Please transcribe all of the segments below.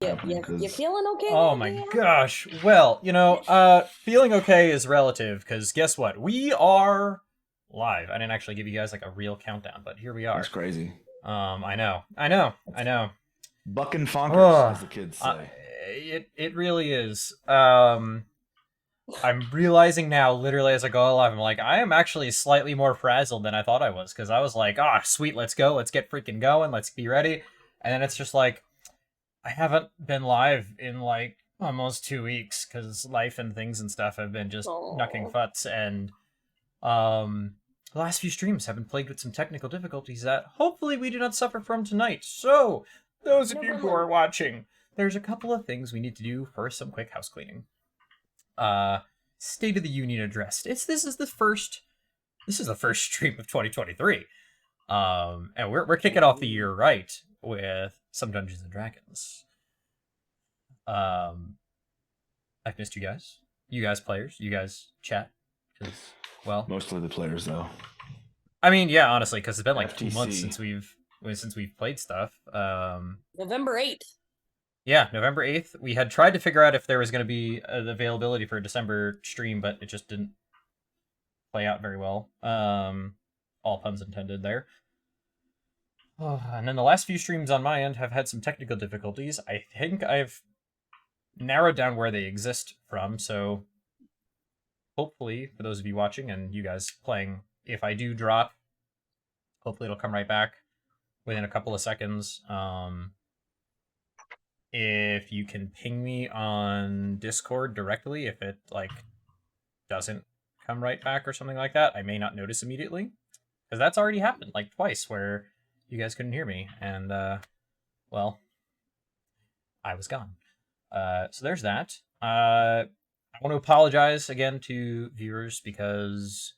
You feeling okay? Oh my gosh. Well, feeling okay is relative because guess what? We are live. I didn't actually give you guys like a real countdown, but here we are. That's crazy. I know. Bucking fonkers, Oh, as the kids say. it really is. I'm realizing now, literally as I go live, I'm like, I am actually slightly more frazzled than I thought I was because I was like, sweet, let's go, let's get freaking going, let's be ready, and then it's just like, I haven't been live in like almost 2 weeks because life and things and stuff have been just knucking futz, and the last few streams have been plagued with some technical difficulties that hopefully we do not suffer from tonight. So, those of you who are watching, there's a couple of things we need to do. First, some quick house cleaning. State of the Union address. This is the first stream of 2023. And we're kicking off the year right with some Dungeons and Dragons. I've missed you guys. You guys players. You guys chat. Because, well, mostly the players though. I mean, yeah, honestly, because it's been like FTC. 2 months since we've played stuff. November 8th. Yeah, November 8th. We had tried to figure out if there was going to be an availability for a December stream, but it just didn't play out very well. All puns intended there. And then the last few streams on my end have had some technical difficulties. I think I've narrowed down where they exist from, so hopefully, for those of you watching and you guys playing, if I do drop, hopefully it'll come right back within a couple of seconds. If you can ping me on Discord directly, if it like doesn't come right back or something like that, I may not notice immediately, because that's already happened like twice where you guys couldn't hear me, and well, I was gone. So there's that. I want to apologize again to viewers because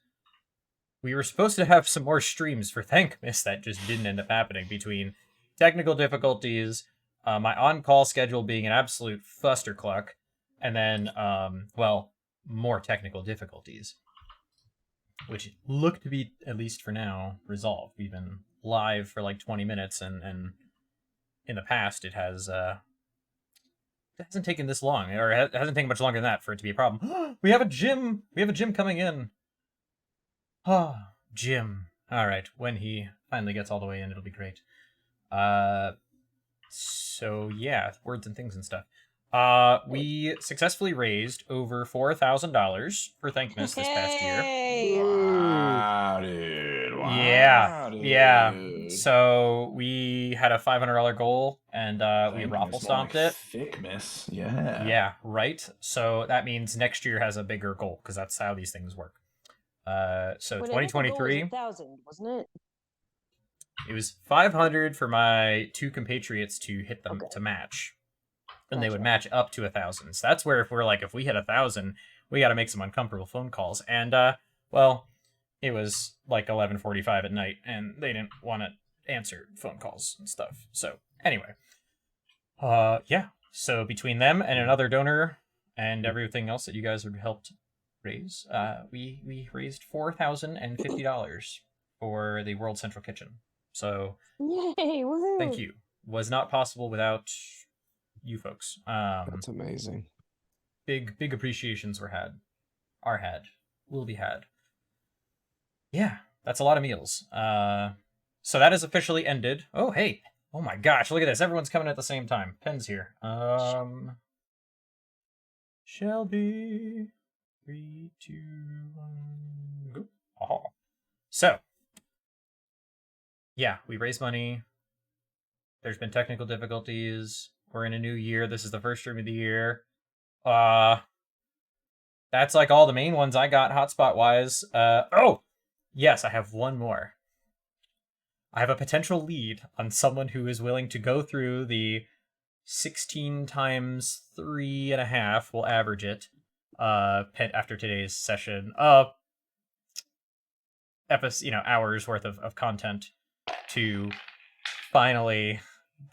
we were supposed to have some more streams for Thankmas that just didn't end up happening between technical difficulties, my on-call schedule being an absolute fustercluck, and then, well, more technical difficulties, which look to be, at least for now, resolved. We've been live for like 20 minutes, and in the past it has, it hasn't taken this long, or it hasn't taken much longer than that for it to be a problem. We have a gym! We have a gym coming in! Jim. Alright, when he finally gets all the way in, it'll be great. So yeah, words and things and stuff. We successfully raised over $4,000 for Thankmas this past year. Wow, dude. Wow, yeah, dude. yeah. So we had a $500 goal, and we raffle stomped it. Thickness, yeah. Yeah, right. So that means next year has a bigger goal, because that's how these things work. So 2023 was 1,000, wasn't it? It was 500 for my two compatriots to hit them to match, and they would match up to 1,000. So that's where if we hit 1,000, we got to make some uncomfortable phone calls. And well, it was like 11:45 at night, and they didn't want to answer phone calls and stuff. So anyway, yeah. So between them and another donor and everything else that you guys have helped raise, we raised $4,050 for the World Central Kitchen. So, yay! Woohoo! Thank you. Was not possible without you folks. That's amazing. Big appreciations are had, will be had. Yeah, that's a lot of meals. So that has officially ended. Oh, hey. Oh my gosh, look at this. Everyone's coming at the same time. Pen's here. Shelby. 3, 2, 1, go. Oh. So, yeah, we raised money. There's been technical difficulties. We're in a new year. This is the first stream of the year. That's like all the main ones I got hotspot-wise. Oh! Yes, I have one more. I have a potential lead on someone who is willing to go through the 16 times 3.5, we'll average it, after today's session, hours worth of content to finally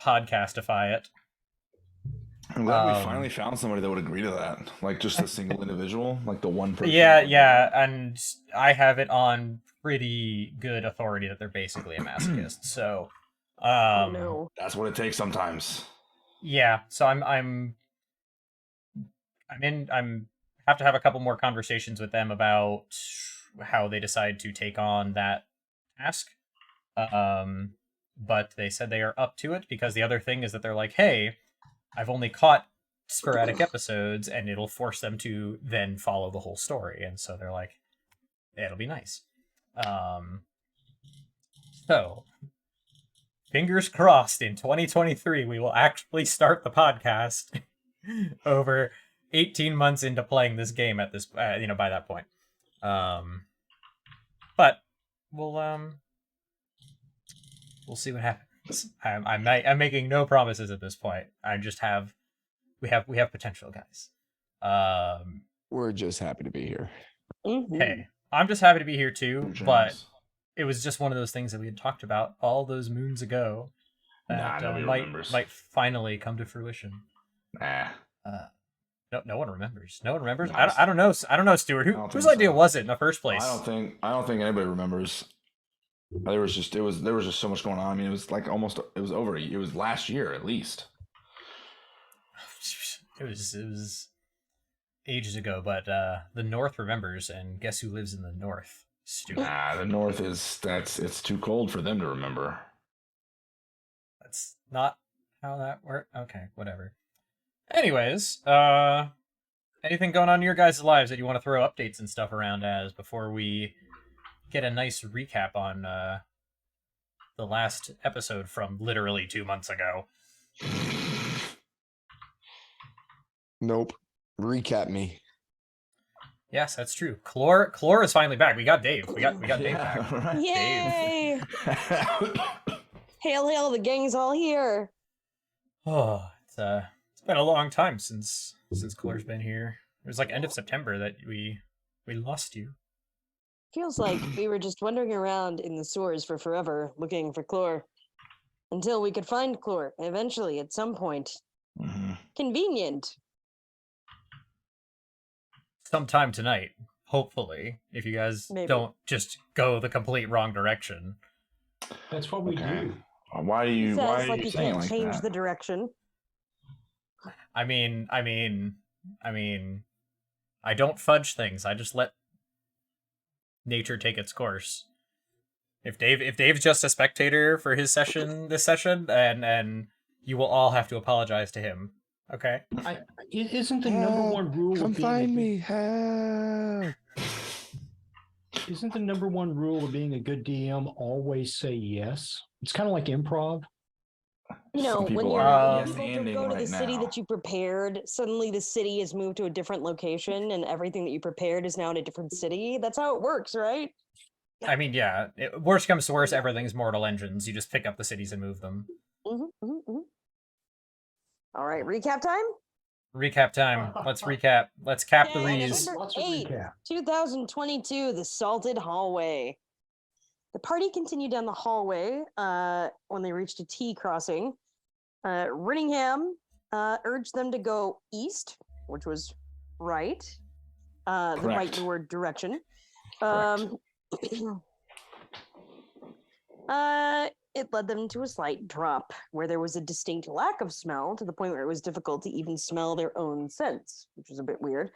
podcastify it. I'm glad we finally found somebody that would agree to that. Like just a single individual, like the one person. Yeah, and I have it on pretty good authority that they're basically a masochist. So, oh no, that's what it takes sometimes. Yeah, so I'm have to have a couple more conversations with them about how they decide to take on that task. But they said they are up to it because the other thing is that they're like, hey, I've only caught sporadic episodes, and it'll force them to then follow the whole story. And so they're like, it'll be nice. So fingers crossed in 2023 we will actually start the podcast over 18 months into playing this game at this by that point. But we'll see what happens. I'm making no promises at this point. I just have we have potential, guys. We're just happy to be here. Mm-hmm. Hey, I'm just happy to be here too, James. but it was just one of those things that we had talked about all those moons ago that nobody remembers. might finally come to fruition. Nah. No one remembers. No one remembers. No, I don't know. I don't know, Stuart. I don't Whose think idea so. was it in the first place? I don't think anybody remembers. There was just so much going on. I mean, it was like it was last year at least. It was ages ago, but the North remembers, and guess who lives in the North? Stuart. Nah, the North it's too cold for them to remember. That's not how that works. Okay, whatever. Anyways, anything going on in your guys' lives that you want to throw updates and stuff around as before we get a nice recap on the last episode from literally 2 months ago? Nope. Recap me. Yes, that's true. Chlor is finally back. We got Dave. We got Dave back. Right. Yay! Hail, hail! The gang's all here. Oh, it's been a long time since Chlor's been here. It was like end of September that we lost you. Feels like we were just wandering around in the sewers for forever, looking for Chlor, until we could find Chlor. Eventually, at some point, convenient. Sometime tonight, hopefully, if you guys Maybe. don't just go the complete wrong direction. That's what we do. Why are you Says like saying you it can't like change that? the direction. I don't fudge things. I just let nature take its course. If Dave's just a spectator for this session, and you will all have to apologize to him. Okay? Isn't the number one rule Come of being find me. Help. Isn't the number one rule of being a good DM always say yes? It's kind of like improv. You know, Some when people you're are people yes-anding go to the right city now. that you prepared, suddenly the city is moved to a different location, and everything that you prepared is now in a different city. That's how it works, right? I mean, yeah. Worst comes to worst, everything's Mortal Engines. You just pick up the cities and move them. All right, recap time. Recap time. Let's recap. Let's cap the Okay, rees. November Lots of 8th, recap. 2022, the Salted Hallway. The party continued down the hallway when they reached a T crossing. Rinningham urged them to go east, which was right, the Correct. rightward direction. Correct. It led them to a slight drop where there was a distinct lack of smell to the point where it was difficult to even smell their own scents, which was a bit weird.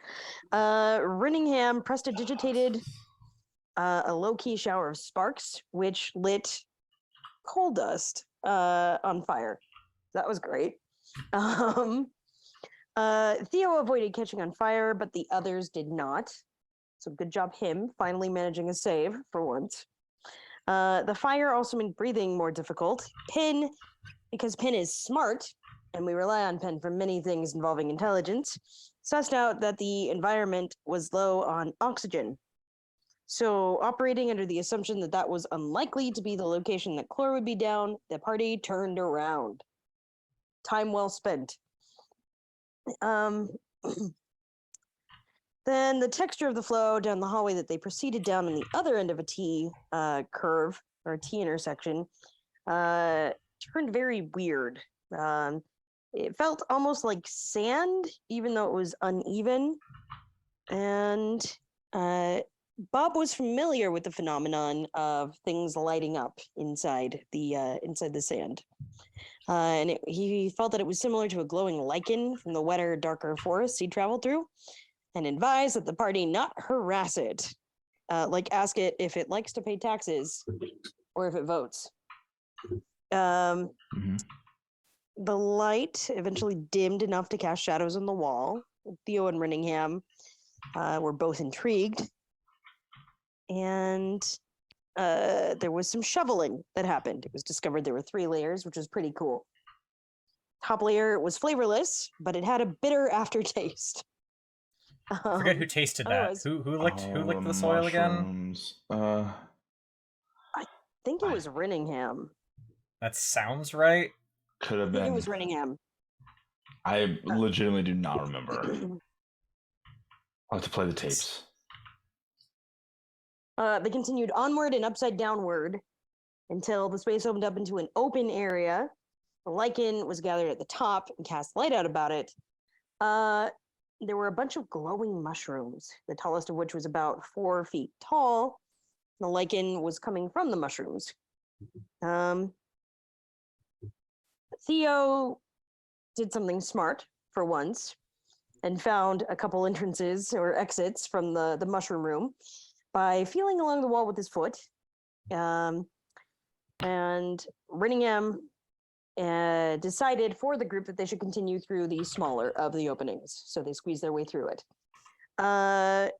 Rinningham prestidigitated a low-key shower of sparks, which lit coal dust on fire. That was great. Theo avoided catching on fire, but the others did not. So good job him, finally managing a save for once. The fire also made breathing more difficult. Pin, because Pin is smart, and we rely on Pin for many things involving intelligence, sussed out that the environment was low on oxygen. So, operating under the assumption that that was unlikely to be the location that Chlor would be down, the party turned around. Time well spent. Then the texture of the flow down the hallway that they proceeded down on the other end of a T curve, or a T intersection, turned very weird. It felt almost like sand, even though it was uneven. And Bob was familiar with the phenomenon of things lighting up inside the sand. And he felt that it was similar to a glowing lichen from the wetter, darker forests he traveled through, and advised that the party not harass it. Ask it if it likes to pay taxes or if it votes. The light eventually dimmed enough to cast shadows on the wall. Theo and Renningham were both intrigued. And there was some shoveling that happened. It was discovered there were 3 layers, which was pretty cool. Top layer was flavorless, but it had a bitter aftertaste. I forget who tasted that. Who licked the soil again? I think it was Renningham. That sounds right. Could have I think been. it was Renningham. I legitimately do not remember. I'll have to play the tapes. They continued onward and upside downward until the space opened up into an open area. The lichen was gathered at the top and cast light out about it. There were a bunch of glowing mushrooms, the tallest of which was about 4 feet tall. The lichen was coming from the mushrooms. Theo did something smart for once and found a couple entrances or exits from the mushroom room by feeling along the wall with his foot. And Renningham decided for the group that they should continue through the smaller of the openings. So they squeezed their way through it. Penn,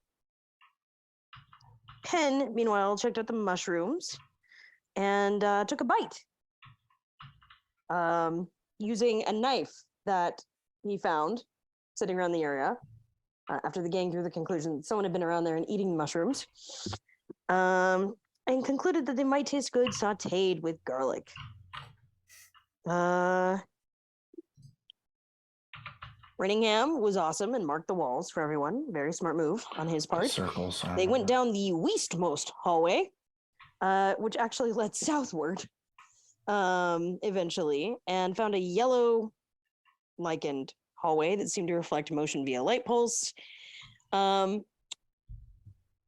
meanwhile, checked out the mushrooms and took a bite. Using a knife that he found sitting around the area after the gang drew the conclusion that someone had been around there and eating mushrooms, and concluded that they might taste good sauteed with garlic. Renningham was awesome and marked the walls for everyone. Very smart move on his part. Circles. They went down the westmost hallway, which actually led southward eventually, and found a yellow lichened hallway that seemed to reflect motion via light pulse. And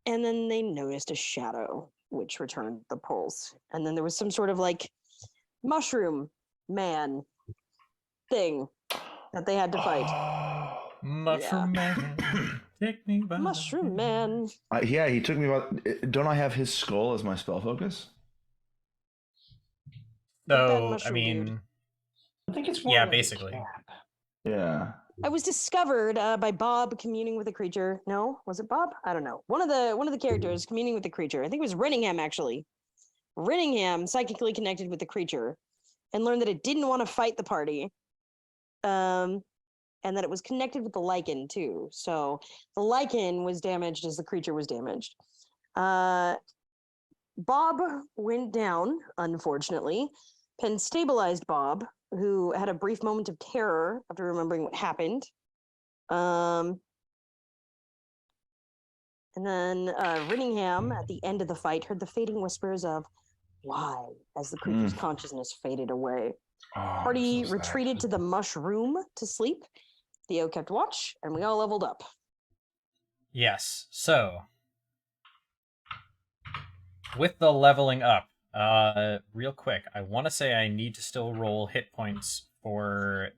then they noticed a shadow, which returned the pulse. And then there was some sort of mushroom man thing that they had to fight. Mushroom man, take me by Mushroom man. Yeah, he took me about. Don't I have his skull as my spell focus? No, I mushroom mean, dude. I think it's more yeah, like a basically. cap. Yeah. I was discovered by Bob communing with a creature. No, was it Bob? I don't know. One of the characters communing with the creature. I think it was Renningham actually. Renningham psychically connected with the creature and learned that it didn't want to fight the party. And that it was connected with the lichen too. So the lichen was damaged as the creature was damaged. Bob went down, unfortunately. Penn stabilized Bob, who had a brief moment of terror after remembering what happened. And then Renningham, at the end of the fight, heard the fading whispers of why as the creature's consciousness faded away. Party so retreated to the mushroom to sleep. Theo kept watch, and we all leveled up. Yes. So, with the leveling up, real quick, I want to say I need to still roll hit points for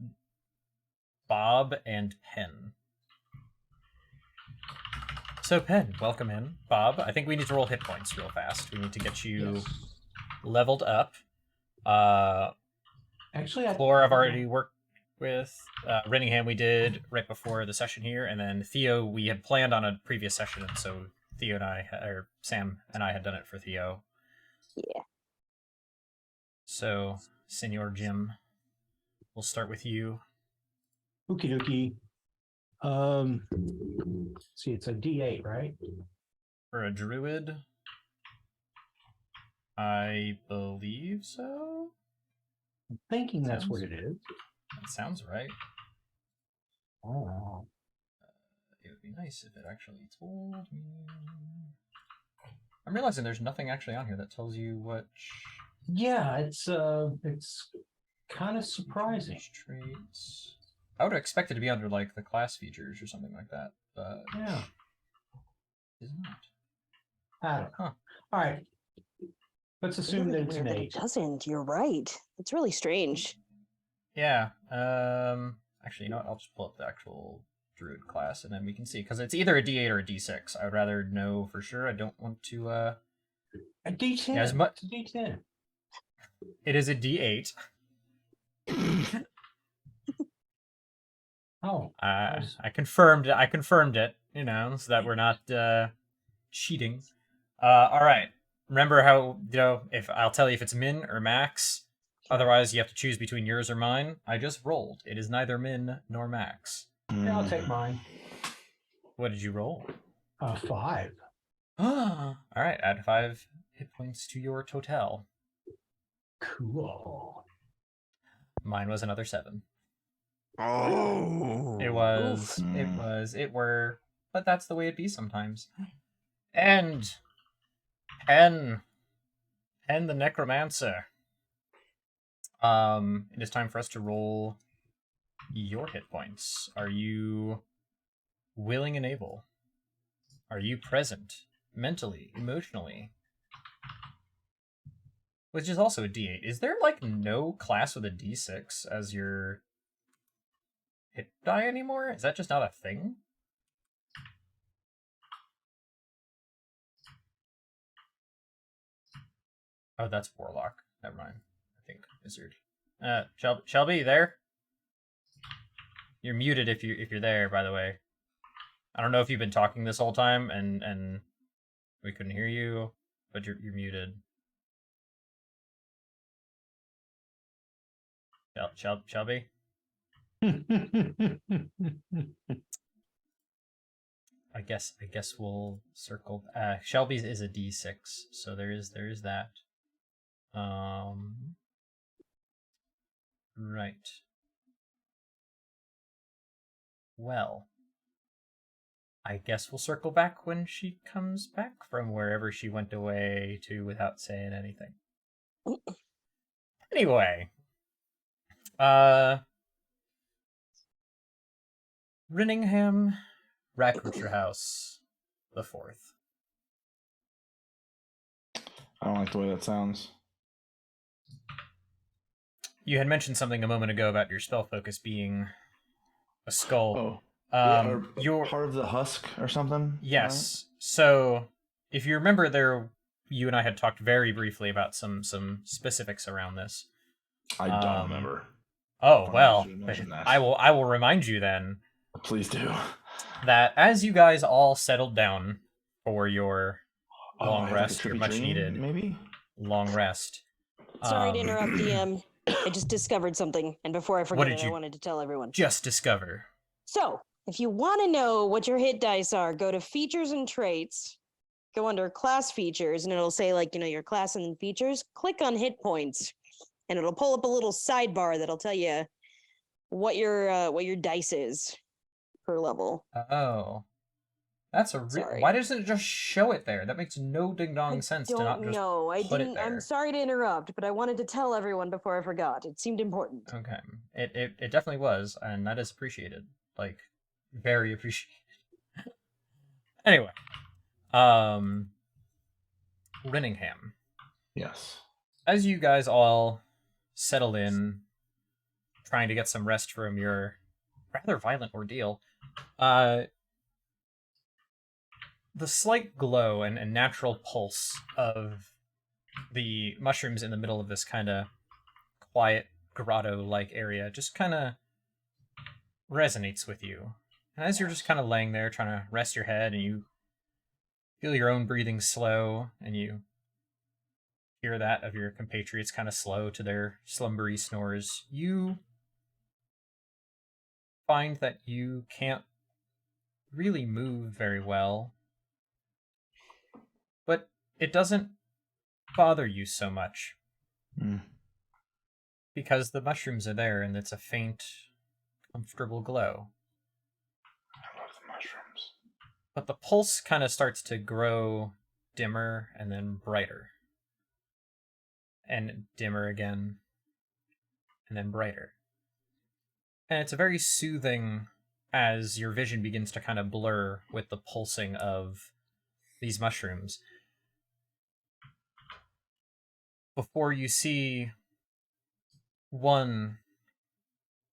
Bob and Penn. So, Penn, welcome in. Bob, I think we need to roll hit points real fast. We need to get you leveled up. Actually, Flora, I've already worked with. Renningham we did right before the session here, and then Theo we had planned on a previous session, and so Theo and I, or Sam and I had done it for Theo. Yeah. So, Senor Jim, we'll start with you. Okie dokie. See, it's a D8, right? For a druid, I believe so. I'm thinking that's what it is. That sounds right. Oh. It would be nice if it actually told me. I'm realizing there's nothing actually on here that tells you what. Yeah, it's kind of surprising. Traits. I would have expected to be under like the class features or something like that, but yeah, it's not. I don't know. All right, let's assume Really that it's weird an that 8. it doesn't. You're right. It's really strange. Yeah. Actually, you know what? I'll just pull up the actual druid class, and then we can see, because it's either a D8 or a D6. I would rather know for sure. I don't want to. A D10. As much. It's a D10. It is a D8. Oh, I confirmed. I confirmed it. You know, so that we're not cheating. All right. Remember how, you know, if I'll tell you if it's min or max. Otherwise, you have to choose between yours or mine. I just rolled. It is neither min nor max. yeah, I'll take mine. What did you roll? 5. All right. Add 5 hit points to your total. Cool. Mine was another 7. Oh. It was. Oof. It was. It were. But that's the way it be sometimes. And Pen the Necromancer. It is time for us to roll your hit points. Are you willing and able? Are you present mentally, emotionally? Which is also a D8. Is there like no class with a D6 as your hit die anymore? Is that just not a thing? Oh, that's Warlock. Never mind. I think Wizard. Shelby, you there? You're muted if you're there, by the way. I don't know if you've been talking this whole time and we couldn't hear you, but you're muted. Shelby? I guess we'll circle. Shelby's is a D6, so there is that. Right. Well, I guess we'll circle back when she comes back from wherever she went away to without saying anything. Anyway, Rinningham Rackbutcher House the 4th. I don't like the way that sounds. You had mentioned something a moment ago about your spell focus being a skull. Oh, yeah, or you're part of the husk or something. Yes. So, if you remember, you and I had talked very briefly about some specifics around this. I don't remember. Oh Funny well, you should mention that. I will remind you then Please do. that as you guys all settled down for your long I had, like, a rest, your trippy much dream, needed maybe. long rest. Sorry to interrupt, DM. I just discovered something, and before I forget did it, I you wanted to tell everyone. Just discover. So, if you want to know what your hit dice are, go to features and traits, go under class features, and it'll say, like, you know, your class and features. Click on hit points, and it'll pull up a little sidebar that'll tell you what your dice is per level. Oh, that's Sorry. Why doesn't it just show it there? That makes no ding dong sense to not just I put it didn't. there. I'm sorry to interrupt, but I wanted to tell everyone before I forgot. It seemed important. Okay, it definitely was, and that is appreciated. Like, very appreciated. Anyway, Rinningham. Yes. As you guys all settle in, trying to get some rest from your rather violent ordeal, the slight glow and natural pulse of the mushrooms in the middle of this kind of quiet grotto-like area just kind of resonates with you. And as you're just kind of laying there trying to rest your head, and you feel your own breathing slow, and you hear that of your compatriots kind of slow to their slumbery snores, you find that you can't really move very well. But it doesn't bother you so much. Because the mushrooms are there, and it's a faint, comfortable glow. I love the mushrooms. But the pulse kind of starts to grow dimmer and then brighter. And dimmer again. And then brighter. And it's a very soothing as your vision begins to kind of blur with the pulsing of these mushrooms. Before you see one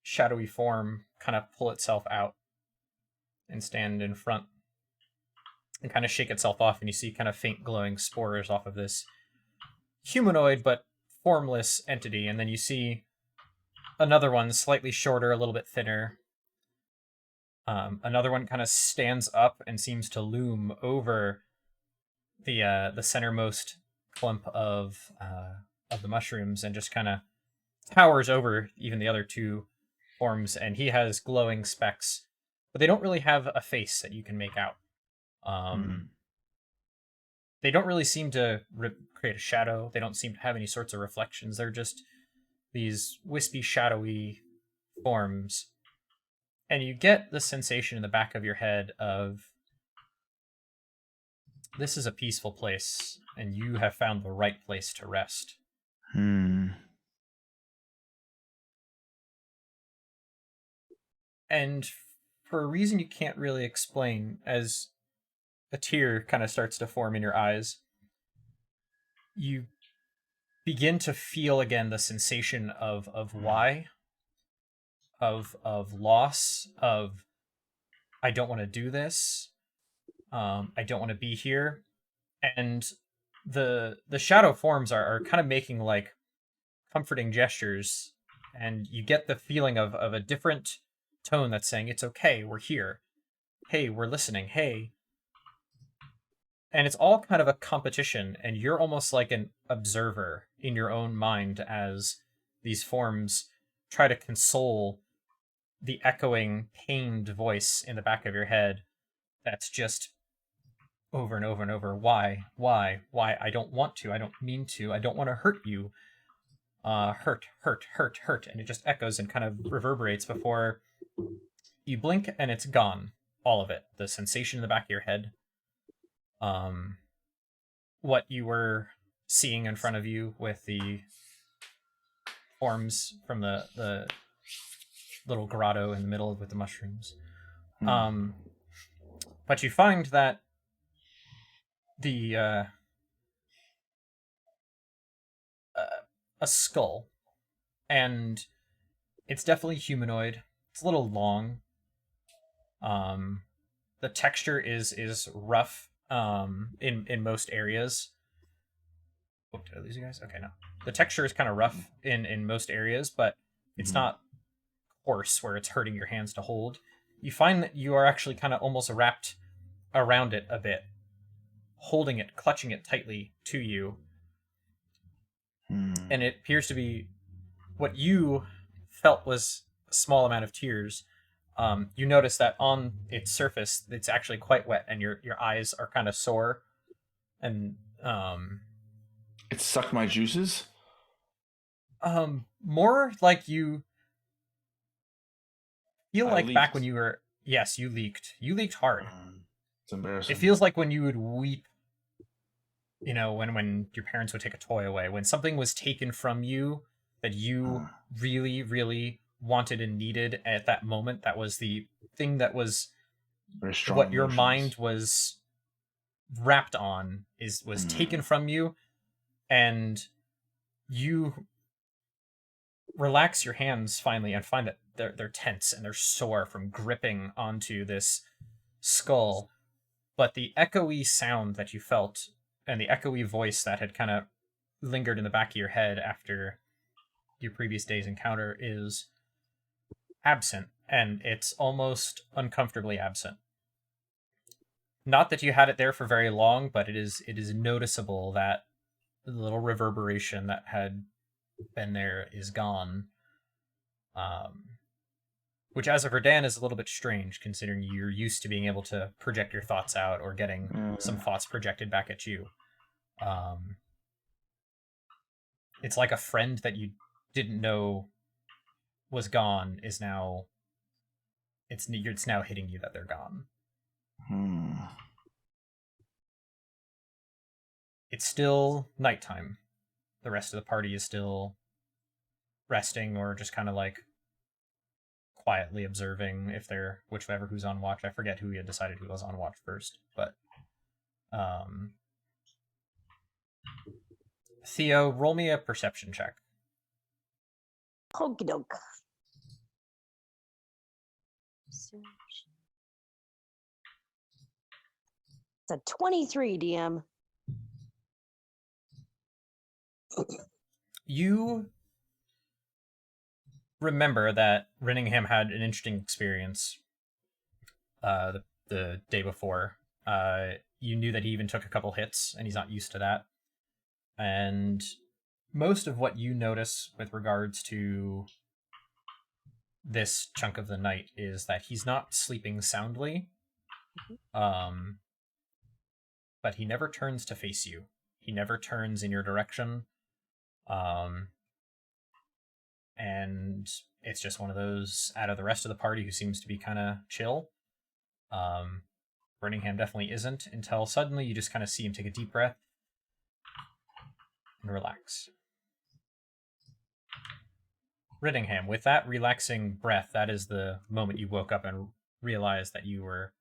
shadowy form kind of pull itself out and stand in front and kind of shake itself off, and you see kind of faint glowing spores off of this humanoid but formless entity. And then you see another one, slightly shorter, a little bit thinner. Another one kind of stands up and seems to loom over the centermost clump of the mushrooms, and just kind of towers over even the other two forms. And he has glowing specks, but they don't really have a face that you can make out. They don't really seem to create a shadow. They don't seem to have any sorts of reflections. They're just these wispy, shadowy forms. And you get the sensation in the back of your head of, this is a peaceful place, and you have found the right place to rest. And for a reason you can't really explain, as a tear kind of starts to form in your eyes, you begin to feel again the sensation of why, of loss, of I don't want to do this, I don't want to be here. And the shadow forms are kind of making like comforting gestures, and you get the feeling of a different tone that's saying, it's okay, we're here, hey, we're listening, hey. And it's all kind of a competition, and you're almost like an observer in your own mind as these forms try to console the echoing, pained voice in the back of your head that's just over and over and over, why, I don't want to, I don't mean to, I don't want to hurt you, hurt, and it just echoes and kind of reverberates before you blink, and it's gone, all of it. The sensation in the back of your head, what you were seeing in front of you with the forms from the little grotto in the middle with the mushrooms. But you find that the a skull, and it's definitely humanoid. It's a little long. The texture is rough in most areas. Oh, did I lose you guys? Okay, no. The texture is kind of rough in most areas, but it's not coarse where it's hurting your hands to hold. You find that you are actually kind of almost wrapped around it a bit, holding it, clutching it tightly to you. And it appears to be what you felt was a small amount of tears. You notice that on its surface, it's actually quite wet, and your eyes are kind of sore. And it sucked my juices? More like you feel like leaked. back when you were... Yes, you leaked. You leaked hard. It's embarrassing. It feels like when you would weep, you know, when your parents would take a toy away, when something was taken from you that you really, really wanted and needed at that moment. That was the thing that was very strong what your emotions. mind was wrapped on, was taken from you, and you relax your hands finally and find that they're tense and they're sore from gripping onto this skull. But the echoey sound that you felt, and the echoey voice that had kind of lingered in the back of your head after your previous day's encounter, is absent, and it's almost uncomfortably absent. Not that you had it there for very long, but it is noticeable that the little reverberation that had been there is gone. Which, as a Verdan, is a little bit strange, considering you're used to being able to project your thoughts out, or getting some thoughts projected back at you. It's like a friend that you didn't know was gone is now... It's now hitting you that they're gone. It's still nighttime. The rest of the party is still resting, or just kind of like quietly observing, if they're whichever who's on watch. I forget who had decided who was on watch first, but Theo, roll me a perception check. Okie doke. It's a 23, DM. You remember that Renningham had an interesting experience the day before. You knew that he even took a couple hits, and he's not used to that. And most of what you notice with regards to this chunk of the night is that he's not sleeping soundly, but he never turns to face you. He never turns in your direction. And it's just one of those out of the rest of the party who seems to be kind of chill. Birmingham definitely isn't, until suddenly you just kind of see him take a deep breath and relax. Riddingham, with that relaxing breath, that is the moment you woke up and realized that you were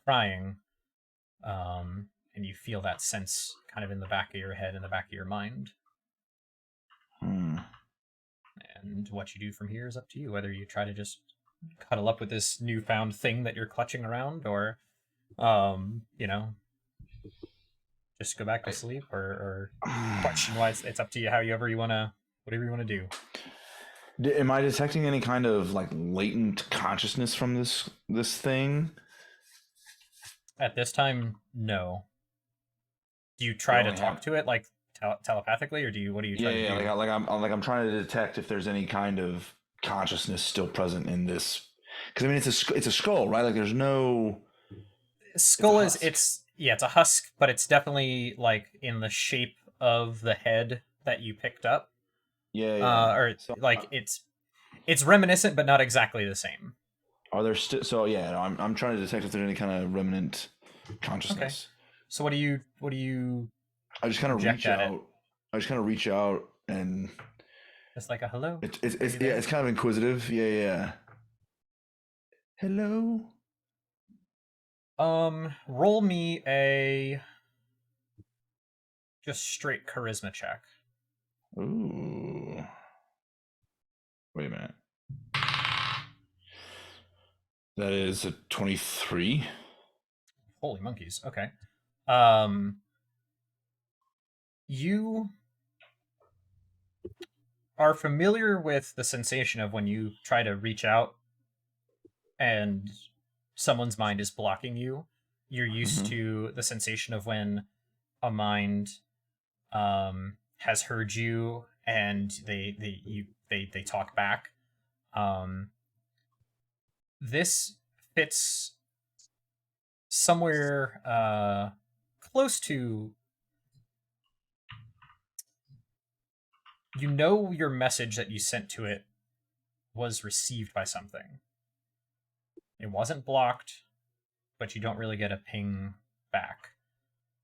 crying, and you feel that sense kind of in the back of your head, in the back of your mind. And what you do from here is up to you, whether you try to just cuddle up with this newfound thing that you're clutching around, or, just go back to sleep, or question-wise, it's up to you, whatever you want to do. Am I detecting any kind of like latent consciousness from this thing? At this time, no. Do you try to talk to it like telepathically, or what do you try to do? I'm trying to detect if there's any kind of consciousness still present in this, because I mean it's a skull, right? Like there's no skull. It's a husk, but it's definitely like in the shape of the head that you picked up. It's reminiscent, but not exactly the same. Are there still? So yeah, I'm trying to detect if there's any kind of remnant consciousness. Okay. So what do you? I just kind of reach out. I just kind of reach out and. It's like a hello. It's kind of inquisitive. Yeah. Hello. Roll me a just straight charisma check. Ooh. Wait a minute. That is a 23. Holy monkeys. Okay. You are familiar with the sensation of when you try to reach out and someone's mind is blocking you. You're used to the sensation of when a mind has heard you and they talk back. This fits somewhere close to, your message that you sent to it was received by something. It wasn't blocked, but you don't really get a ping back.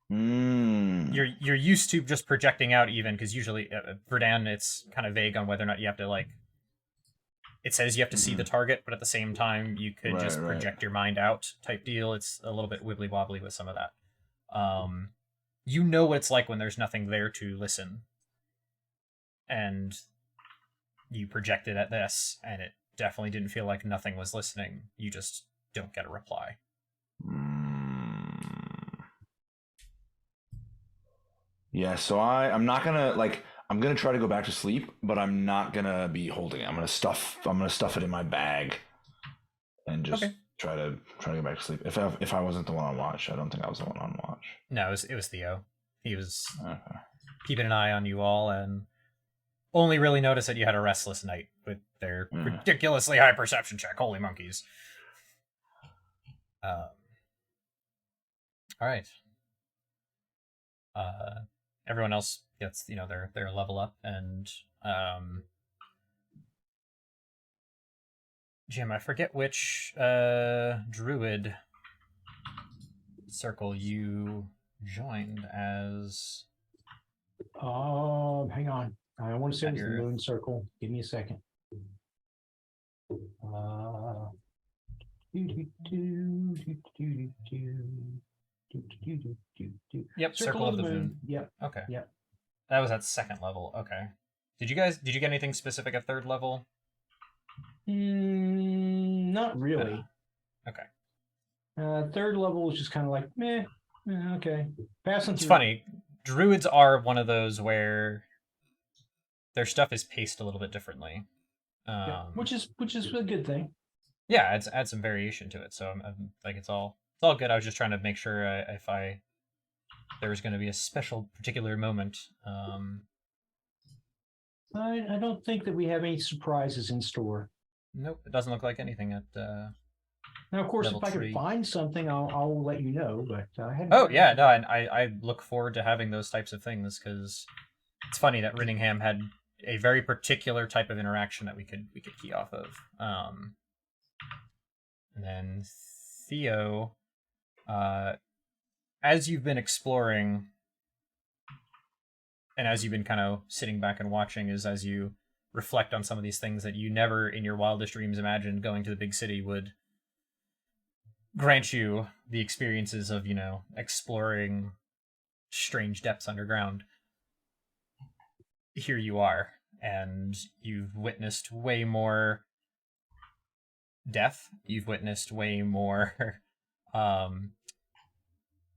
You're used to just projecting out, even because usually Verdan, it's kind of vague on whether or not you have to like. It says you have to see the target, but at the same time you could just project your mind out type deal. It's a little bit wibbly wobbly with some of that. You know what it's like when there's nothing there to listen, and you projected at this, and it definitely didn't feel like nothing was listening. You just don't get a reply. Yeah, so I'm not gonna I'm gonna try to go back to sleep, but I'm not gonna be holding it. I'm gonna stuff it in my bag and just try to go back to sleep. If I wasn't the one on watch, I don't think I was the one on watch. No, it was Theo. He was keeping an eye on you all, and only really noticed that you had a restless night with their ridiculously high perception check. Holy monkeys. All right. Everyone else gets, their level up, and Jim, I forget which druid circle you joined as. Hang on. I want to say it was the moon circle. Give me a second. Yep, Circle of the Moon. Yep. Okay. Yep. That was at second level. Okay. Did you get anything specific at third level? Not really. Okay. Third level is just kind of like, meh, okay. Passing It's through. funny. Druids are one of those where their stuff is paced a little bit differently. Yeah, which is a good thing. Yeah, it's add some variation to it. So I'm like, it's all good. I was just trying to make sure if there was going to be a special particular moment. I don't think that we have any surprises in store. Nope, it doesn't look like anything at. Now, of course, Level if I can 3. find something, I'll let you know. But I hadn't. Oh found yeah, anything. no, and I look forward to having those types of things because it's funny that Rinningham had a very particular type of interaction that we could key off of. And then Theo, as you've been exploring, and as you've been kind of sitting back and watching, is as you reflect on some of these things that you never in your wildest dreams imagined going to the big city would grant you the experiences of, exploring strange depths underground. Here you are, and you've witnessed way more death. You've witnessed way more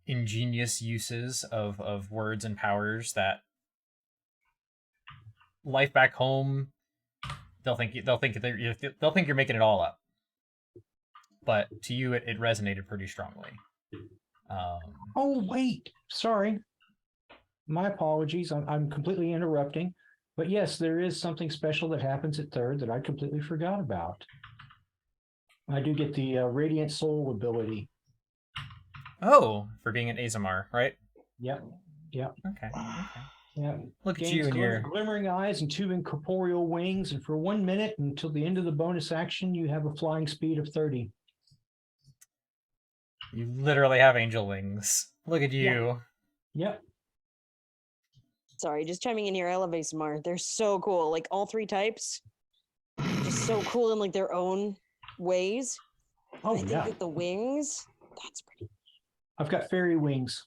ingenious uses of words and powers that life back home they'll think you're making it all up. But to you, it resonated pretty strongly. Oh wait, sorry. My apologies. I'm completely interrupting. But yes, there is something special that happens at third that I completely forgot about. I do get the Radiant Soul ability. Oh, for being an Azamar, right? Yep. Okay. Yeah. Look at Gains you and your... glimmering eyes and 2 incorporeal wings, and for 1 minute until the end of the bonus action, you have a flying speed of 30. You literally have angel wings. Look at you. Yep. Sorry, just chiming in here. I love ASMR. They're so cool. Like all 3 types, just so cool in like their own ways. Oh I think yeah. that the wings, that's pretty. I've got fairy wings.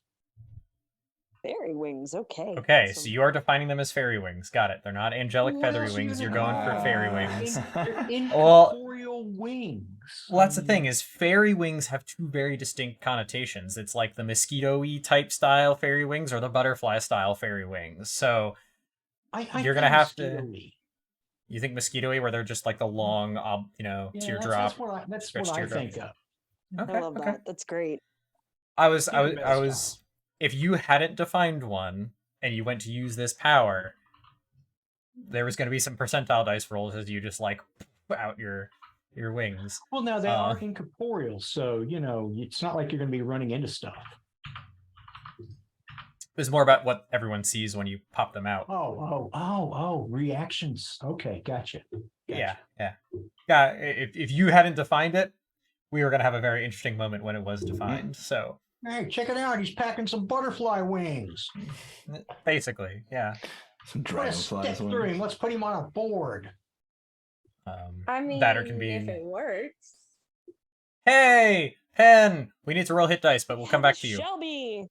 Fairy wings, okay. Okay, so you are defining them as fairy wings. Got it. They're not angelic What feathery else are you wings. You're gonna going for call fairy them? wings. They're Well- incorporeal wings. Well, that's the thing, is fairy wings have 2 very distinct connotations. It's like the mosquito-y type style fairy wings or the butterfly style fairy wings. So you're gonna have to... You think mosquito-y, where they're just like the long, teardrop? That's stretched what I teardrop? think of. I love that. That's great. I was if you hadn't defined one and you went to use this power, there was going to be some percentile dice rolls as you just like out your wings. Well, now they are incorporeal, so it's not like you're going to be running into stuff. It's more about what everyone sees when you pop them out. Oh, reactions. Okay, gotcha. Yeah. If you hadn't defined it, we were going to have a very interesting moment when it was defined. So, hey, check it out. He's packing some butterfly wings. basically, yeah. Some Let's dragonflies. step through him. Let's put him on a board. I mean, that or can be... if it works. Hey, Pen! We need to roll hit dice, but we'll come back to you. Shelby!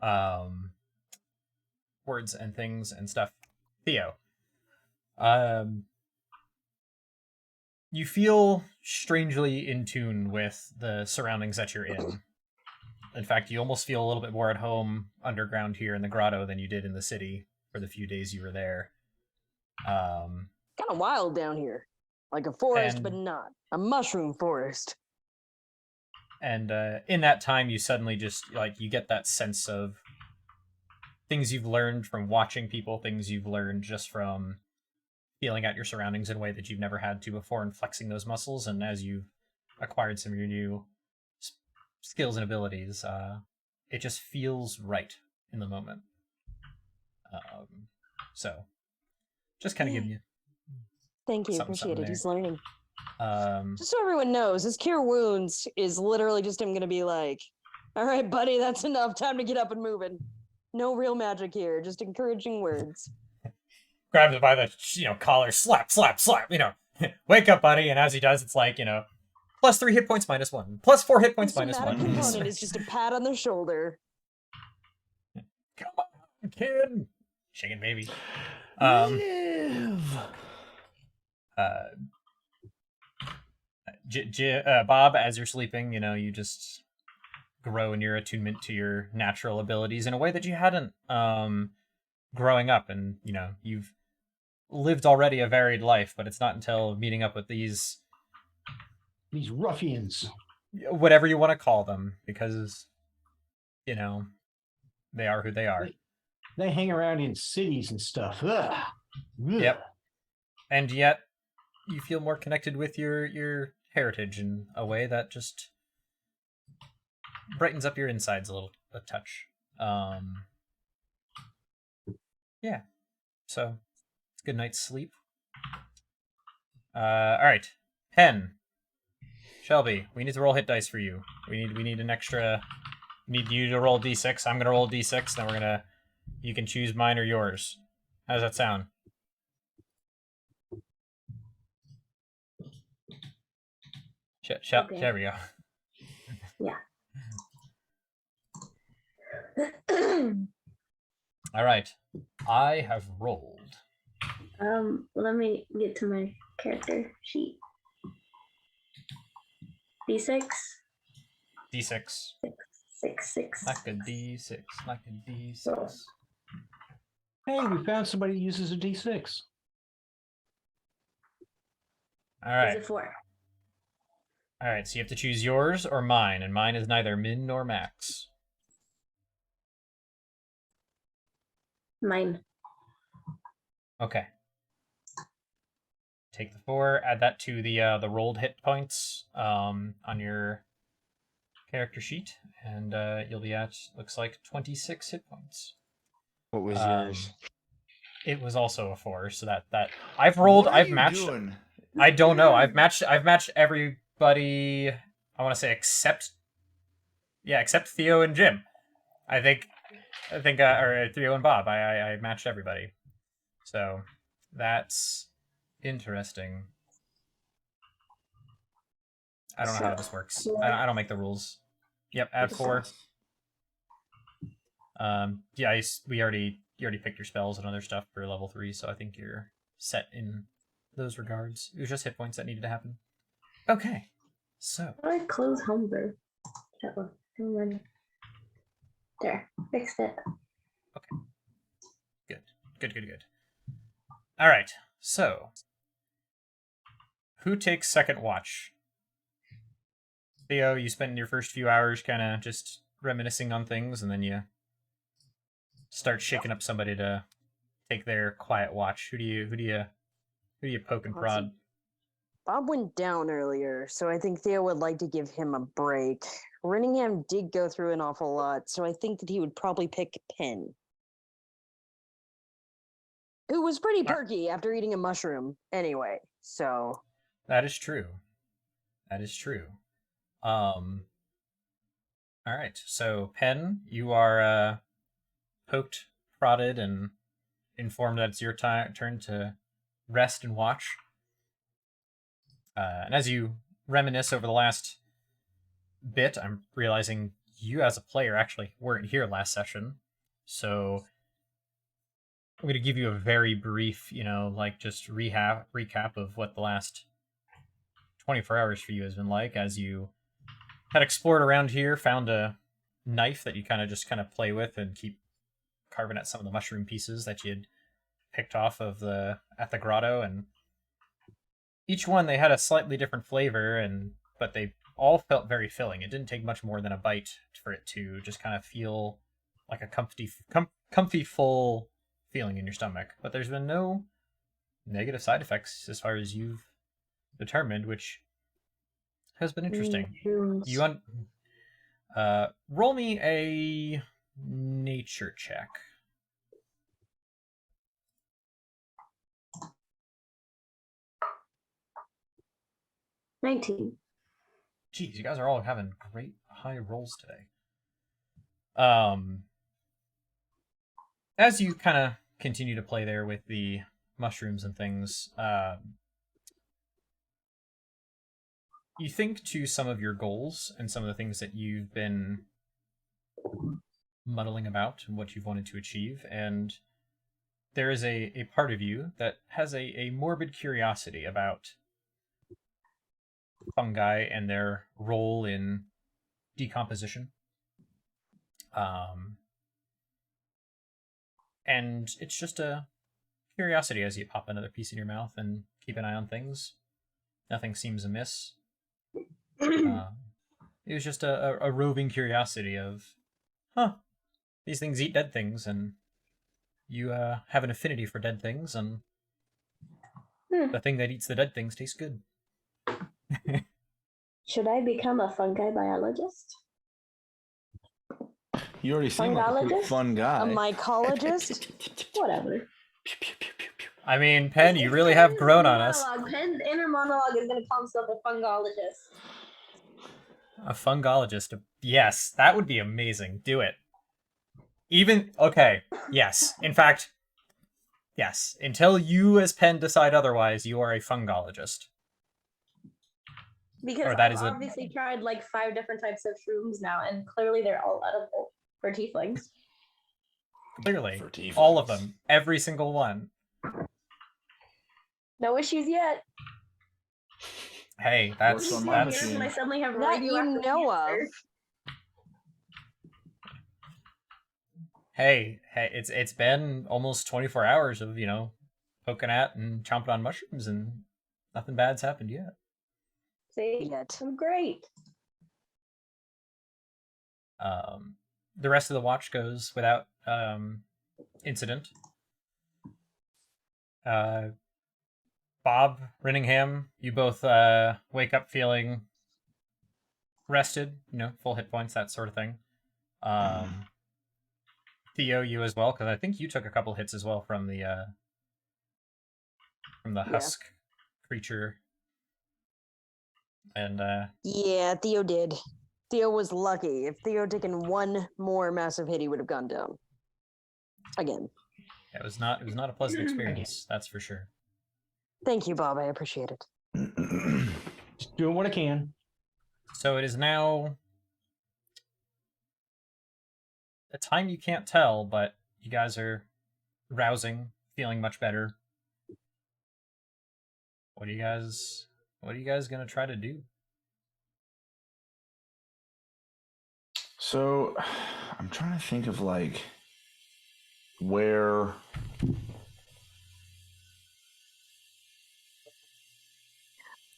Oh. Words and things and stuff. Theo. You feel strangely in tune with the surroundings that you're in. In fact, you almost feel a little bit more at home underground here in the grotto than you did in the city for the few days you were there. Kind of wild down here. Like a forest, but not. A mushroom forest. And in that time, you suddenly just, you get that sense of things you've learned from watching people, things you've learned just from feeling out your surroundings in a way that you've never had to before and flexing those muscles. And as you've acquired some of your new skills and abilities, it just feels right in the moment. So, just kind of giving you... Thank you, something appreciate it. there. He's learning. Just so everyone knows, his cure wounds is literally just him gonna be like, all right, buddy, that's enough. Time to get up and moving. No real magic here, just encouraging words. Grabs it by the collar, slap, wake up, buddy. And as he does, it's like, plus 3 hit points minus 1, plus 4 hit points minus 1. Component is just a pat on the shoulder. Come on, kid. Shaking baby. Bob, as you're sleeping, you just grow in your attunement to your natural abilities in a way that you hadn't growing up, and you've lived already a varied life, but it's not until meeting up with these ruffians, whatever you want to call them, because they are who they are. They hang around in cities and stuff. Ugh. Yep. And yet you feel more connected with your heritage in a way that just brightens up your insides a touch. Yeah. So it's a good night's sleep. All right. Pen. Shelby, we need to roll hit dice for you. We need an extra. We need you to roll d6. I'm gonna roll d6. Then you can choose mine or yours. How does that sound? Okay. There we go. Yeah. All right. I have rolled. Let me get to my character sheet. D6. D6. Six. Like a D6. Like a D6. Roll. Hey, we found somebody who uses a D6. All right. Is it 4? All right. So you have to choose yours or mine, and mine is neither min nor max. Mine. Okay. Take the 4, add that to the rolled hit points on your character sheet, and you'll be at, looks like, 26 hit points. What was yours? It was also a 4, so that I've rolled. What are I've you matched. doing? I don't know. I've matched everybody. I want to say except Theo and Jim. I think, or Theo and Bob. I matched everybody. So that's interesting. I don't know how this works. I don't make the rules. Yep, add 4. Yeah, you already picked your spells and other stuff for level 3, so I think you're set in those regards. It was just hit points that needed to happen. Okay, so How do I close homebrew? That one. And then there. Fixed it. good. All right, so who takes second watch? Theo, you spend your first few hours kind of just reminiscing on things, and then you start shaking up somebody to take their quiet watch. Who do you poke and prod? Bob went down earlier, so I think Theo would like to give him a break. Renningham did go through an awful lot, so I think that he would probably pick Penn, who was pretty perky after eating a mushroom anyway. So That is true. All right. So Penn, you are poked, prodded, and informed that it's your turn to rest and watch. And as you reminisce over the last bit, I'm realizing you as a player actually weren't here last session. So I'm going to give you a very brief, just recap of what the last 24 hours for you has been like, as you had explored around here, found a knife that you kind of play with and keep carving at some of the mushroom pieces that you had picked off at the grotto, and each one they had a slightly different flavor, but they all felt very filling. It didn't take much more than a bite for it to just kind of feel like a comfy full feeling in your stomach. But there's been no negative side effects as far as you've determined, which has been interesting. Roll me a nature check. $19. Geez, you guys are all having great high rolls today. As you kind of continue to play there with the mushrooms and things, you think to some of your goals and some of the things that you've been muddling about and what you've wanted to achieve, and there is a part of you that has a morbid curiosity about fungi and their role in decomposition. And it's just a curiosity as you pop another piece in your mouth and keep an eye on things. Nothing seems amiss. It was just a roving curiosity of, these things eat dead things, and you have an affinity for dead things, and the thing that eats the dead things tastes good. Should I become a fungi biologist? You already seem like a pretty Fungologist? fun guy. A mycologist? Whatever. I mean, Pen, you really have grown on us. Pen's inner monologue is going to call himself a fungologist. A fungologist. Yes, that would be amazing. Do it. Okay, yes. In fact, yes. Until you as Pen decide otherwise, you are a fungologist. Because I've obviously tried like 5 different types of shrooms now, and clearly they're all edible for tieflings. Clearly. All of them. Every single one. No issues yet. Hey, that's Works on my that's machine. I suddenly have That you radioactive know cancer. of. hey, it's been almost 24 hours of, poking at and chomping on mushrooms, and nothing bad's happened yet. See? Yet. I'm great. The rest of the watch goes without incident. Bob, Rinningham, you both wake up feeling rested, full hit points, that sort of thing. Theo, you as well, because I think you took a couple hits as well from the husk creature. And Yeah, Theo did. Theo was lucky. If Theo had taken one more massive hit, he would have gone down. Again. it was not a pleasant experience, that's for sure. Thank you, Bob. I appreciate it. Just doing what I can. So it is now a time you can't tell, but you guys are rousing, feeling much better. What are you guys gonna try to do? So, I'm trying to think of like where.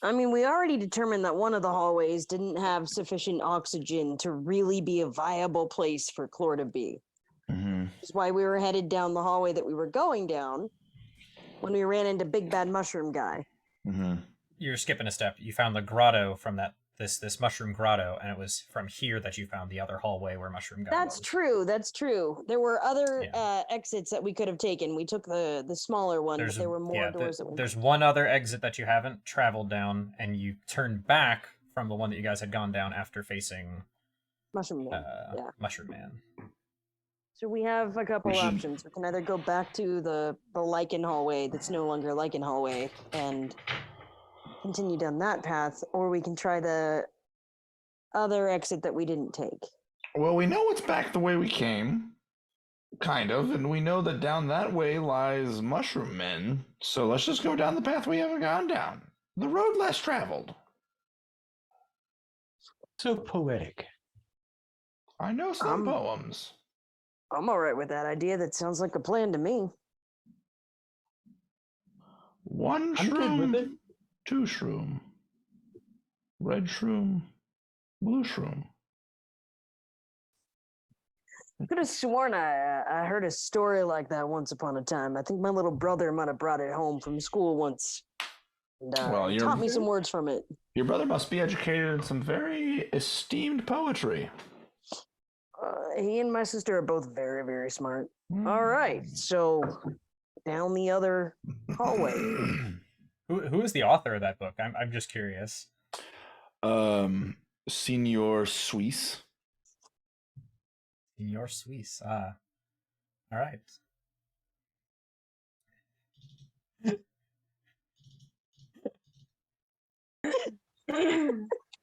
I mean, we already determined that one of the hallways didn't have sufficient oxygen to really be a viable place for Chlor to be. Mm-hmm. Which is why we were headed down the hallway that we were going down when we ran into Big Bad Mushroom Guy. Mm-hmm. You're skipping a step. You found the grotto from this mushroom grotto, and it was from here that you found the other hallway where Mushroom Guy was. That's true. There were other exits that we could have taken. We took the smaller one, but there were more doors that we There's one other exit that you haven't traveled down, and you turned back from the one that you guys had gone down after facing Mushroom Man. Mushroom Man. So we have a couple options. We can either go back to the Lichen hallway that's no longer Lichen hallway and continue down that path, or we can try the other exit that we didn't take. Well, we know it's back the way we came, kind of, and we know that down that way lies Mushroom Men, so let's just go down the path we haven't gone down. The road less traveled. So poetic. I know some poems. I'm all right with that idea. That sounds like a plan to me. One I'm good with it. shroom, 2 shroom, red shroom, blue shroom. I could have sworn I heard a story like that once upon a time. I think my little brother might have brought it home from school once. And, Well, taught me some words from it. Your brother must be educated in some very esteemed poetry. He and my sister are both very, very smart. All right, so down the other hallway. Who is the author of that book? I'm just curious. Senor Suisse. Senor Suisse. All right.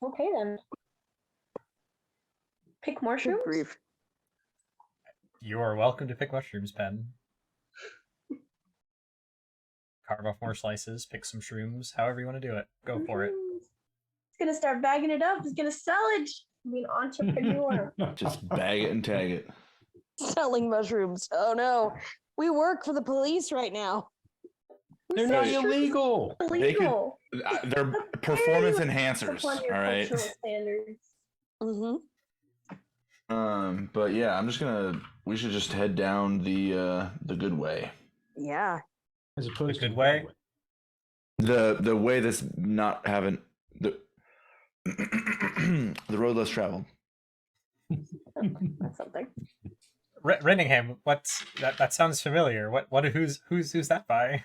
Okay then. Pick mushrooms? Grief. You are welcome to pick mushrooms, Pen. Carve off more slices, pick some shrooms, however you want to do it. Go for it. gonna start bagging it up. He's gonna sell it. Be an entrepreneur. Just bag it and tag it. Selling mushrooms. Oh no. We work for the police right now. They're not illegal. Illegal. They're performance enhancers. Upon your All right. cultural standards. Mm-hmm. But yeah, we should just head down the good way. Yeah. As opposed to good the way? bad way. The way that's not having the the road less traveled. That's something. Renningham, what's that sounds familiar. Who's that by?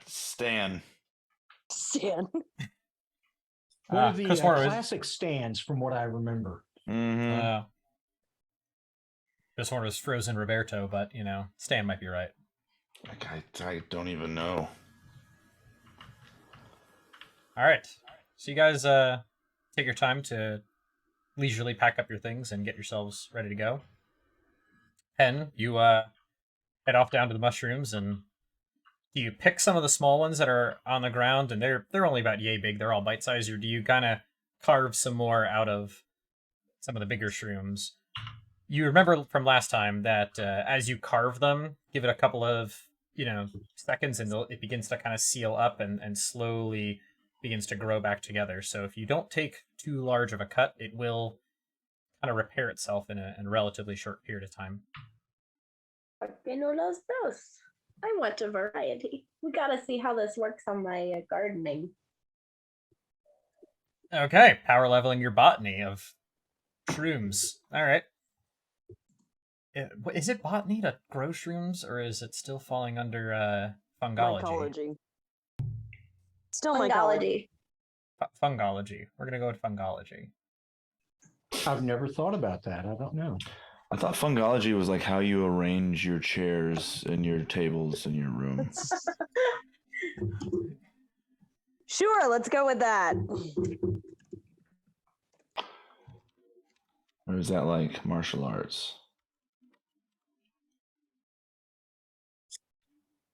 Stan. Stan. One of the Chris Moore was- classic stands, from what I remember. Mm-hmm. This one was Frozen Roberto, but Stan might be right. I don't even know. All right, so you guys take your time to leisurely pack up your things and get yourselves ready to go. Hen, you head off down to the mushrooms, and you pick some of the small ones that are on the ground, and they're only about yay big. They're all bite sized. Or do you kind of carve some more out of some of the bigger shrooms? You remember from last time that as you carve them, give it a couple of seconds, and it begins to kind of seal up and slowly begins to grow back together. So if you don't take too large of a cut, it will kind of repair itself in a relatively short period of time. ¿Por qué no los dos? I want a variety. We gotta see how this works on my gardening. Okay, power leveling your botany of shrooms. All right. Is it botany to grow shrooms, or is it still falling under fungology? Mycology. Still mycology. Fungology. We're gonna go with fungology. I've never thought about that. I don't know. I thought fungology was like how you arrange your chairs and your tables in your room. Sure, let's go with that. Or is that like martial arts?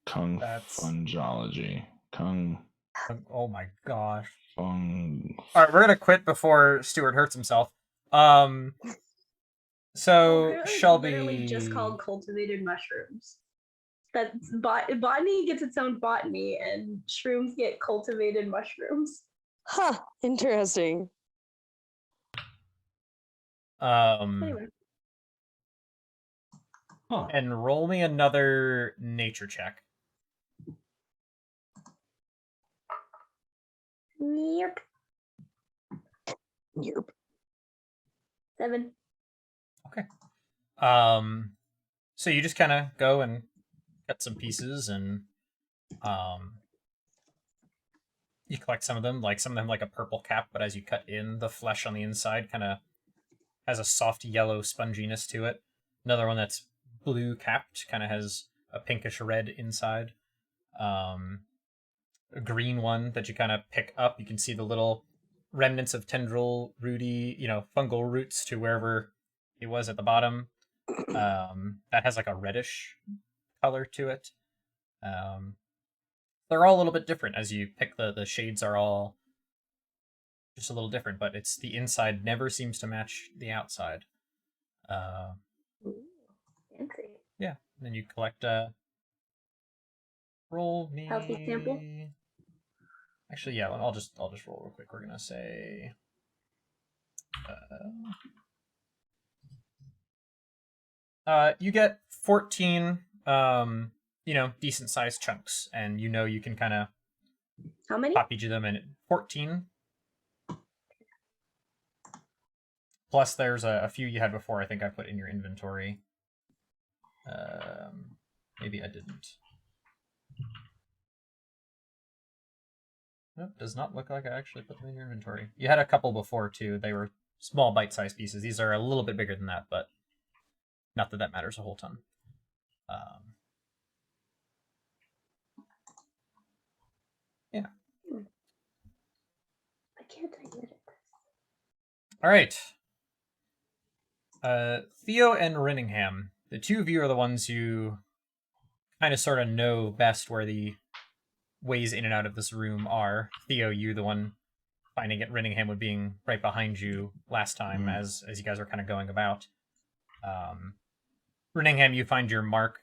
Fungology. Oh my gosh. Fung. All right, we're gonna quit before Stuart hurts himself. So It's Shelby literally just called cultivated mushrooms. That's botany gets its own botany, and shrooms get cultivated mushrooms. Huh. Interesting. Anyway, Huh. And roll me another nature check. yep, Yep. 7. So you just kind of go and cut some pieces, and you collect some of them. Like some of them, like a purple cap, but as you cut in, the flesh on the inside kind of has a soft yellow sponginess to it. Another one that's blue capped, kind of has a pinkish red inside. A green one that you kind of pick up, you can see the little remnants of tendril, rooty, fungal roots to wherever it was at the bottom. That has like a reddish color to it. They're all a little bit different as you pick. The shades are all just a little different, but it's the inside never seems to match the outside. Fancy. Yeah, and then you collect roll me Healthy sample? Actually, yeah, I'll just roll real quick. We're gonna say you get 14 decent sized chunks, and you can kind of How many? copy them in 14. Plus there's a few you had before I think I put in your inventory. Maybe I didn't. Nope, does not look like I actually put them in your inventory. You had a couple before too. They were small bite-sized pieces. These are a little bit bigger than that, but not that matters a whole ton. Yeah. I can't edit it. All right. Theo and Renningham, the two of you are the ones who kind of sort of know best where the ways in and out of this room are. Theo, you the one finding it, Renningham would being right behind you last time as you guys were kind of going about. Renningham, you find your mark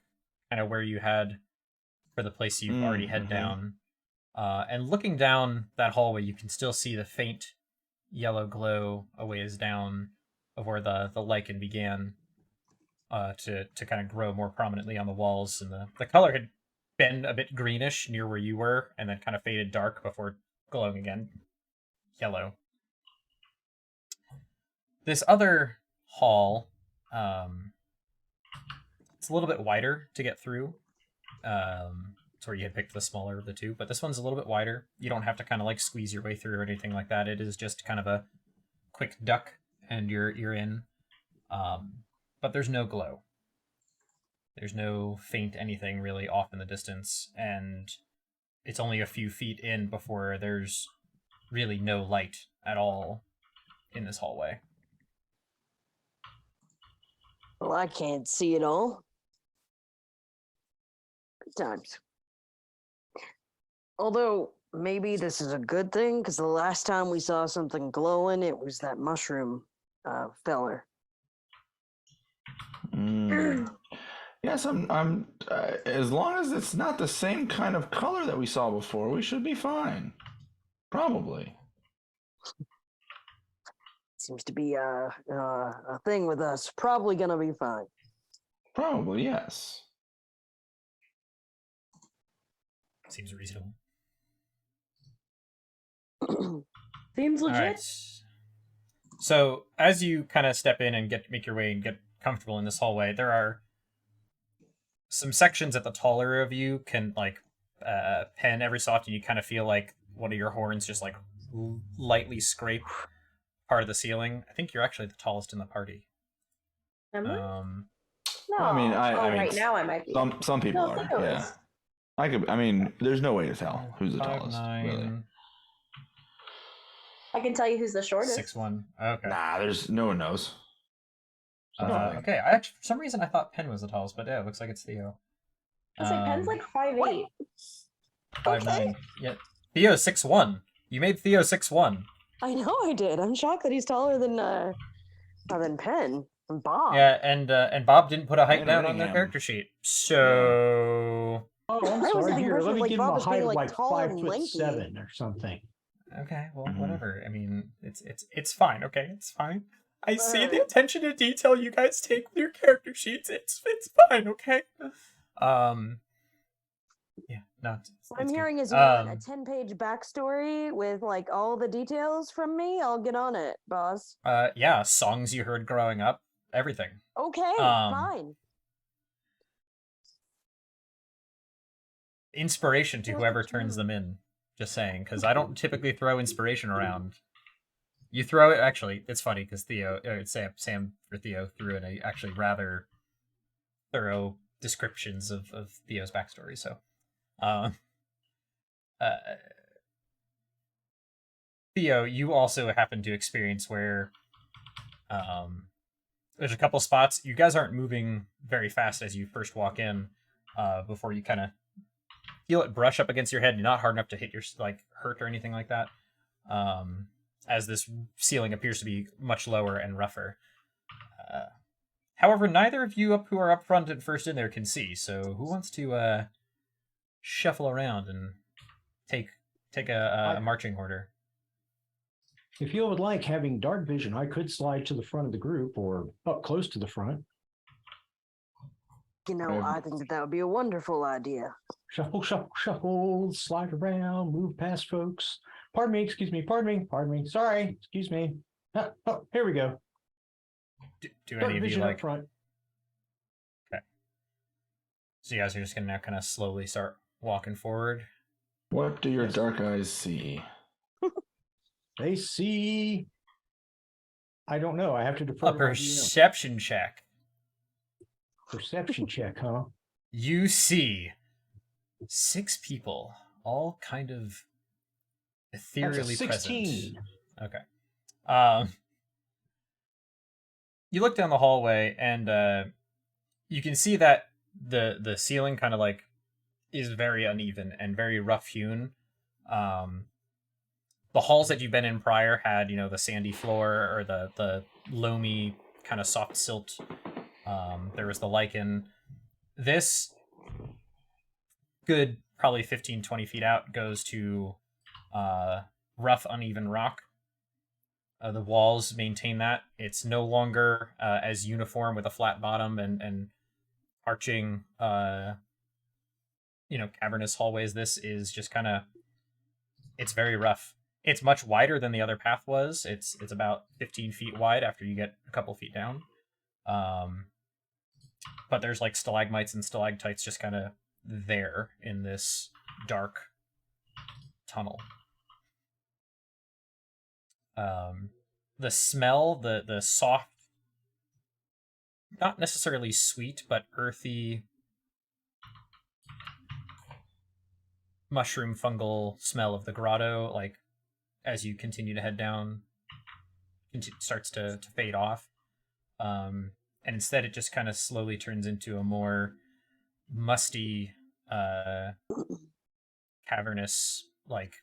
kind of where you had for the place you've already head down. And looking down that hallway, you can still see the faint yellow glow a ways down of where the lichen began to kind of grow more prominently on the walls. And the color had been a bit greenish near where you were, and then kind of faded dark before glowing again yellow. This other hall, it's a little bit wider to get through. It's where you had picked the smaller of the two, but this one's a little bit wider. You don't have to kind of like squeeze your way through or anything like that. It is just kind of a quick duck, and you're in. But there's no glow. There's no faint anything really off in the distance, and it's only a few feet in before there's really no light at all in this hallway. Well, I can't see it all. Times. Although, maybe this is a good thing, because the last time we saw something glowing, it was that mushroom feller. Yes, I'm. As long as it's not the same kind of color that we saw before, we should be fine. Probably. Seems to be a thing with us. Probably gonna be fine. Probably, yes. Seems reasonable. Seems legit. All right. So as you kind of step in and make your way and get comfortable in this hallway, there are some sections that the taller of you can like pen every so often. You kind of feel like one of your horns just like lightly scrape part of the ceiling. I think you're actually the tallest in the party. Am I? No, I mean, right now I might be. Some people No, are. Theo Yeah. is. I mean, there's no way to tell who's the tallest. 5'9", Really. I can tell you who's the shortest. 6'1". Okay. Nah, no one knows. Nothing. Okay. I actually, for some reason, I thought Penn was the tallest, but yeah, it looks like it's Theo. I was like, Penn's like 5'8". 5'9". Yeah. Theo's 6'1". You made Theo 6'1". I know I did. I'm shocked that he's taller than Penn and Bob. Yeah, and Bob didn't put a height And down on the Renningham. character sheet. So Oh, I'm I was sorry. under the Here, let impression, me like, give him Bob a was being, height of like, like tall and 5'7" lanky. or something. okay, well, Mhm. whatever. I mean, it's fine. Okay, it's fine. I see the Alright. attention to detail you guys take with your character sheets. It's fine. Okay. Yeah. No. What I'm it's good. hearing is you want a 10-page backstory with like all the details from me. I'll get on it, boss. Yeah, songs you heard growing up, everything. Okay, fine. Inspiration to whoever turns them in. Just saying, because I don't typically throw inspiration around. You throw it. Actually, it's funny because Sam or Theo threw in a actually rather thorough descriptions of Theo's backstory. So, Theo, you also happen to experience where there's a couple spots. You guys aren't moving very fast as you first walk in. Before you kind of feel it brush up against your head, not hard enough to hit your hurt or anything like that. As this ceiling appears to be much lower and rougher. However, neither of you who are up front and first in there can see. So, who wants to shuffle around and take a marching order? If you would like having dark vision, I could slide to the front of the group or up close to the front. You know, I think that would be a wonderful idea. Shuffle, shuffle, shuffle, slide around, move past folks. Pardon me, excuse me, pardon me. Sorry, excuse me. Oh, here we go. Do Dark any of you vision like? up front. Okay. So you guys are just gonna now kind of slowly start walking forward. What do your dark eyes see? They see. I don't know. I have to defer A to my DM. perception check. Perception check, huh? You see 6 people, all kind of ethereally That's a 16. present. Okay. You look down the hallway, and you can see that the ceiling kind of like is very uneven and very rough hewn. The halls that you've been in prior had, the sandy floor or the loamy kind of soft silt. There was the lichen. This, good probably 15, 20 feet out, goes to rough, uneven rock. The walls maintain that. It's no longer as uniform with a flat bottom and arching, cavernous hallways. This is just kind of, it's very rough. It's much wider than the other path was. It's about 15 feet wide after you get a couple feet down. But there's like stalagmites and stalactites just kind of there in this dark tunnel. The smell, the soft, not necessarily sweet, but earthy mushroom fungal smell of the grotto, like as you continue to head down, starts to fade off. And instead it just kind of slowly turns into a more musty, cavernous, like,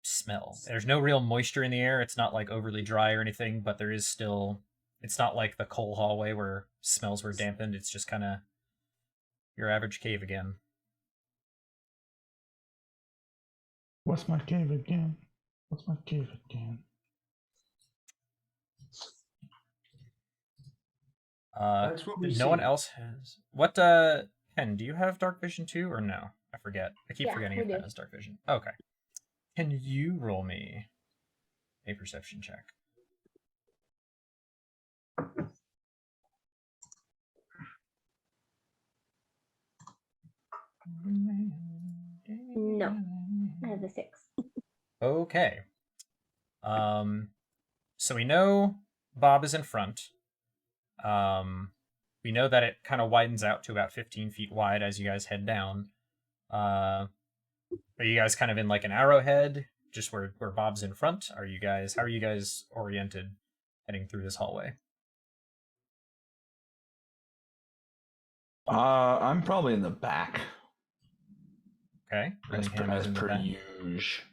smell. There's no real moisture in the air. It's not like overly dry or anything, but there is still, it's not like the coal hallway where smells were dampened. It's just kind of your average cave again. What's my cave again? What's my cave again? That's what we No see. one else has. What, Ken, do you have dark vision too, or no? I forget. I keep Yeah, forgetting we if Ken do. has dark vision. Okay. Can you roll me a perception check? No, I have a 6. Okay. So we know Bob is in front. We know that it kind of widens out to about 15 feet wide as you guys head down. Are you guys kind of in like an arrowhead, just where Bob's in front? How are you guys oriented heading through this hallway? I'm probably in the back. Okay. As per, Runningham is as in the per back. usual.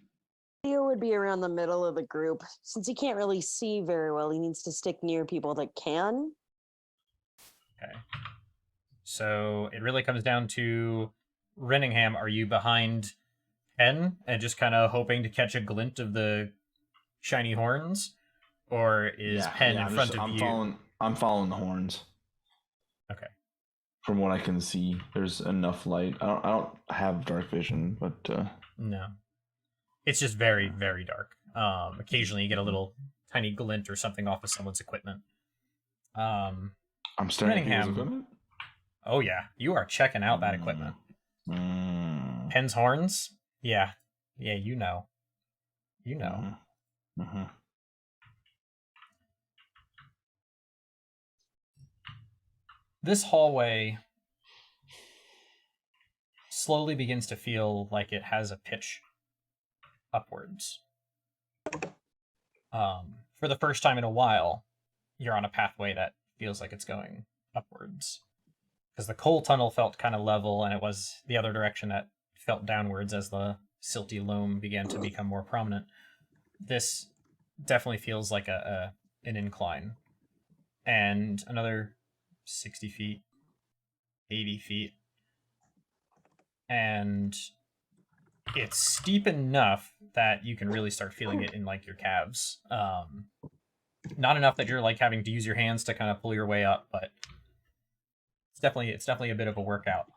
Leo would be around the middle of the group. Since he can't really see very well, he needs to stick near people that can. Okay. So it really comes down to Renningham. Are you behind Ken and just kind of hoping to catch a glint of the shiny horns? Or is Penn in front of you? I'm following the horns. Okay. From what I can see, there's enough light. I don't have dark vision, but No. It's just very, very dark. Occasionally you get a little tiny glint or something off of someone's equipment. I'm staring at people's Renningham. equipment. Oh yeah, you are checking out that equipment. Penn's horns? Yeah. Yeah, you know. You know. Mm-hmm. This hallway slowly begins to feel like it has a pitch upwards. For the first time in a while, you're on a pathway that feels like it's going upwards. Because the coal tunnel felt kind of level, and it was the other direction that felt downwards as the silty loam began to become more prominent. This definitely feels like an incline. And another 60 feet, 80 feet. And it's steep enough that you can really start feeling it in like your calves. Not enough that you're like having to use your hands to kind of pull your way up, but it's definitely a bit of a workout.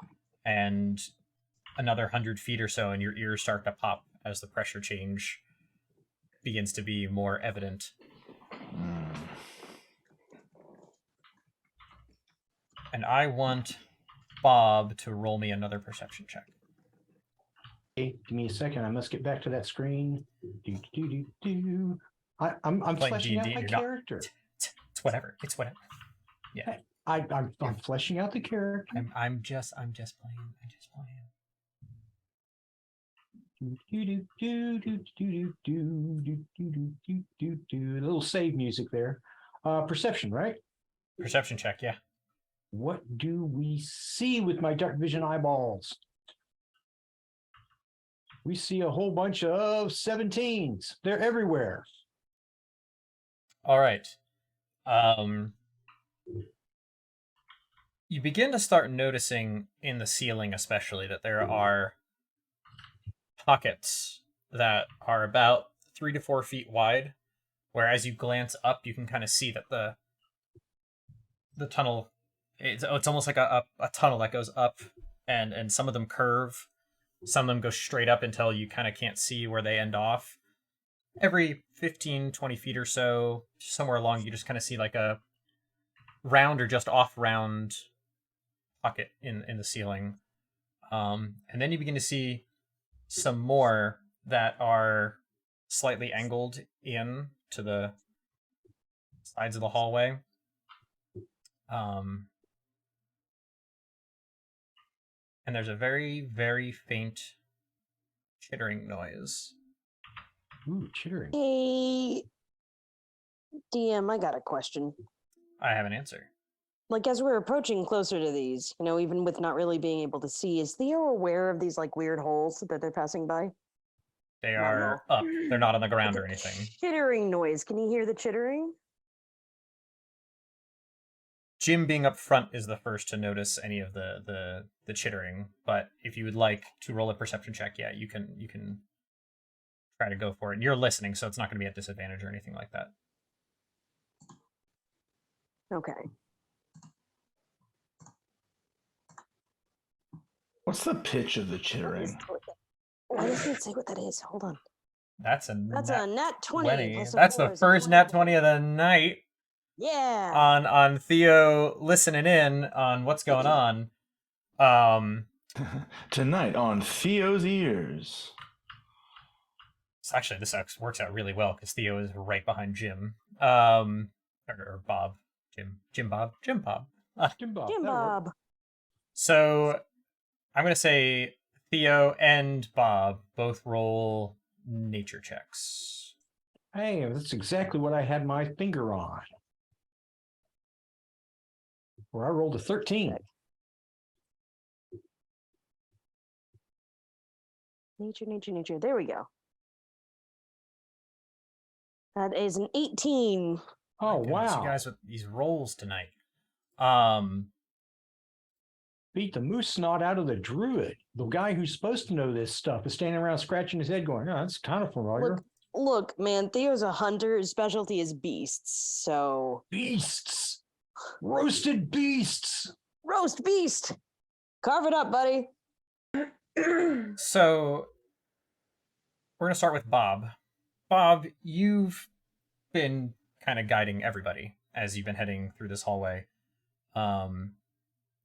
And another 100 feet or so, and your ears start to pop as the pressure change begins to be more evident. And I want Bob to roll me another perception check. Hey, give me a second. I must get back to that screen. I'm fleshing out my character. It's whatever. It's whatever. Yeah. I'm fleshing out the character. I'm just playing. I'm just playing. A little save music there. Perception, right? Perception check, yeah. What do we see with my dark vision eyeballs? We see a whole bunch of 17s. They're everywhere. All right. You begin to start noticing in the ceiling, especially, that there are pockets that are about 3 to 4 feet wide, where as you glance up, you can kind of see that the tunnel, it's almost like a tunnel that goes up, and some of them curve, some of them go straight up until you kind of can't see where they end off. Every 15, 20 feet or so, somewhere along, you just kind of see like a round or just off round pocket in the ceiling. And then you begin to see some more that are slightly angled in to the sides of the hallway. And there's a very, very faint chittering noise. Ooh, chittering. Hey, DM, I got a question. I have an answer. Like, as we're approaching closer to these, even with not really being able to see, is Theo aware of these, like, weird holes that they're passing by? They No, are up. They're not on the ground or anything. Chittering noise. Can you hear the chittering? Jim, being up front, is the first to notice any of the chittering. But if you would like to roll a perception check, yeah, you can try to go for it. And you're listening, so it's not going to be at disadvantage or anything like that. Okay. What's the pitch of the chittering? I just can't say what that is. Hold on. That's a nat 20. plus a That's 4 the is a first nat 20 of the night. Yeah. On Theo listening in on what's going on. Tonight on Theo's Ears. Actually, this works out really well because Theo is right behind Jim. Or Bob. Jim Bob. Jim Bob. Jim that'll work. Bob. So I'm going to say Theo and Bob both roll nature checks. Hey, that's exactly what I had my finger on. Where I rolled a 13. Nature. There we go. That is an 18. Oh, Goodness, wow. you guys with these rolls tonight. Beat the moose snot out of the druid. The guy who's supposed to know this stuff is standing around scratching his head going, oh, that's kind of familiar. Look, man, Theo's a hunter. His specialty is beasts, so... Beasts! Roasted beasts! Roast beast! Carve it up, buddy. So we're going to start with Bob. Bob, you've been kind of guiding everybody as you've been heading through this hallway. And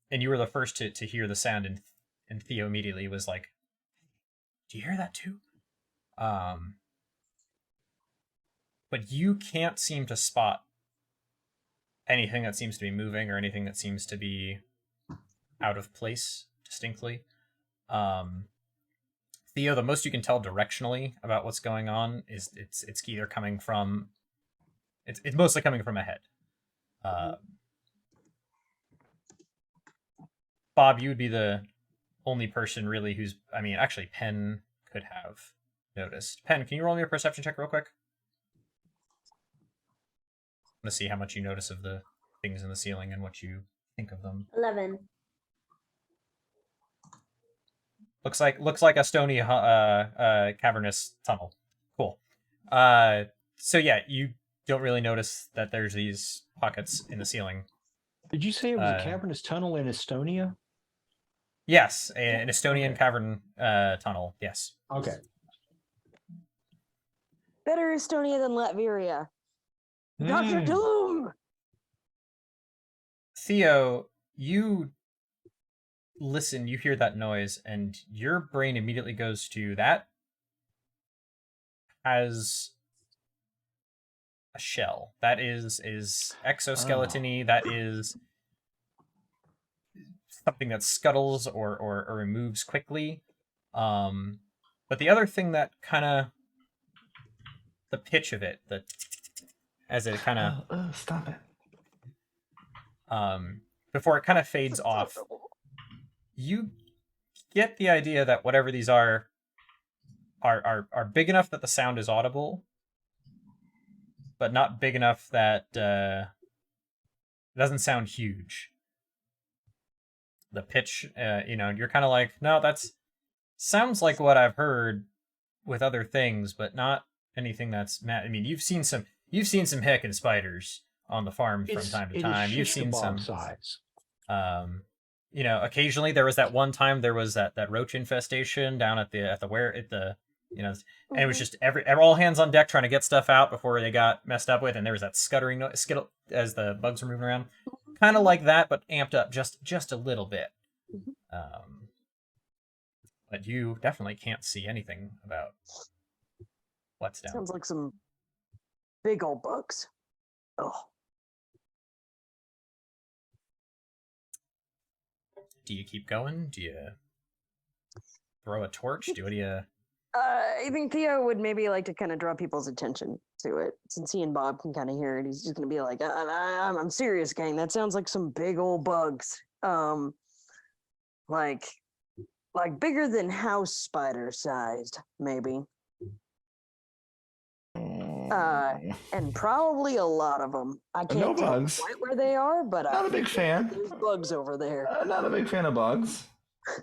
you were the first to hear the sound, and Theo immediately was like, do you hear that too? But you can't seem to spot anything that seems to be moving or anything that seems to be out of place distinctly. Theo, the most you can tell directionally about what's going on is it's either coming from... It's mostly coming from ahead. Bob, you would be the only person really who's... I mean, actually, Penn could have noticed. Penn, can you roll me a perception check real quick? I'm going to see how much you notice of the things in the ceiling and what you think of them. 11. Looks like a stony cavernous tunnel. Cool. So yeah, you don't really notice that there's these pockets in the ceiling. Did you say it was a cavernous tunnel in Estonia? Yes, an Estonian cavern tunnel. Yes. Okay. Better Estonia than Latveria. Dr. Doom! Theo, you listen, you hear that noise, and your brain immediately goes to that as a shell. That is exoskeleton-y. That is something that scuttles or moves quickly. But the other thing that kind of... the pitch of it, as it kind of... stop it. before it kind of fades off, you get the idea that whatever these are big enough that the sound is audible, but not big enough that it doesn't sound huge. The pitch, you're kind of like, no, that's sounds like what I've heard with other things, but not anything that's. I mean, you've seen some heckin' spiders on the farm from time to time. You've seen some size. Occasionally there was that one time there was that roach infestation down at the and it was just all hands on deck trying to get stuff out before they got messed up with, and there was that scuttering skittle as the bugs were moving around, kind of like that, but amped up just a little bit. But you definitely can't see anything about what's down. Sounds like some big old bugs. Oh. Do you keep going? Do you throw a torch? What do you? I think Theo would maybe like to kind of draw people's attention to it, since he and Bob can kind of hear it. He's just gonna be like, "I'm serious, gang. That sounds like some big old bugs. Like bigger than house spider sized, maybe. And probably a lot of them. I can't tell bugs. quite where they are, but Not a big fan. There's bugs over there. Not a big fan of bugs.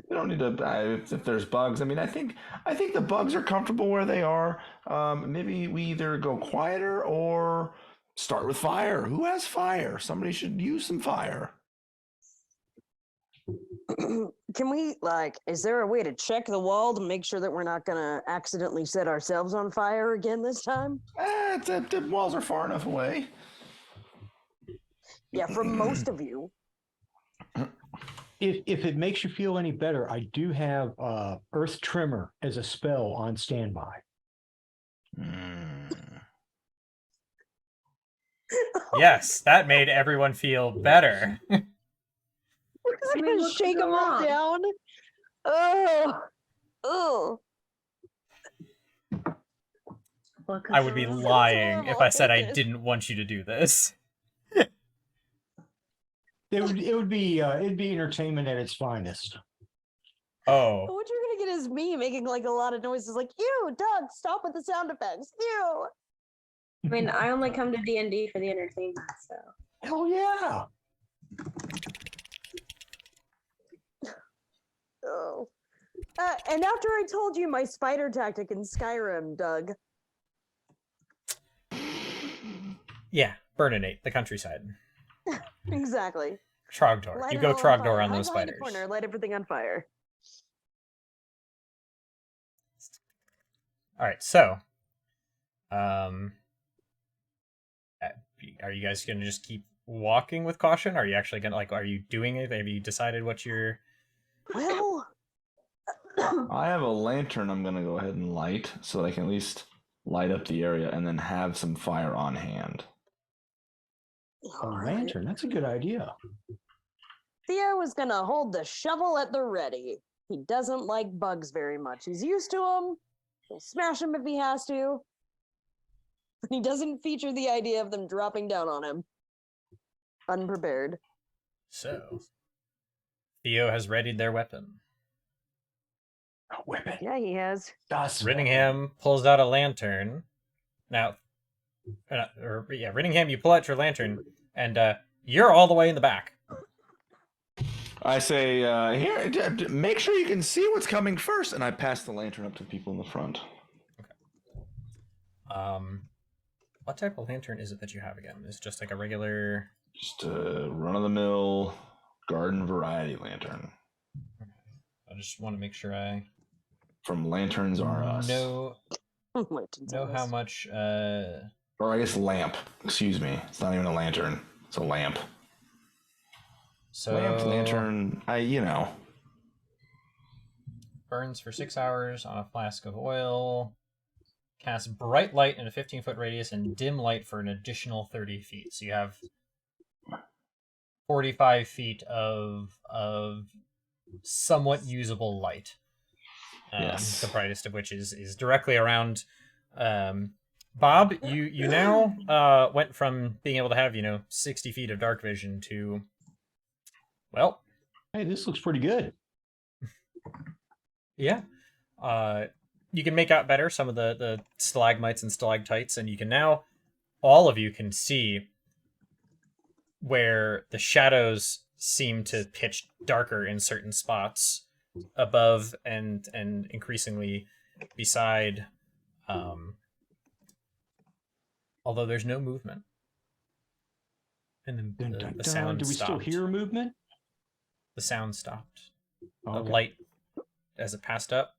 We don't need to. If there's bugs, I mean, I think the bugs are comfortable where they are. Maybe we either go quieter or start with fire. Who has fire? Somebody should use some fire. Can we, is there a way to check the wall to make sure that we're not gonna accidentally set ourselves on fire again this time? The walls are far enough away. Yeah, for most of you. If it makes you feel any better, I do have Earth Tremor as a spell on standby. Yes, that made everyone feel better. We're gonna shake them all down. Oh. I would be lying if I said I didn't want you to do this. It'd be entertainment at its finest. Oh. What you're gonna get is me making a lot of noises like, ew, Doug, stop with the sound effects. Ew. I mean, I only come to D&D for the entertainment, so. Hell yeah. Oh. And after I told you my spider tactic in Skyrim, Doug. Yeah, Burninate, the countryside. Exactly. Trogdor. Light You it go all Trogdor fire. on those Hide behind a spiders. corner, light everything on fire. All right, so, are you guys gonna just keep walking with caution? Are you actually gonna are you doing it? Have you decided what you're? Well, I have a lantern I'm gonna go ahead and light so that I can at least light up the area and then have some fire on hand. A lantern, that's a good idea. Theo is gonna hold the shovel at the ready. He doesn't like bugs very much. He's used to them. He'll smash them if he has to. But he doesn't feature the idea of them dropping down on him. Unprepared. So, Theo has readied their weapon. A weapon. Yeah, he has. Rittingham pulls out a lantern. Now, Rittingham, you pull out your lantern, and you're all the way in the back. I say, here, make sure you can see what's coming first, and I pass the lantern up to the people in the front. Okay. What type of lantern is it that you have again? Is it just like a regular? Just a run-of-the-mill garden variety lantern. I just want to make sure I From Lanterns R Us. know how much. Or I guess lamp. Excuse me. It's not even a lantern. It's a lamp. So Lamp, lantern. Burns for 6 hours on a flask of oil. Casts bright light in a 15-foot radius and dim light for an additional 30 feet. So you have 45 feet of somewhat usable light. Yes. The brightest of which is directly around. Bob, you now went from being able to have 60 feet of dark vision to Well, Hey, this looks pretty good. yeah. You can make out better some of the stalagmites and stalactites, and you can now, all of you can see where the shadows seem to pitch darker in certain spots above and increasingly beside, although there's no movement. And Dun, dun, the dun. sound Do we stopped. still hear movement? The sound stopped. The Okay. light, as it passed up,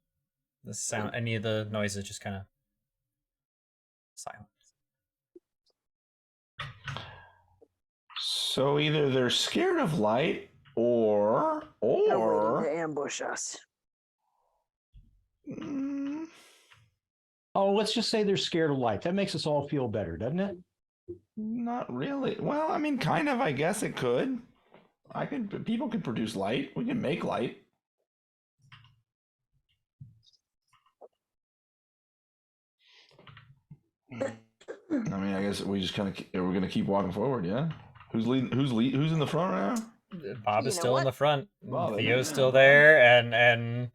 the sound, any of the noises just kind of silent. So either they're scared of light, or They're waiting to ambush us. Mm, Oh, let's just say they're scared of light. That makes us all feel better, doesn't it? not really. Well, I mean, kind of. I guess it could. People can produce light. We can make light. I mean, I guess we just kind of we're gonna keep walking forward. Yeah. Who's leading? Who's in the front right now? Bob You is know still in what? the front. Wow, they- Theo's still there, and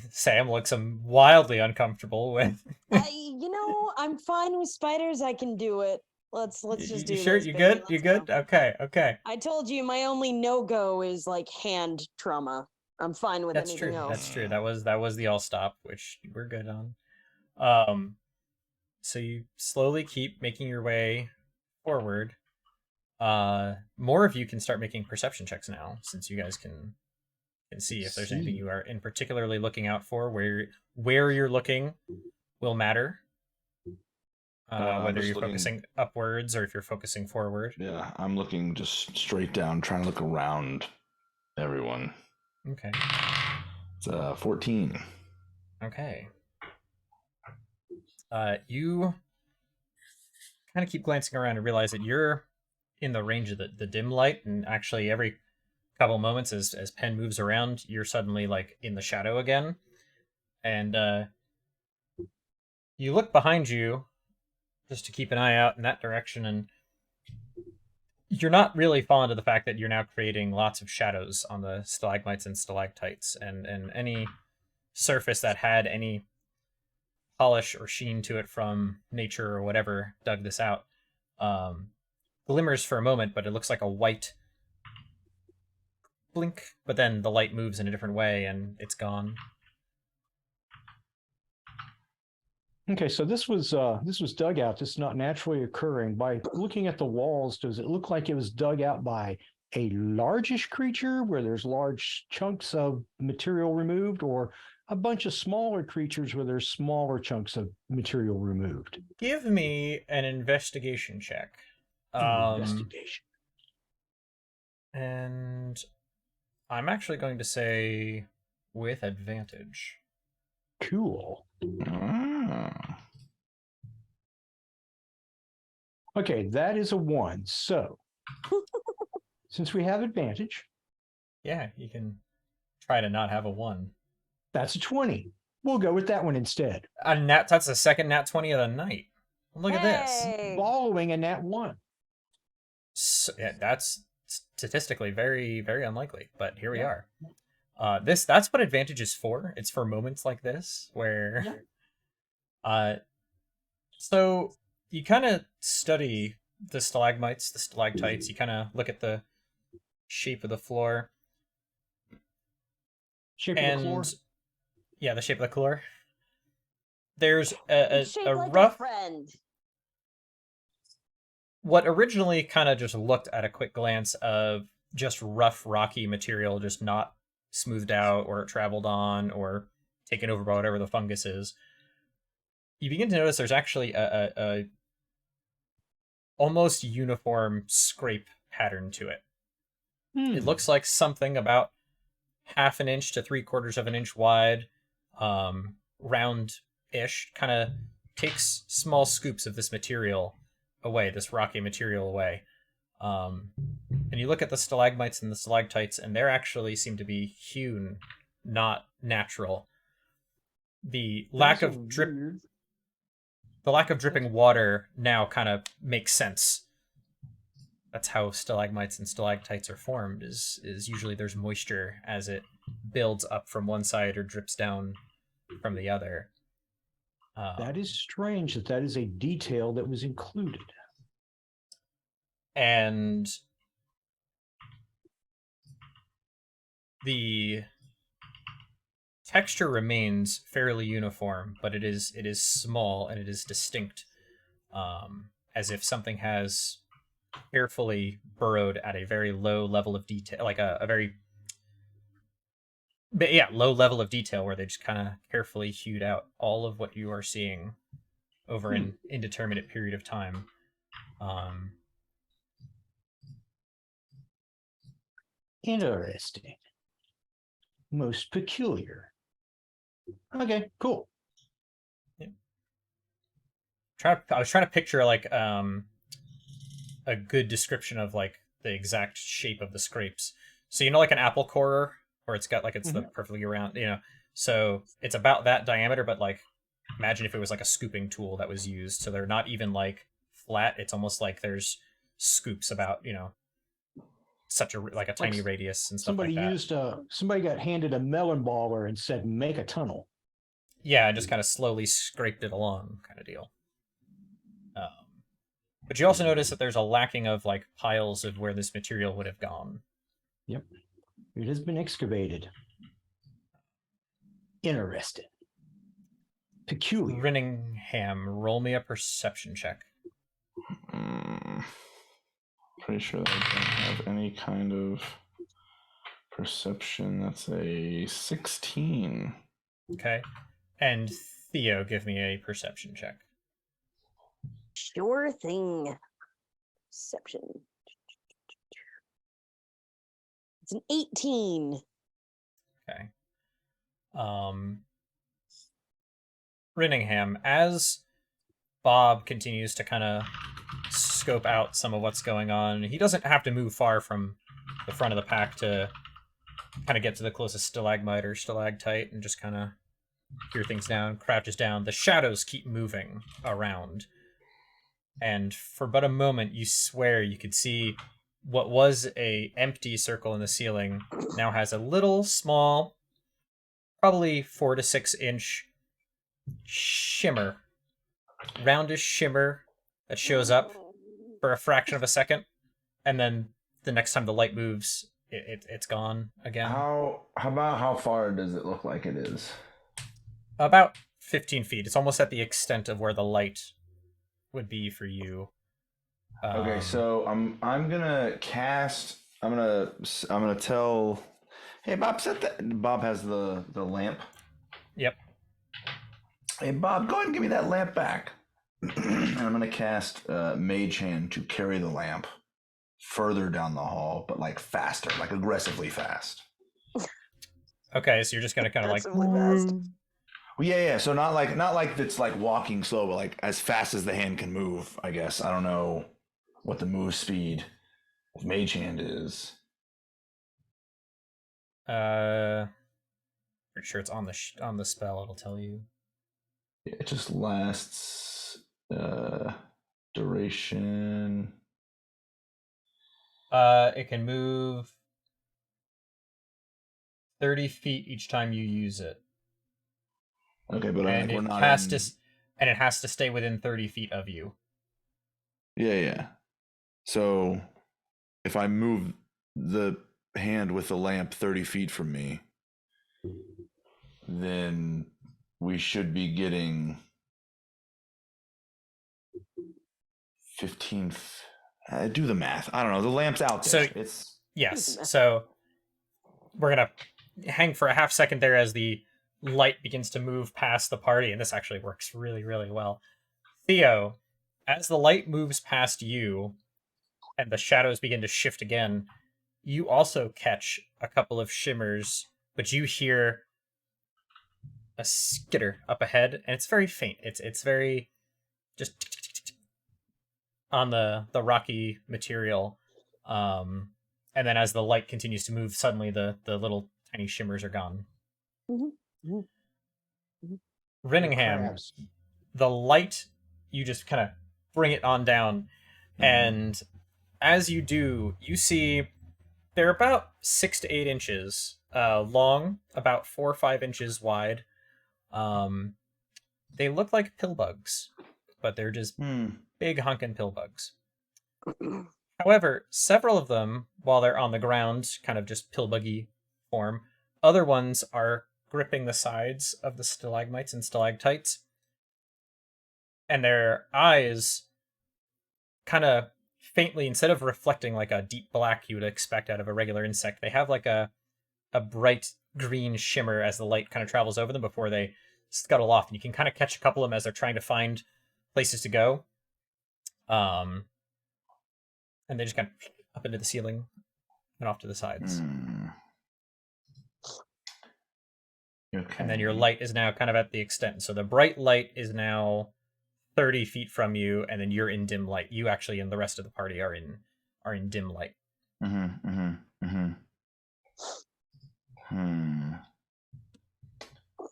Sam looks wildly uncomfortable with. I'm fine with spiders. I can do it. Let's just do You sure? this. You baby. good? You Let's good? go. Okay. I told you my only no-go is like hand trauma. I'm fine with That's anything true. else. That's true. That was the all stop, which we're good on. So you slowly keep making your way forward. More of you can start making perception checks now, since you guys can see if there's anything you are in particularly looking out for. Where you're looking will matter. Whether just you're looking- focusing upwards or if you're focusing forward. Yeah, I'm looking just straight down, trying to look around everyone. Okay. It's 14. Okay. You kind of keep glancing around and realize that you're in the range of the dim light, and actually every couple moments as Pen moves around, you're suddenly like in the shadow again. And you look behind you just to keep an eye out in that direction, and you're not really falling to the fact that you're now creating lots of shadows on the stalagmites and stalactites, and any surface that had any polish or sheen to it from nature or whatever dug this out. Glimmers for a moment, but it looks like a white blink, but then the light moves in a different way and it's gone. Okay, so this was dug out. This is not naturally occurring. By looking at the walls, does it look like it was dug out by a largish creature where there's large chunks of material removed, or a bunch of smaller creatures where there's smaller chunks of material removed? Give me an investigation check. Investigation. And I'm actually going to say with advantage. Cool. Ah. Okay, that is a 1. So, since we have advantage, Yeah, you can try to not have a 1. that's a 20. We'll go with that one instead. That's the second nat 20 of the night. Look at this. Hey! Following a nat 1. So, yeah, that's statistically very, very unlikely, but here we Yeah. are. That's what advantage is for. It's for moments like this where so you kind of study the stalagmites, the stalactites, you kind of look at the shape of the floor. Shape of the floor. Yeah, the shape of the floor. There's a Shaped like rough a friend. what originally kind of just looked at a quick glance of just rough rocky material, just not smoothed out or traveled on or taken over by whatever the fungus is. You begin to notice there's actually a almost uniform scrape pattern to it. It looks like something about 1/2 an inch to 3/4 of an inch wide, round-ish, kind of takes small scoops of this material away, this rocky material away. And you look at the stalagmites and the stalactites, and they actually seem to be hewn, not natural. The lack of dripping water now kind of makes sense. that's how stalagmites and stalactites are formed. Is usually there's moisture as it builds up from one side or drips down from the other. That is strange that is a detail that was included. And the texture remains fairly uniform, but it is small and it is distinct, as if something has carefully burrowed at a very low level of detail, like a very low level of detail, where they just kind of carefully hewed out all of what you are seeing over an indeterminate period of time. Interesting. Most peculiar. Okay, cool. Yeah. I was trying to picture like a good description of like the exact shape of the scrapes. So you know, like an apple corer, where it's got like it's the perfectly round, you know. So it's about that diameter, but like imagine if it was like a scooping tool that was used. So they're not even like flat. It's almost like there's scoops about, you know, such a like a tiny radius and stuff somebody like that. Somebody got handed a melon baller and said, "Make a tunnel." Yeah, and just kind of slowly scraped it along, kind of deal. But you also notice that there's a lacking of like piles of where this material would have gone. Yep, it has been excavated. Interesting. Peculiar. Rinningham, roll me a perception check. Pretty sure that I don't have any kind of perception. That's a 16. Okay. And Theo, give me a perception check. Sure thing. Perception. It's an 18. Okay. Rinningham, as Bob continues to kind of scope out some of what's going on, he doesn't have to move far from the front of the pack to kind of get to the closest stalagmite or stalactite and just kind of hear things down, crouches down. The shadows keep moving around. And for but a moment, you swear you could see what was a empty circle in the ceiling now has a little small, probably 4 to 6 inch shimmer, roundish shimmer that shows up for a fraction of a second, and then the next time the light moves, it's gone again. How far does it look like it is? About 15 feet. It's almost at the extent of where the light would be for you. Okay, so I'm gonna cast. I'm gonna tell. Hey, Bob, set that. Bob has the lamp. Yep. Hey, Bob, go ahead and give me that lamp back. And I'm gonna cast Mage Hand to carry the lamp further down the hall, but like faster, like aggressively fast. Okay, so you're just gonna kind of like. Fast. Well, yeah. So not like it's like walking slow, but like as fast as the hand can move. I guess I don't know what the move speed of Mage Hand is. Pretty sure it's on the spell. It'll tell you. It just lasts duration. It can move 30 feet each time you use it. Okay, but and we're it not. And it has to stay within 30 feet of you. Yeah. So if I move the hand with the lamp 30 feet from me, then we should be getting 15. Do the math. I don't know. The lamp's out there. So yes. So we're gonna hang for a half second there as the light begins to move past the party, and this actually works really, really well. Theo, as the light moves past you and the shadows begin to shift again, you also catch a couple of shimmers, but you hear a skitter up ahead, and it's very faint. It's very just on the rocky material. And then as the light continues to move, suddenly the little tiny shimmers are gone. Rinningham, the light, you just kind of bring it on down, and as you do, you see they're about 6 to 8 inches long, about 4 or 5 inches wide. They look like pill bugs, but they're just big hunkin' pill bugs. However, several of them, while they're on the ground, kind of just pill buggy form, other ones are gripping the sides of the stalagmites and stalactites, and their eyes kind of faintly, instead of reflecting like a deep black you would expect out of a regular insect, they have like a bright green shimmer as the light kind of travels over them before they scuttle off. And you can kind of catch a couple of them as they're trying to find places to go. And they just kind of up into the ceiling and off to the sides. Okay. And then your light is now kind of at the extent. So the bright light is now 30 feet from you, and then you're in dim light. You actually and the rest of the party are in dim light.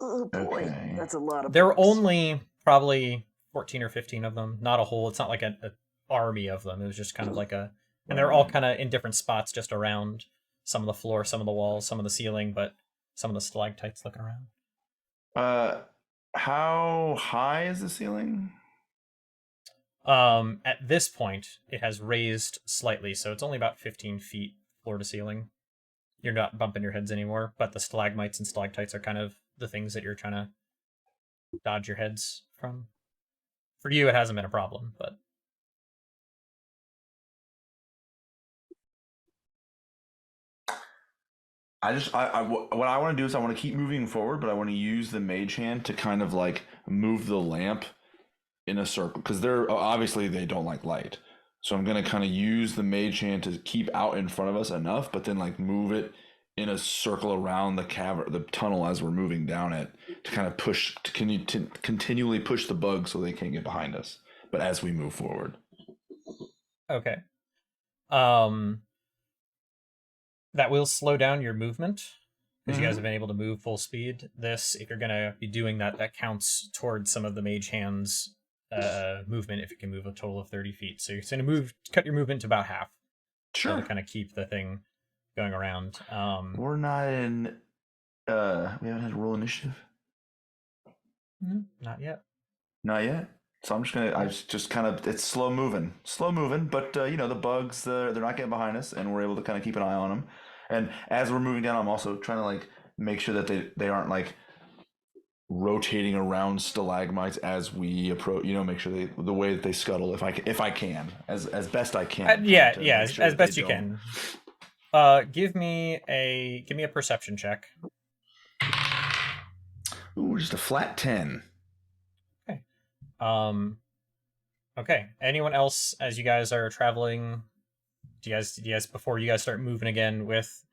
Oh boy, Okay. that's a lot of. There are bugs. only probably 14 or 15 of them, not a whole. It's not like an army of them. It was just kind of like and they're all kind of in different spots, just around some of the floor, some of the walls, some of the ceiling, but some of the stalactites looking around. How high is the ceiling? At this point, it has raised slightly, so it's only about 15 feet floor to ceiling. You're not bumping your heads anymore, but the stalagmites and stalactites are kind of the things that you're trying to dodge your heads from. For you, it hasn't been a problem, but what I want to do is I want to keep moving forward, but I want to use the mage hand to kind of like move the lamp in a circle, because they're obviously they don't like light. So I'm gonna kind of use the mage hand to keep out in front of us enough, but then like move it in a circle around the cavern, the tunnel as we're moving down it, to kind of push, to continually push the bugs so they can't get behind us. But as we move forward. okay. That will slow down your movement because you guys have been able to move full speed. This, if you're gonna be doing that, that counts towards some of the mage hand's movement if you can move a total of 30 feet. So you're going to cut your movement to about half. Sure. To kind of keep the thing going around. We're not in. We haven't had to roll initiative. Not yet. Not yet. So I'm just gonna. I just kind of. It's slow moving, but the bugs. They're not getting behind us, and we're able to kind of keep an eye on them. And as we're moving down, I'm also trying to like make sure that they aren't like rotating around stalagmites as we approach. Make sure the way that they scuttle, if I can, as best I can. As best you can. Give me a perception check. Ooh, just a flat 10. Okay. Okay. Anyone else, as you guys are traveling? Do you guys before you guys start moving again with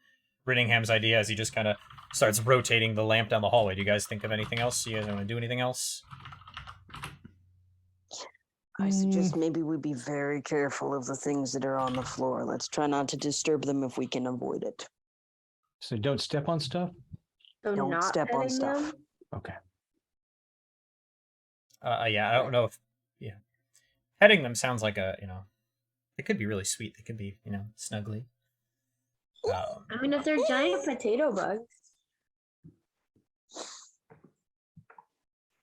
Rinningham's idea, as he just kind of starts rotating the lamp down the hallway? Do you guys think of anything else? Do you guys want to do anything else? I suggest maybe we be very careful of the things that are on the floor. Let's try not to disturb them if we can avoid it. So don't step on stuff? So Don't not step on petting stuff. them? Okay. Yeah, I don't know if petting them sounds like they could be really sweet. They could be snuggly. I mean, if they're giant potato bugs.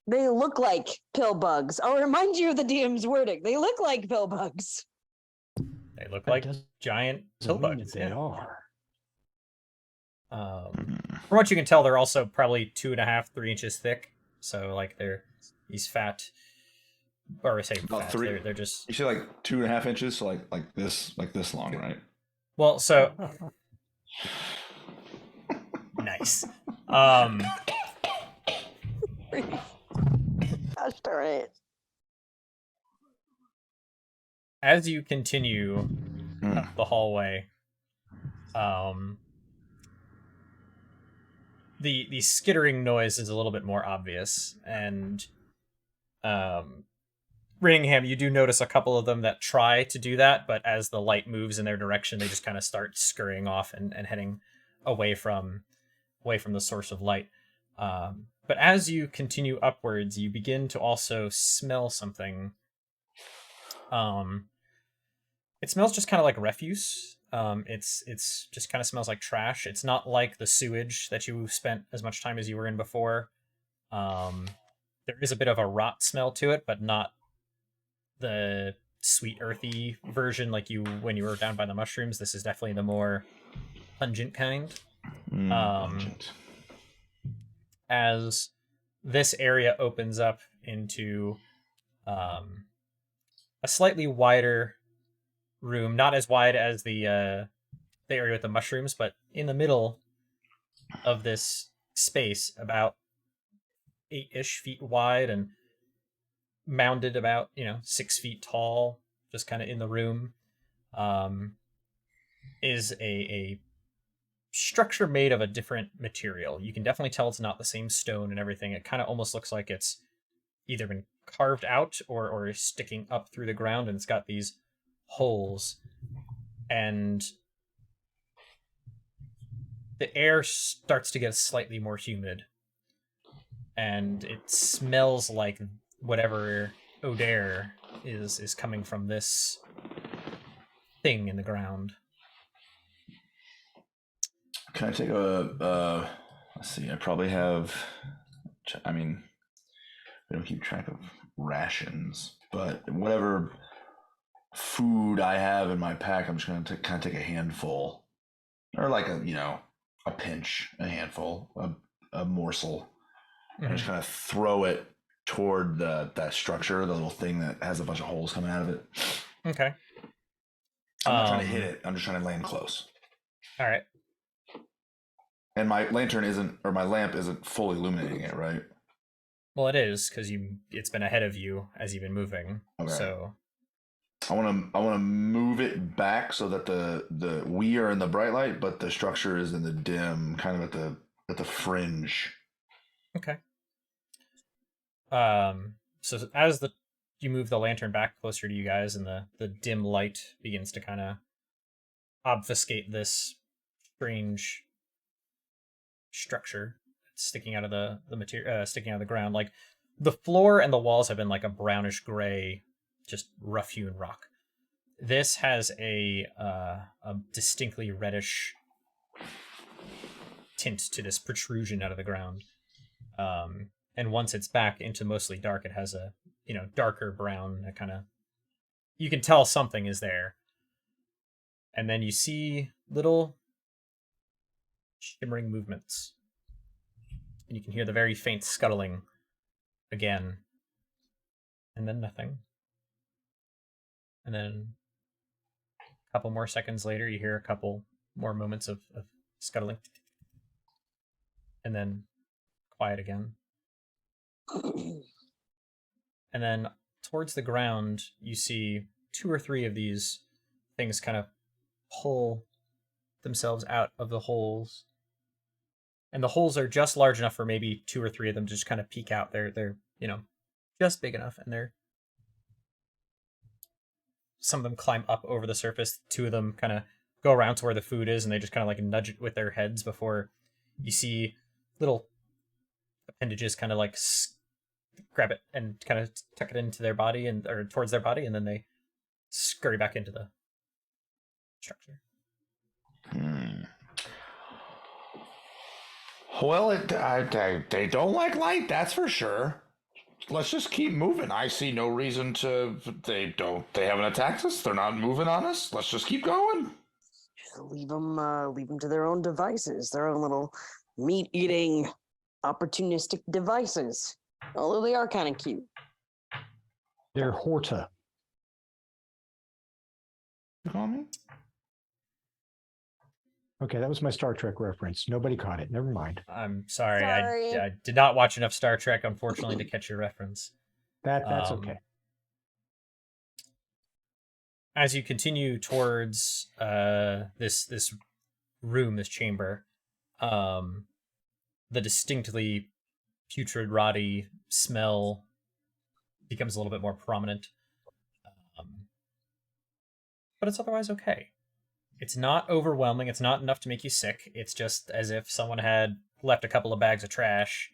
They look like pill bugs. I'll remind you of the DM's wording. They look like pill bugs. They look That like doesn't giant pill mean bugs. that they are. From what you can tell, they're also probably 2.5, 3 inches thick. So like they're these fat, or I say About fat. 3. They're just You say like 2.5 inches, so like this long, right? well. So nice. Gosh darn it. As you continue up the hallway, the skittering noise is a little bit more obvious, and Rinningham, you do notice a couple of them that try to do that, but as the light moves in their direction, they just kind of start scurrying off and heading away from the source of light. But as you continue upwards, you begin to also smell something. It smells just kind of like refuse. It's just kind of smells like trash. It's not like the sewage that you spent as much time as you were in before. There is a bit of a rot smell to it, but not the sweet earthy version like you when you were down by the mushrooms. This is definitely the more pungent kind. Pungent. As this area opens up into a slightly wider room, not as wide as the area with the mushrooms, but in the middle of this space, about 8-ish feet wide and mounded about 6 feet tall, just kind of in the room, is a structure made of a different material. You can definitely tell it's not the same stone and everything. It kind of almost looks like it's either been carved out or sticking up through the ground, and it's got these holes, and the air starts to get slightly more humid, and it smells like whatever odor is coming from this thing in the ground. Can I take let's see, I probably have, I mean, we don't keep track of rations, but whatever food I have in my pack, I'm just going to kind of take a handful, or like a pinch, a handful, a morsel, and just kind of throw it toward that structure, the little thing that has a bunch of holes coming out of it. Okay. I'm not trying to hit it. I'm just trying to land close. All right. And my lantern my lamp isn't fully illuminating it, right? Well, it is because it's been ahead of you as you've been moving. Okay. So I want to move it back so that we are in the bright light, but the structure is in the dim, kind of at the fringe. Okay. So as you move the lantern back closer to you guys, and the dim light begins to kind of obfuscate this strange structure sticking out of the material, sticking out of the ground. Like the floor and the walls have been like a brownish gray, just rough-hewn rock. This has a distinctly reddish tint to this protrusion out of the ground. And once it's back into mostly dark, it has a darker brown, kind of, you can tell something is there. And then you see little shimmering movements, and you can hear the very faint scuttling again, and then nothing. And then a couple more seconds later, you hear a couple more moments of scuttling, and then quiet again. And then towards the ground, you see 2 or 3 of these things kind of pull themselves out of the holes. And the holes are just large enough for maybe 2 or 3 of them to just kind of peek out. They're just big enough, and some of them climb up over the surface. 2 of them kind of go around to where the food is, and they just kind of like nudge it with their heads before you see little appendages kind of like grab it and kind of tuck it into their body or towards their body, and then they scurry back into the structure. Well, they don't like light, that's for sure. Let's just keep moving. I see no reason to. They haven't attacked us. They're not moving on us. Let's just keep going. Just leave them to their own devices, their own little meat-eating, opportunistic devices. Although they are kind of cute. They're Horta. You call me? Okay, that was my Star Trek reference. Nobody caught it. Never mind. I'm sorry. I did not watch enough Star Trek, unfortunately, to catch your reference. That's okay. As you continue towards this room, this chamber, the distinctly putrid, rotty smell becomes a little bit more prominent. But it's otherwise okay. It's not overwhelming. It's not enough to make you sick. It's just as if someone had left a couple of bags of trash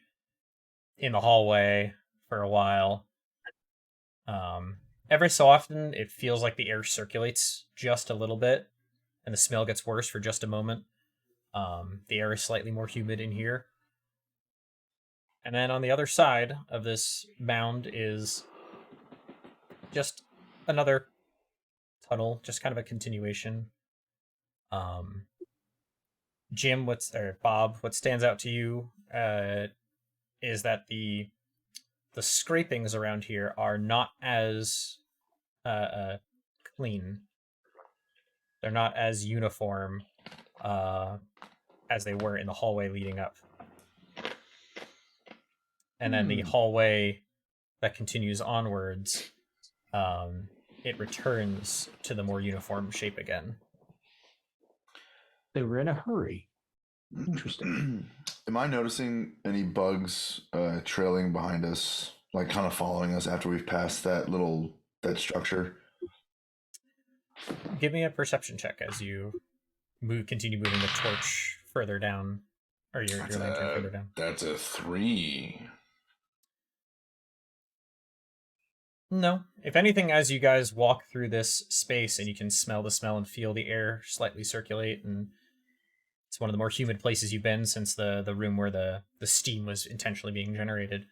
in the hallway for a while. every so often, it feels like the air circulates just a little bit, and the smell gets worse for just a moment. The air is slightly more humid in here. And then on the other side of this mound is just another tunnel, just kind of a continuation. Jim, or Bob, what stands out to you is that the scrapings around here are not as clean. They're not as uniform as they were in the hallway leading up. And then the hallway that continues onwards, it returns to the more uniform shape again. They were in a hurry. Interesting. Am I noticing any bugs trailing behind us, like kind of following us after we've passed that structure? Give me a perception check as you continue moving the torch further down, or your lantern further down. That's a 3. No. If anything, as you guys walk through this space and you can smell the smell and feel the air slightly circulate, and it's one of the more humid places you've been since the room where the steam was intentionally being generated.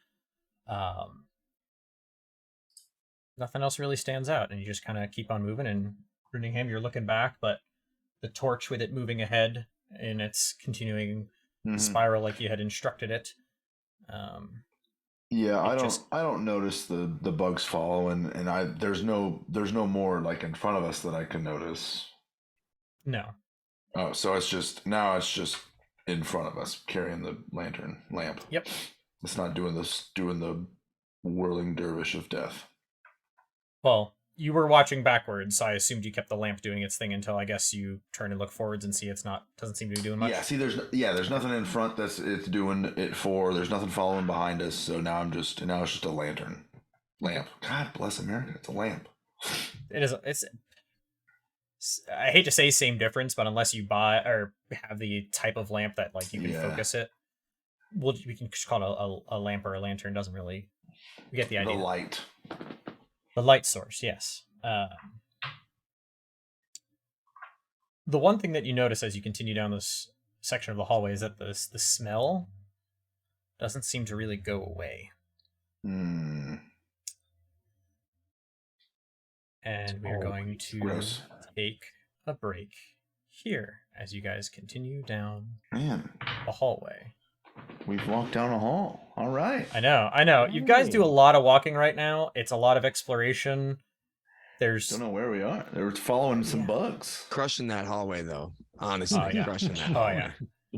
Nothing else really stands out, and you just kind of keep on moving. And Runningham, you're looking back, but the torch with it moving ahead in its continuing spiral like you had instructed it. Yeah, I don't notice the bugs following, and there's no more like in front of us that I can notice. No. Oh, so it's just in front of us carrying the lamp. Yep. It's not doing the whirling dervish of death. Well, you were watching backwards, so I assumed you kept the lamp doing its thing until I guess you turn and look forwards and see doesn't seem to be doing much. Yeah, see, there's nothing in front it's doing it for. There's nothing following behind us, so now it's just a lamp. God bless America, it's a lamp. It is. I hate to say same difference, but unless you buy or have the type of lamp that like you can focus it, we can just call it a lamp or a lantern. Doesn't really. We get the idea. The light. The light source, yes. The one thing that you notice as you continue down this section of the hallway is that the smell doesn't seem to really go away. And we are going to take a break here as you guys continue down the hallway. We've walked down a hall. All right. I know. You guys do a lot of walking right now. It's a lot of exploration. Don't know where we are. They're following some bugs. Crushing that hallway, though. Honestly, crushing that. Oh yeah.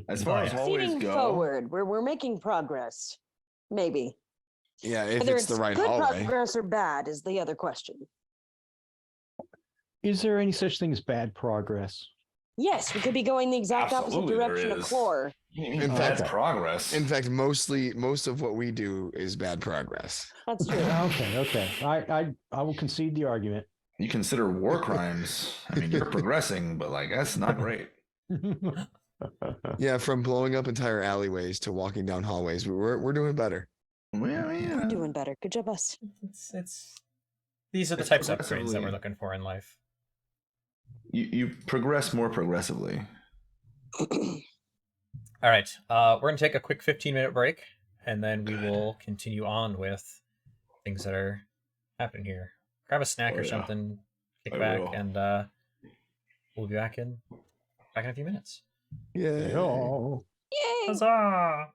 As far as hallways go, forward, we're making progress. Maybe. Yeah, if Whether it's the right good hallway. progress or bad is the other question. Is there any such thing as bad progress? Yes, we could be going the exact opposite direction of Chlor. In fact, progress. In fact, most of what we do is bad progress. That's true. Okay. I will concede the argument. You consider war crimes. I mean, you're progressing, but like that's not great. Yeah, from blowing up entire alleyways to walking down hallways, we're doing better. Well, yeah. We're doing better. Good job, us. These are the types of upgrades that we're looking for in life. You progress more progressively. All right, we're going to take a quick 15-minute break, and then we will continue on with things that are happening here. Grab a snack or something, kick back, and we'll be back in a few minutes. Yeah. Yay! Huzzah!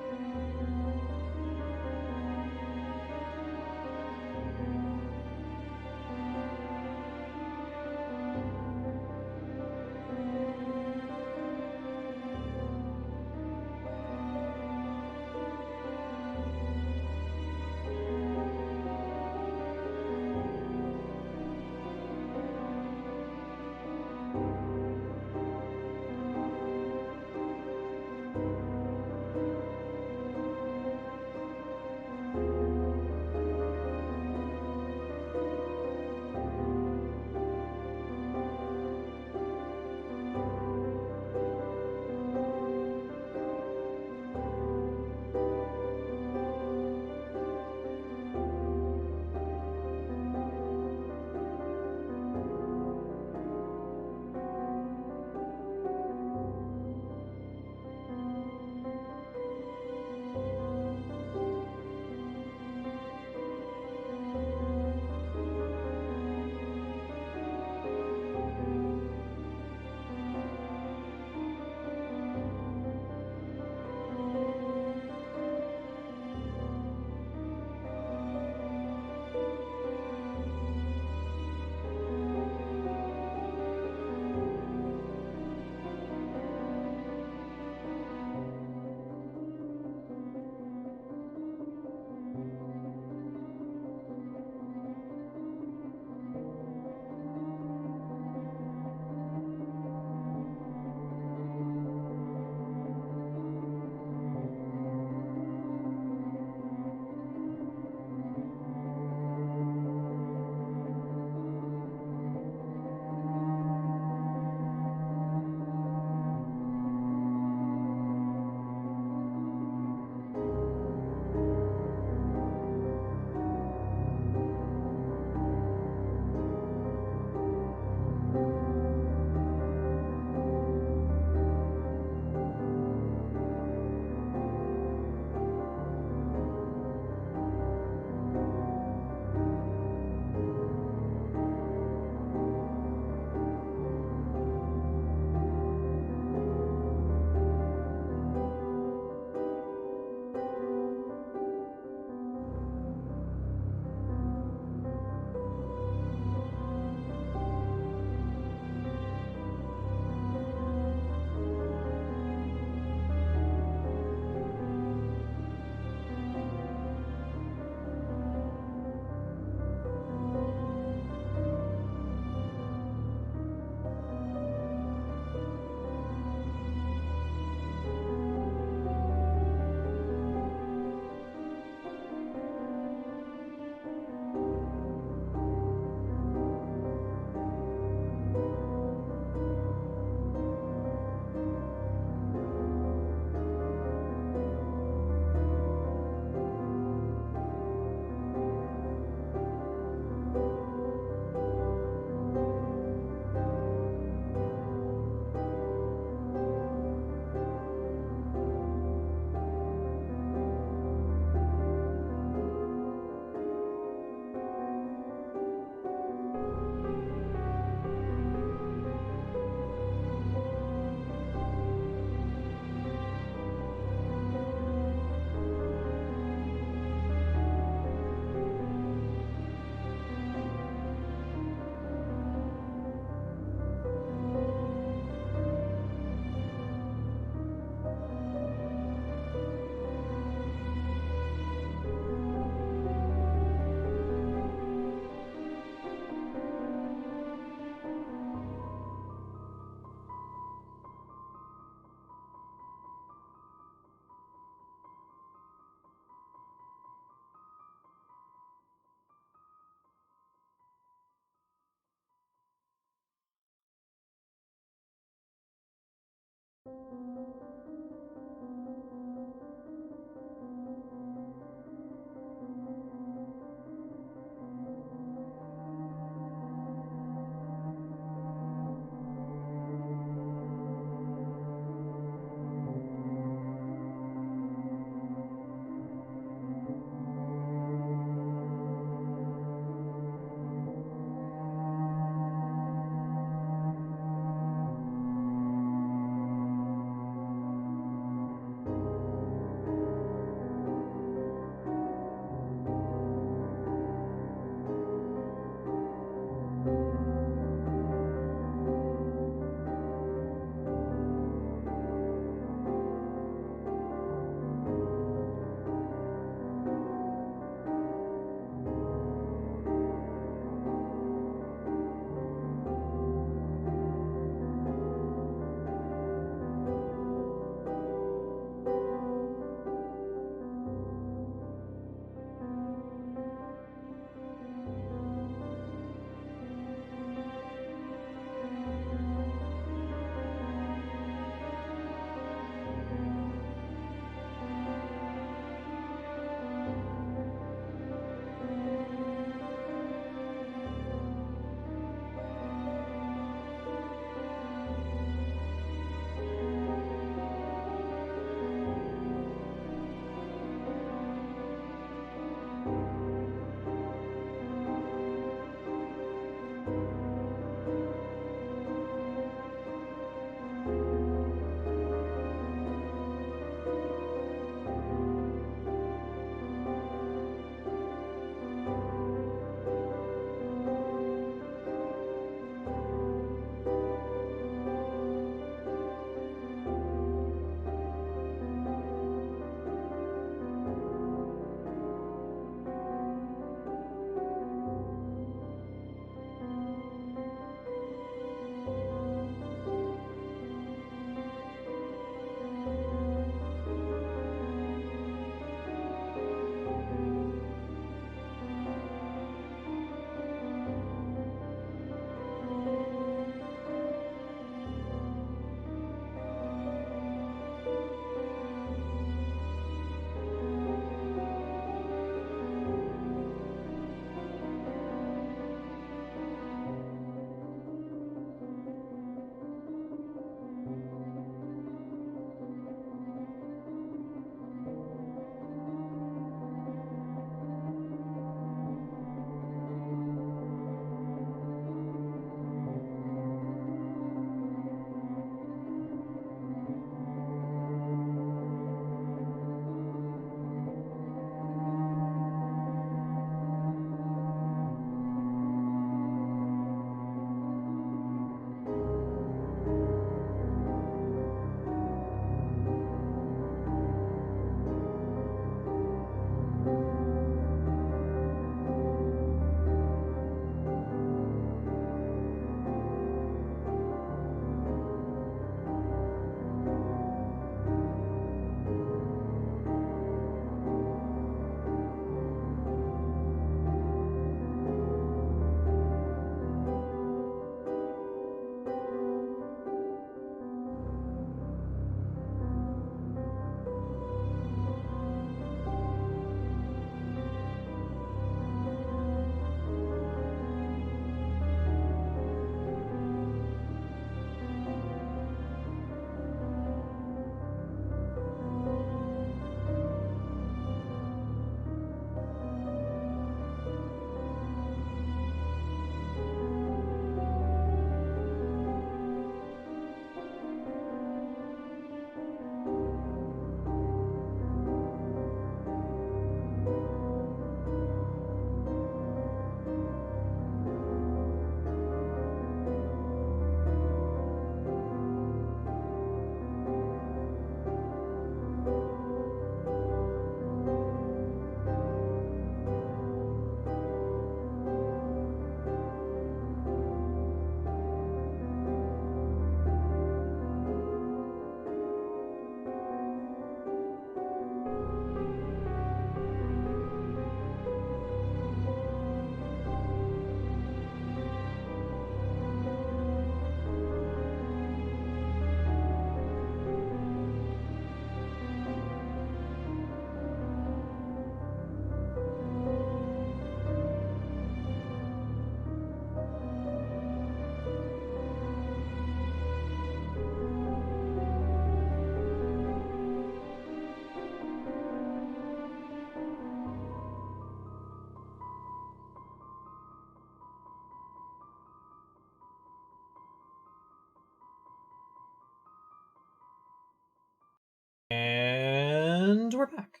we're back.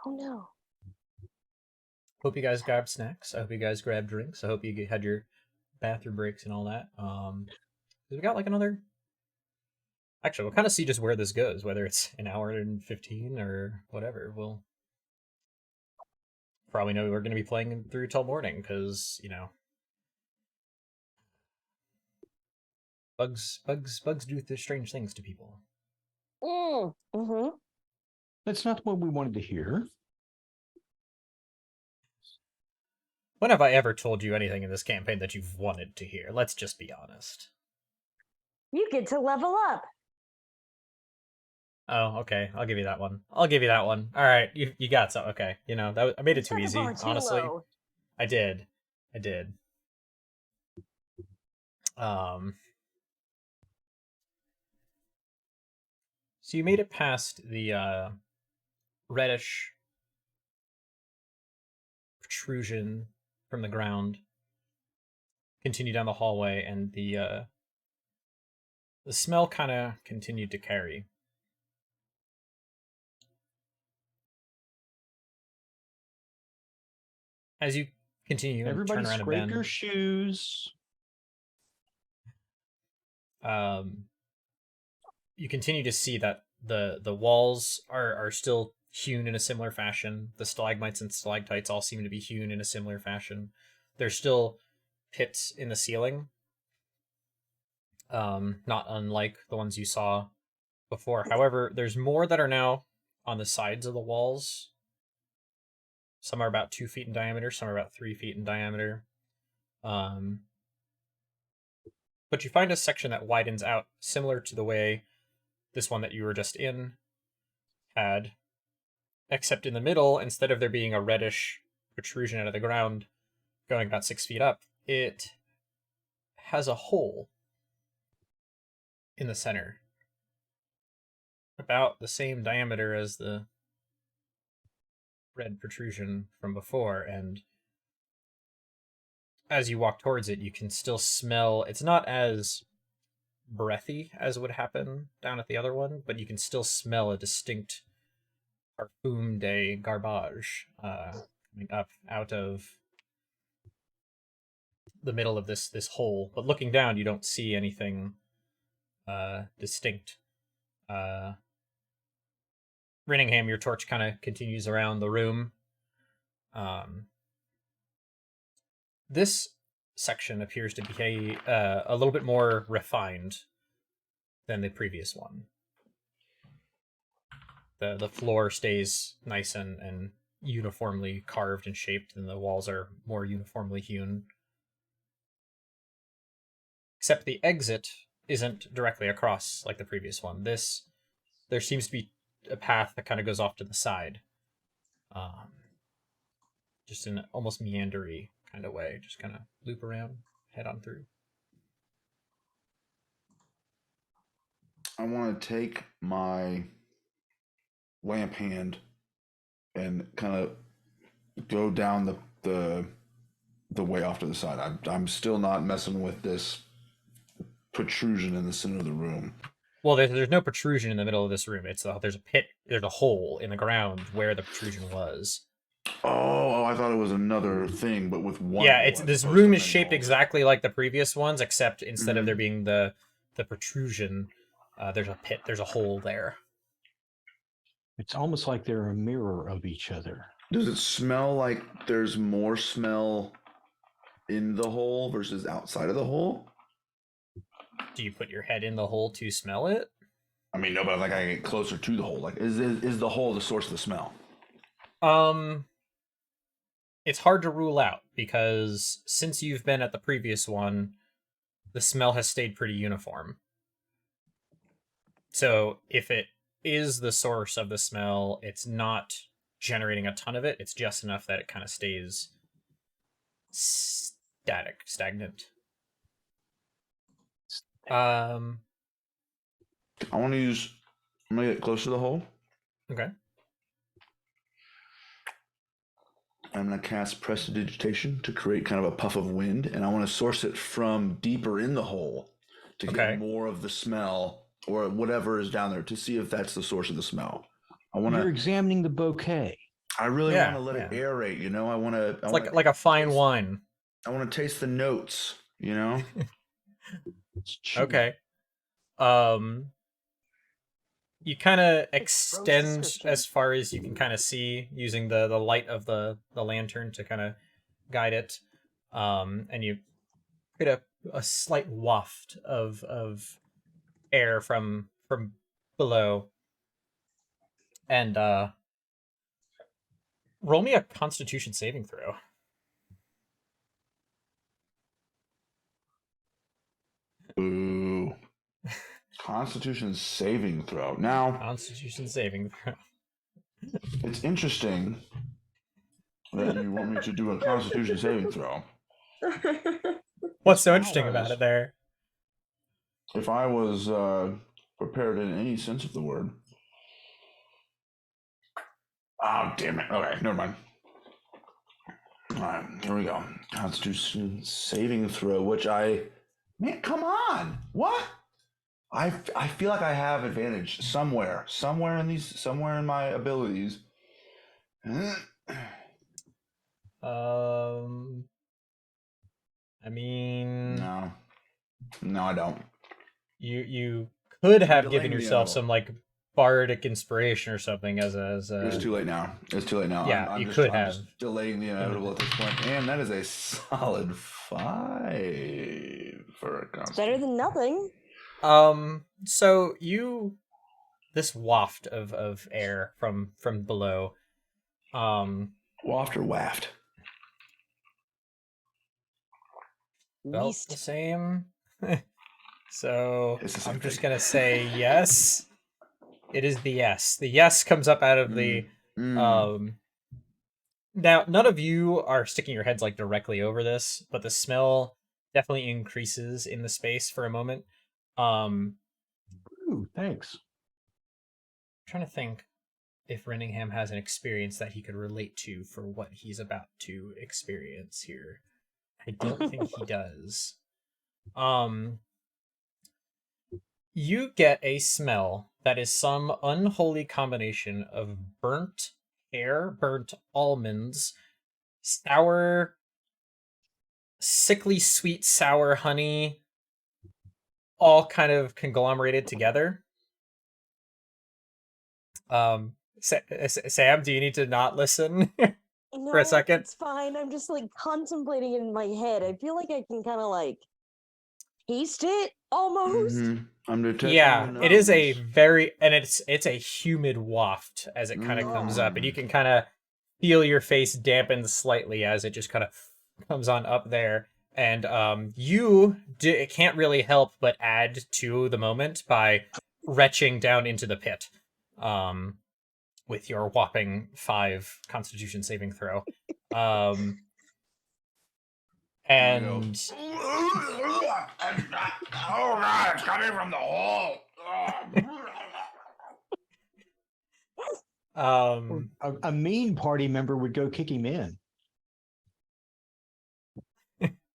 Oh no. Hope you guys grabbed snacks. I hope you guys grabbed drinks. I hope you had your bathroom breaks and all that. We got like another. Actually, we'll kind of see just where this goes, whether it's an hour and 15 or whatever. We'll probably know we're going to be playing through till morning because, bugs do strange things to people. Mm-hmm. That's not what we wanted to hear. When have I ever told you anything in this campaign that you've wanted to hear? Let's just be honest. You get to level up. Oh, okay. I'll give you that one. All right, you got some. Okay, I made it too Set the easy. bar too Honestly, low. I did. So you made it past the reddish protrusion from the ground. Continue down the hallway, and the smell kind of continued to carry. As you continue and Everybody turn around scrape and your bend, shoes. you continue to see that the walls are still hewn in a similar fashion. The stalagmites and stalactites all seem to be hewn in a similar fashion. There's still pits in the ceiling, not unlike the ones you saw before. However, there's more that are now on the sides of the walls. Some are about 2 feet in diameter, some are about 3 feet in diameter. But you find a section that widens out, similar to the way this one that you were just in had, except in the middle, instead of there being a reddish protrusion out of the ground going about 6 feet up, it has a hole in the center, about the same diameter as the red protrusion from before, and as you walk towards it, you can still smell. It's not as breathy as would happen down at the other one, but you can still smell a distinct parfum de garbage coming up out of the middle of this hole. But looking down, you don't see anything distinct. Rinningham, your torch kind of continues around the room. This section appears to be a little bit more refined than the previous one. The floor stays nice and uniformly carved and shaped, and the walls are more uniformly hewn. Except the exit isn't directly across like the previous one. There seems to be a path that kind of goes off to the side. Just in an almost meandery kind of way. Just kind of loop around, head on through. I want to take my lamp hand and kind of go down the way off to the side. I'm still not messing with this protrusion in the center of the room. Well, there's no protrusion in the middle of this room. There's a pit. There's a hole in the ground where the protrusion was. Oh, I thought it was another thing, but with one. Yeah, this room is shaped exactly like the previous ones, except instead of there being the protrusion, there's a pit. There's a hole there. It's almost like they're a mirror of each other. Does it smell like there's more smell in the hole versus outside of the hole? Do you put your head in the hole to smell it? I mean, no, but like I get closer to the hole. Like, is the hole the source of the smell? It's hard to rule out because since you've been at the previous one, the smell has stayed pretty uniform. So if it is the source of the smell, it's not generating a ton of it. It's just enough that it kind of stays stagnant. I'm gonna get close to the hole. Okay. I'm gonna cast Prestidigitation to create kind of a puff of wind, and I want to source it from deeper in the hole to get more of the smell or whatever is down there to see if that's the source of the smell. I want You're to. examining the bouquet. I really Yeah, want to let it yeah. aerate. You know, I want to. It's like a fine wine. I want to taste the notes. You know. It's chewy. Okay. You kind of extend description. as far as you can kind of see using the light of the lantern to kind of guide it. And you get a slight waft of air from below. And roll me a Constitution saving throw. Ooh. Constitution saving throw. Now, Constitution saving throw. it's interesting that you want me to do a Constitution saving throw. What's so interesting about it there? If I was prepared in any sense of the word. Oh, damn it. Okay, never mind. All right, here we go. Constitution saving throw, which man, come on. What? I feel like I have advantage somewhere in my abilities. I mean, No, I don't. you could have delaying given the yourself inevitable. some like bardic inspiration or something as It's too late now. It's too late now. Yeah, I'm you just, could I'm have. just delaying the inevitable at this point, and that is a solid 5 for a It's better than nothing. So this waft of air from below, waft or waft. felt the Least. same. So It's the same I'm just thing. gonna say yes. It is the yes. The yes comes up out of the Now none of you are sticking your heads like directly over this, but the smell definitely increases in the space for a moment. Ooh, thanks. I'm trying to think if Renningham has an experience that he could relate to for what he's about to experience here. I don't think he does. You get a smell that is some unholy combination of burnt hair, burnt almonds, sour, sickly sweet sour honey, all kind of conglomerated together. Sam, do you need to not listen for a second? It's fine. I'm just like contemplating it in my head. I feel like I can kind of like taste it almost. I'm detecting. Yeah, the it is a numbness. very, and it's a humid waft as it kind of comes up, and you can kind of feel your face dampen slightly as it just kind of comes on up there. And it can't really help but add to the moment by retching down into the pit, with your whopping 5 Constitution saving throw, and Oh God, it's coming from the hole. A mean party member would go kick him in.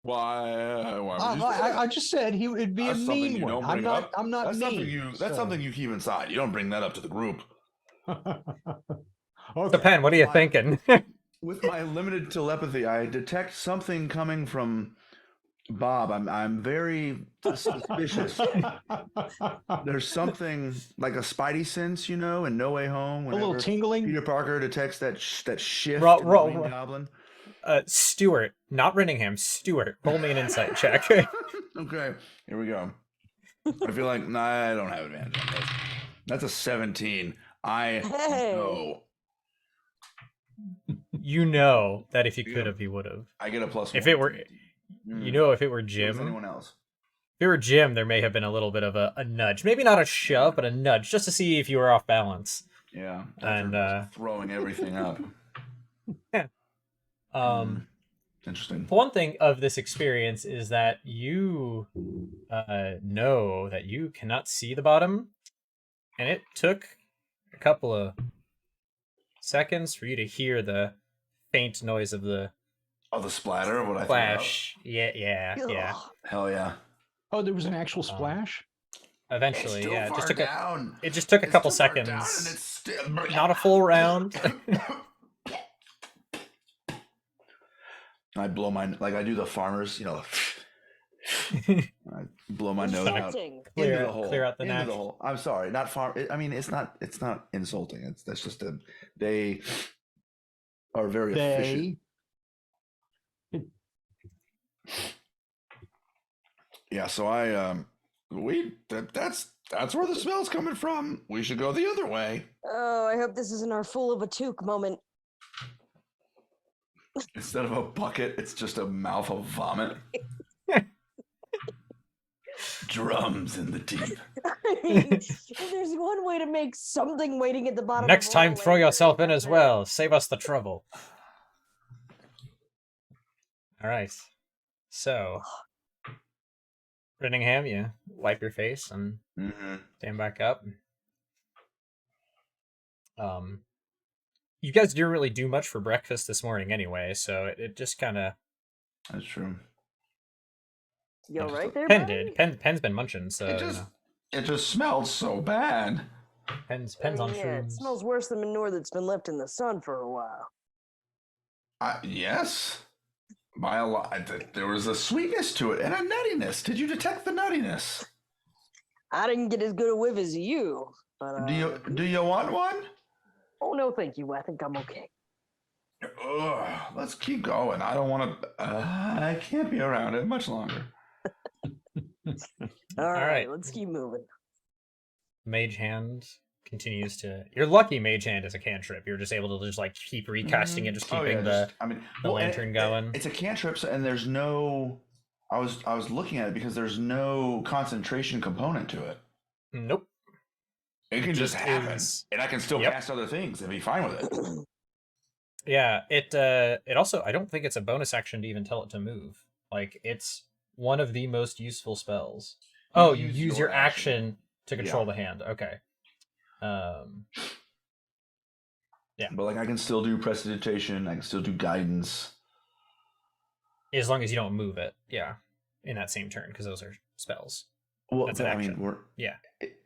Why would you say I that? just said he would be That's a something mean you one. don't I'm bring not. up. I'm not That's mean. something you keep inside. You don't bring that up to the group. Okay. Pen, what are you thinking? With my limited telepathy, I detect something coming from Bob. I'm very suspicious. There's something like a spidey sense, in No Way Home. A little Whenever tingling. Peter Parker detects that shift Roll- in the roll- Green roll. Goblin. Stuart, not Renningham, Stuart, roll me an insight check. Okay, here we go. I feel like I don't have advantage on this. That's a 17. I Hey. know. You know that if you could have, you would have. I get a plus If 1. it were, if it were What is Jim, anyone else? if it were Jim, there may have been a little bit of a nudge. Maybe not a shove, but a nudge, just to see if you were off balance. Yeah, And throwing everything up. Interesting. One thing of this experience is that you know that you cannot see the bottom, and it took a couple of seconds for you to hear the faint noise of the the splatter of what I splash. Yeah. Ugh. Hell yeah. Oh, there was an actual splash. Eventually, It's too yeah. far down. It just took a couple It's too far down, and seconds. it's Not a full round. I blow my I do the farmers, I blow my nose out Insulting. into the hole. Clear out the into the natural. hole. I'm sorry, not farm. I mean, it's not insulting. That's just they are very efficient. Yeah, so that's where the smell's coming from. We should go the other way. Oh, I hope this isn't our full of a toque moment. Instead of a bucket, it's just a mouth of vomit. Drums in the deep. I mean, if there's one way to make something waiting at the bottom. Next of time, a throw lake, yourself in as it. well. Save us the trouble. All right. So, Brittingham, you wipe your face and stand back up. You guys didn't really do much for breakfast this morning anyway, so it just kind of... That's true. You all right there, Penn buddy? did. Penn's been munching, so It just smelled so bad. Penn's I on mean, yeah, it shrooms. smells worse than manure that's been left in the sun for a while. Yes. By a lot. There was a sweetness to it and a nuttiness. Did you detect the nuttiness? I didn't get as good a whiff as you, but Do you want one? Oh no, thank you. I think I'm okay. Ugh, let's keep going. I don't want to. I can't be around it much longer. All right, right. let's keep moving. Mage Hand continues to... You're lucky Mage Hand is a cantrip. You're just able to just keep recasting it, just keeping the lantern going. It's a cantrip, and there's no... I was looking at it because there's no concentration component to it. Nope. It can just happen, and I can still Yep. cast other things and be fine with it. Yeah, it also... I don't think it's a bonus action to even tell it to move. It's one of the most useful spells. Oh, you use your action to control the hand. Okay. Yeah. But I can still do prestidigitation. I can still do guidance. As long as you don't move it, yeah, in that same turn, because those are spells. Well, That's an I action. mean, Yeah.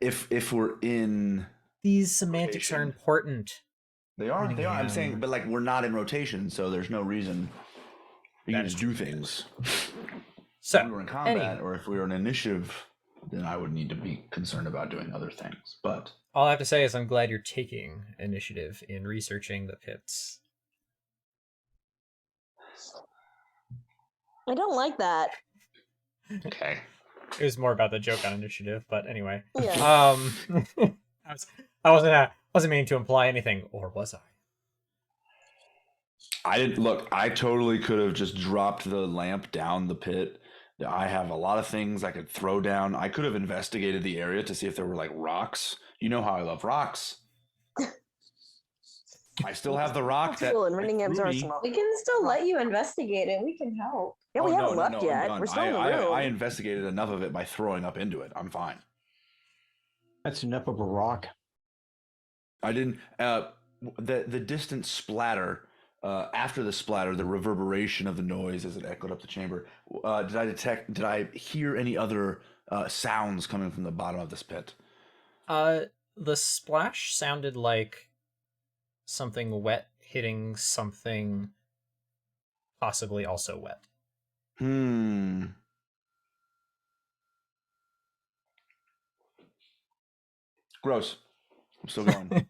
If we're in, These semantics are rotation. important. They are. I'm saying, but we're not in rotation, so there's no reason we can just do things. So, if we were in combat, or if we were in initiative, then I would need to be concerned about doing other things. But all I have to say is I'm glad you're taking initiative in researching the pits. I don't like that. okay. It was more about the joke on initiative, but anyway. Yeah. I wasn't meaning to imply anything, or was I? I didn't look. I totally could have just dropped the lamp down the pit. I have a lot of things I could throw down. I could have investigated the area to see if there were rocks. You know how I love rocks. I still have the rock that. Cool, in Ringham's arsenal. We can still let you investigate it. We can help. Yeah, we haven't left I'm yet. done. We're still in the room. I investigated enough of it by throwing up into it. I'm fine. That's enough of a rock. I didn't. The distant splatter. After the splatter, the reverberation of the noise as it echoed up the chamber. Did I hear any other sounds coming from the bottom of this pit? The splash sounded like something wet hitting something possibly also wet. Gross. I'm still going.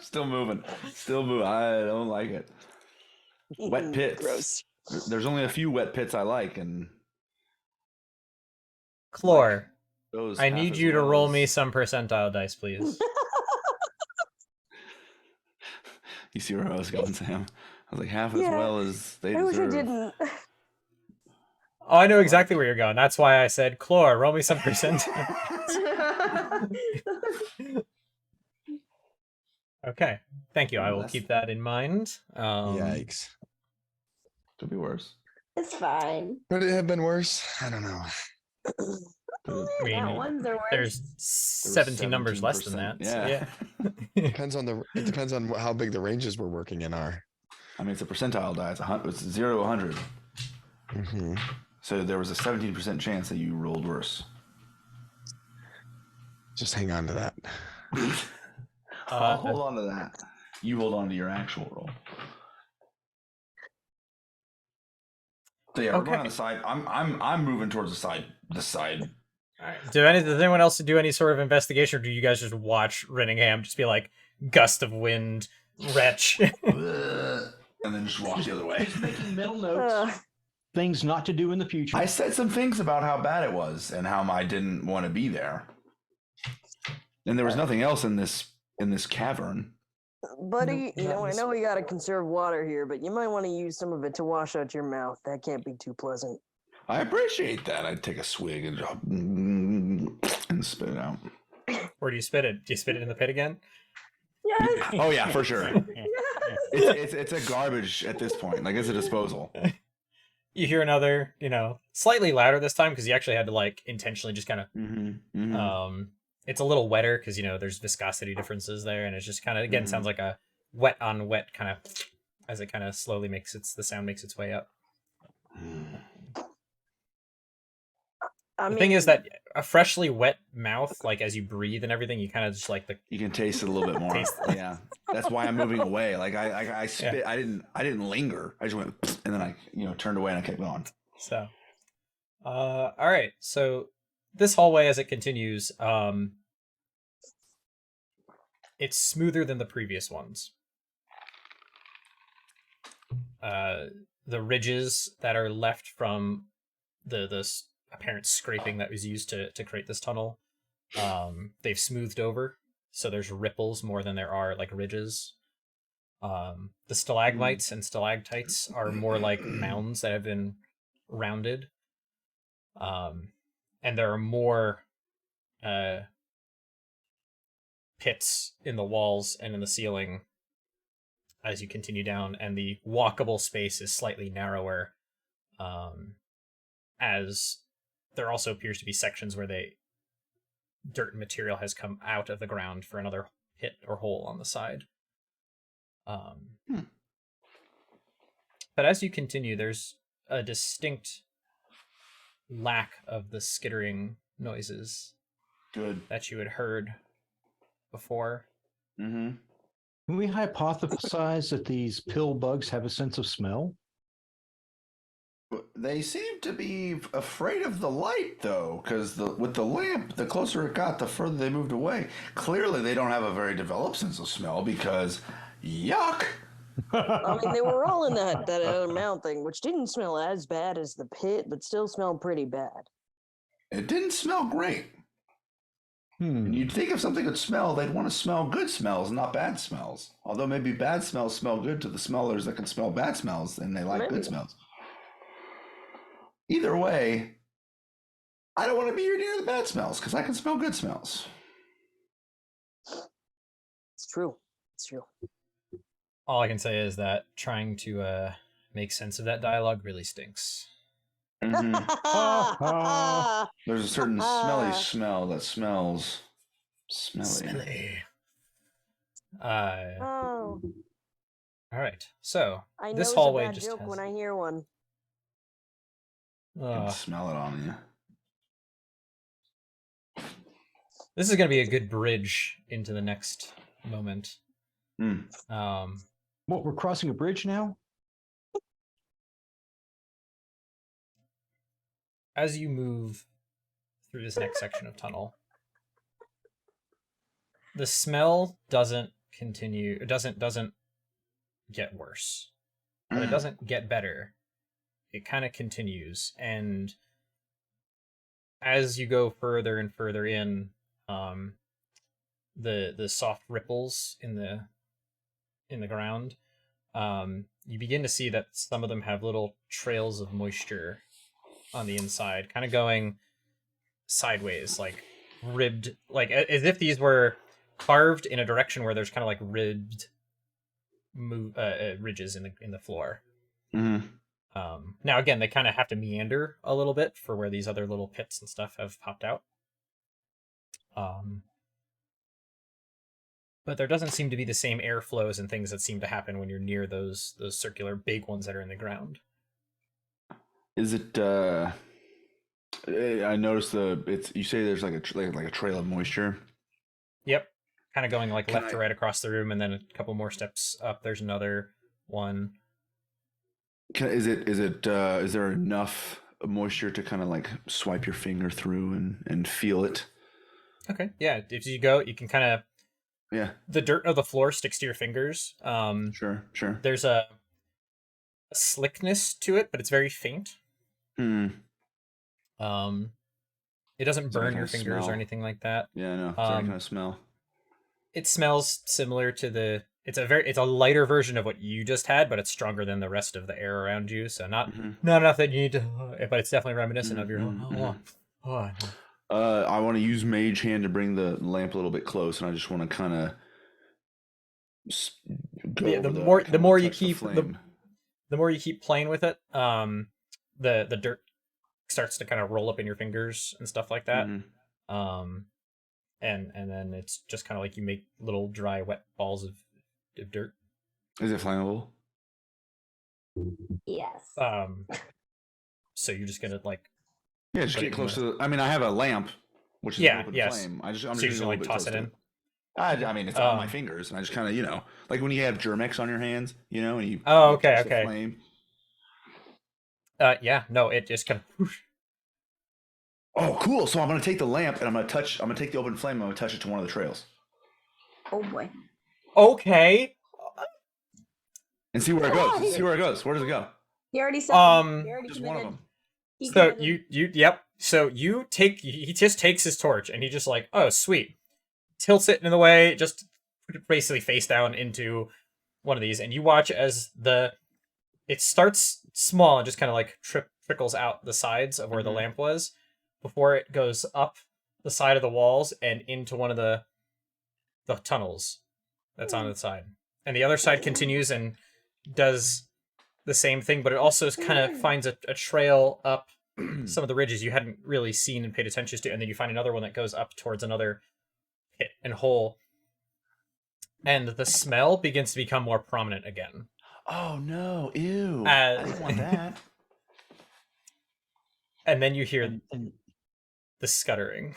Still moving. I don't like it. Wet pits. Gross. There's only a few wet pits I like, and Chlor, those. I half need as you to well roll as- me some percentile dice, please. You see where I was going, Sam? I was like, half as Yeah. well as they I wish I deserve. didn't. Oh, I know exactly where you're going. That's why I said, Chlor, roll me some percentile. Okay, thank you. I will keep that in mind. Yikes. Could be worse. It's fine. Could it have been worse? I don't know. I mean, That ones are worse. there's 17 numbers less than that. 17%. So Yeah. It depends on how big the ranges we're working in are. I mean, it's a percentile die. It's 0 to 100. Mm-hmm. So there was a 17% chance that you rolled worse. Just hang on to that. I'll hold on to that. You hold on to your actual roll. So yeah, we're going on the side. I'm moving towards the side. The side. All right. Does anyone else do any sort of investigation, or do you guys just watch Renningham just be like gust of wind, wretch? And then just walk the other way. He's making mental notes. Things not to do in the future. I said some things about how bad it was and how I didn't want to be there. And there was nothing else in this cavern. Buddy, Nope, I that know we gotta conserve water here, but you might want to use some of it to wash out your mouth. That can't be too pleasant. I appreciate that. I'd take a swig and spit it out. Where do you spit it? Do you spit it in the pit again? Yes. Oh yeah, for sure. Yes. It's a garbage at this point. Like it's a disposal. You hear another, slightly louder this time because you actually had to like intentionally just kind of. It's a little wetter because there's viscosity differences there, and it's just kind of again sounds like a wet on wet kind of as it kind of slowly the sound makes its way up. The thing is that a freshly wet mouth, like as you breathe and everything, you kind of just like you can taste it a little bit more. Yeah, that's why I'm moving away. Like I spit. Yeah. I didn't linger. I just went and then I turned away and I kept going. So, all right. So this hallway, as it continues, it's smoother than the previous ones. The ridges that are left from the apparent scraping that was used to create this tunnel, they've smoothed over, so there's ripples more than there are like ridges. The stalagmites and stalactites are more like mounds that have been rounded, and there are more pits in the walls and in the ceiling as you continue down, and the walkable space is slightly narrower, as there also appears to be sections where dirt and material has come out of the ground for another pit or hole on the side. But as you continue, there's a distinct lack of the skittering noises that you had heard before. Can we hypothesize that these pill bugs have a sense of smell? They seem to be afraid of the light, though, because with the lamp, the closer it got, the further they moved away. Clearly, they don't have a very developed sense of smell because, yuck! I mean, they were all in that other mount thing, which didn't smell as bad as the pit, but still smelled pretty bad. It didn't smell great. And you'd think if something could smell, they'd want to smell good smells, not bad smells. Although maybe bad smells smell good to the smellers that can smell bad smells, and they like good smells. Either way, I don't want to be near the bad smells because I can smell good smells. It's true. It's true. All I can say is that trying to make sense of that dialogue really stinks. There's a certain smelly smell that smells smelly. Oh. All right. So I this know hallway it's a bad just joke has... when I hear one. I can smell it on you. This is going to be a good bridge into the next moment. What, we're crossing a bridge now? As you move through this next section of tunnel, the smell doesn't continue. It doesn't get worse, but it doesn't get better. It kind of continues, and as you go further and further in, the soft ripples in the ground, you begin to see that some of them have little trails of moisture on the inside, kind of going sideways, like ribbed, like as if these were carved in a direction where there's kind of like ribbed ridges in the floor. Now again, they kind of have to meander a little bit for where these other little pits and stuff have popped out. But there doesn't seem to be the same airflows and things that seem to happen when you're near those circular big ones that are in the ground. Is it? I noticed you say there's like a trail of moisture. Yep. kind of going like Can left to I- right across the room, and then a couple more steps up. There's another one. Is there enough moisture to kind of like swipe your finger through and feel it? Okay, yeah. If you go, you can kind of Yeah, the dirt of the floor sticks to your fingers. sure. There's a slickness to it, but it's very faint. Hmm. It doesn't Is there any burn your kind of fingers or smell? anything like that. Yeah, no. Is there any Um, kind of smell? It smells similar to the. It's a lighter version of what you just had, but it's stronger than the rest of the air around you. So not Mhm. not enough that you need to. But it's definitely reminiscent of your. Mhm, Oh, I want to use Mage Hand to bring the lamp a little bit close, and I just want to kind of go Yeah, over the more you touch the keep flame. the more you keep playing with it, the dirt starts to kind of roll up in your fingers and stuff like that. Mhm. And then it's just kind of like you make little dry, wet balls of dirt. Is it flammable? Yes. So you're just gonna like Yeah, just put it get in close the- to the. I mean, I have a lamp, which is Yeah, an open yes. flame. I'm So just you gonna just go a like bit toss close it to in. I mean, it's on my Um, fingers, and I just kind of, like when you have Germex on your hands, and you. Oh, you okay, touch the okay. flame. Yeah, no, it just kind of. Oh, cool! So I'm gonna take the lamp, and I'm gonna take the open flame. And I'm gonna touch it to one of the trails, Oh boy. Okay. and see where it goes. Why? See where it goes. Where does it go? He already said. He already Just one of committed. them. He So committed. yep. So he just takes his torch and he just like, oh sweet, tilts it in the way, just basically face down into one of these, and you watch as it starts small and just kind of like trickles out the sides of where the Mhm. lamp was before it goes up the side of the walls and into one of the tunnels that's on the side, and the other side continues and does the same thing, but it also kind of finds a trail up some of the ridges you hadn't really seen and paid attention to, and then you find another one that goes up towards another pit and hole, and the smell begins to become more prominent again. Oh no! Ew! I As, didn't want that. and then you hear And the scuttering.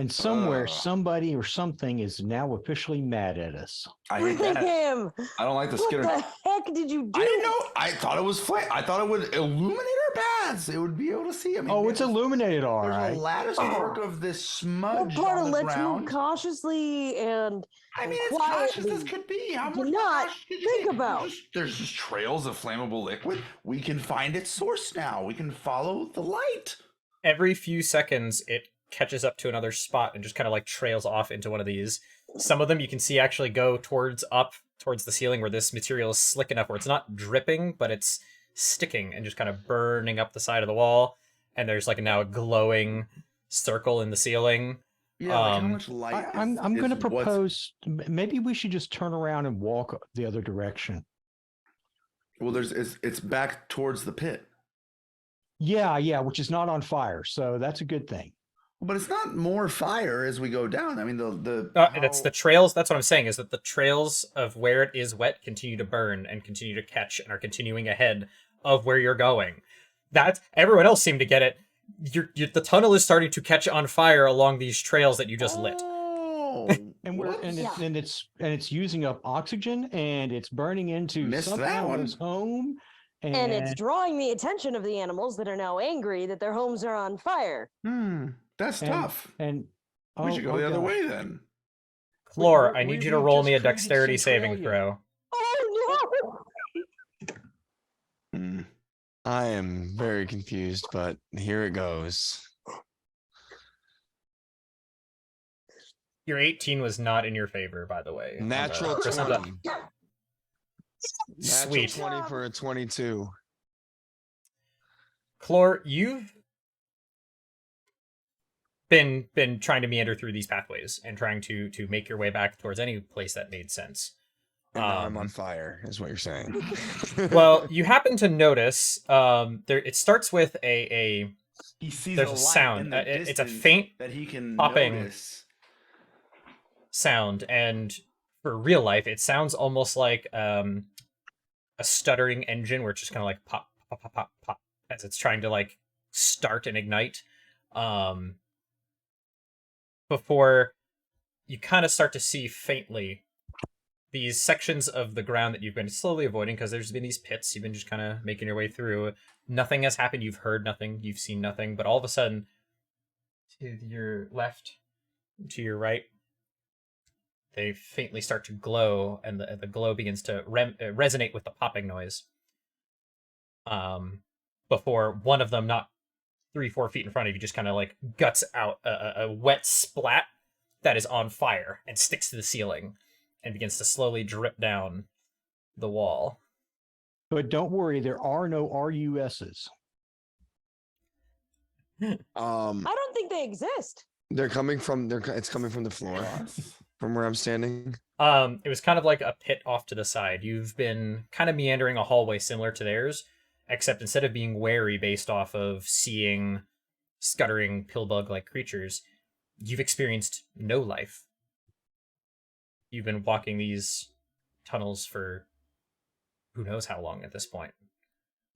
somewhere Ugh. somebody or something is now officially mad at us. I hate Bring that. him! I don't like the What skitter. the heck did you do? I didn't know. I thought it was flame. I thought it would illuminate our paths. It would be able to see. I mean, Oh, it's there's- illuminated, all There's right. a lattice work of this Well, smudge part on of the let's move ground. cautiously and I mean, as quietly. cautious as could be. How Do much more not cautious could you think be? about. There's just trails of flammable liquid. We can find its source now. We can follow the light. Every few seconds, it catches up to another spot and just kind of like trails off into one of these. Some of them you can see actually go towards the ceiling where this material is slick enough where it's not dripping, but it's sticking and just kind of burning up the side of the wall. And there's like now a glowing circle in the ceiling. Yeah, like how Um, much light? I'm is going to what's- propose maybe we should just turn around and walk the other direction. Well, it's back towards the pit, Yeah, which is not on fire, so that's a good thing. but it's not more fire as we go down. I mean, That's the trails. That's what I'm saying, is that the trails of where it is wet continue to burn and continue to catch and are continuing ahead of where you're going. That everyone else seemed to get it. The tunnel is starting to catch on fire along these trails that you just lit. Oh, And whoops. it's using up oxygen and it's burning into Missed something that one. else's home. and it's drawing the attention of the animals that are now angry that their homes are on fire. That's tough. And We should go the other gosh. way then. Chlor, I need you to we've roll just me a created dexterity saving Centralia. throw. Oh Hmm. I am very confused, but here it goes. Your 18 was not in your favor, by the way. on the- Natural for some of the- 20. Natural Sweet. 20 for a 22. Chlor, you've been trying to meander through these pathways and trying to make your way back towards any place that made sense. And now I'm Um, on fire, is what you're saying. Well, you happen to notice it starts with a He sees There's a a light sound. in the It's a distance faint that he can popping. notice. sound, and for real life it sounds almost like a stuttering engine where it's just kind of like pop pop pop pop pop as it's trying to like start and ignite before you kind of start to see faintly these sections of the ground that you've been slowly avoiding because there's been these pits. You've been just kind of making your way through. Nothing has happened. You've heard nothing. You've seen nothing. But all of a sudden, to your left, to your right, they faintly start to glow, and the glow begins to resonate with the popping noise. Before one of them, not 3-4 feet in front of you, just kind of like guts out a wet splat that is on fire and sticks to the ceiling and begins to slowly drip down the wall. But don't worry, there are no RUSs. Um, I don't think they exist. they're coming from it's coming from the floor, from where I'm standing. It was kind of like a pit off to the side. You've been kind of meandering a hallway similar to theirs, except instead of being wary based off of seeing scuttering pillbug-like creatures, you've experienced no life. You've been walking these tunnels for who knows how long at this point.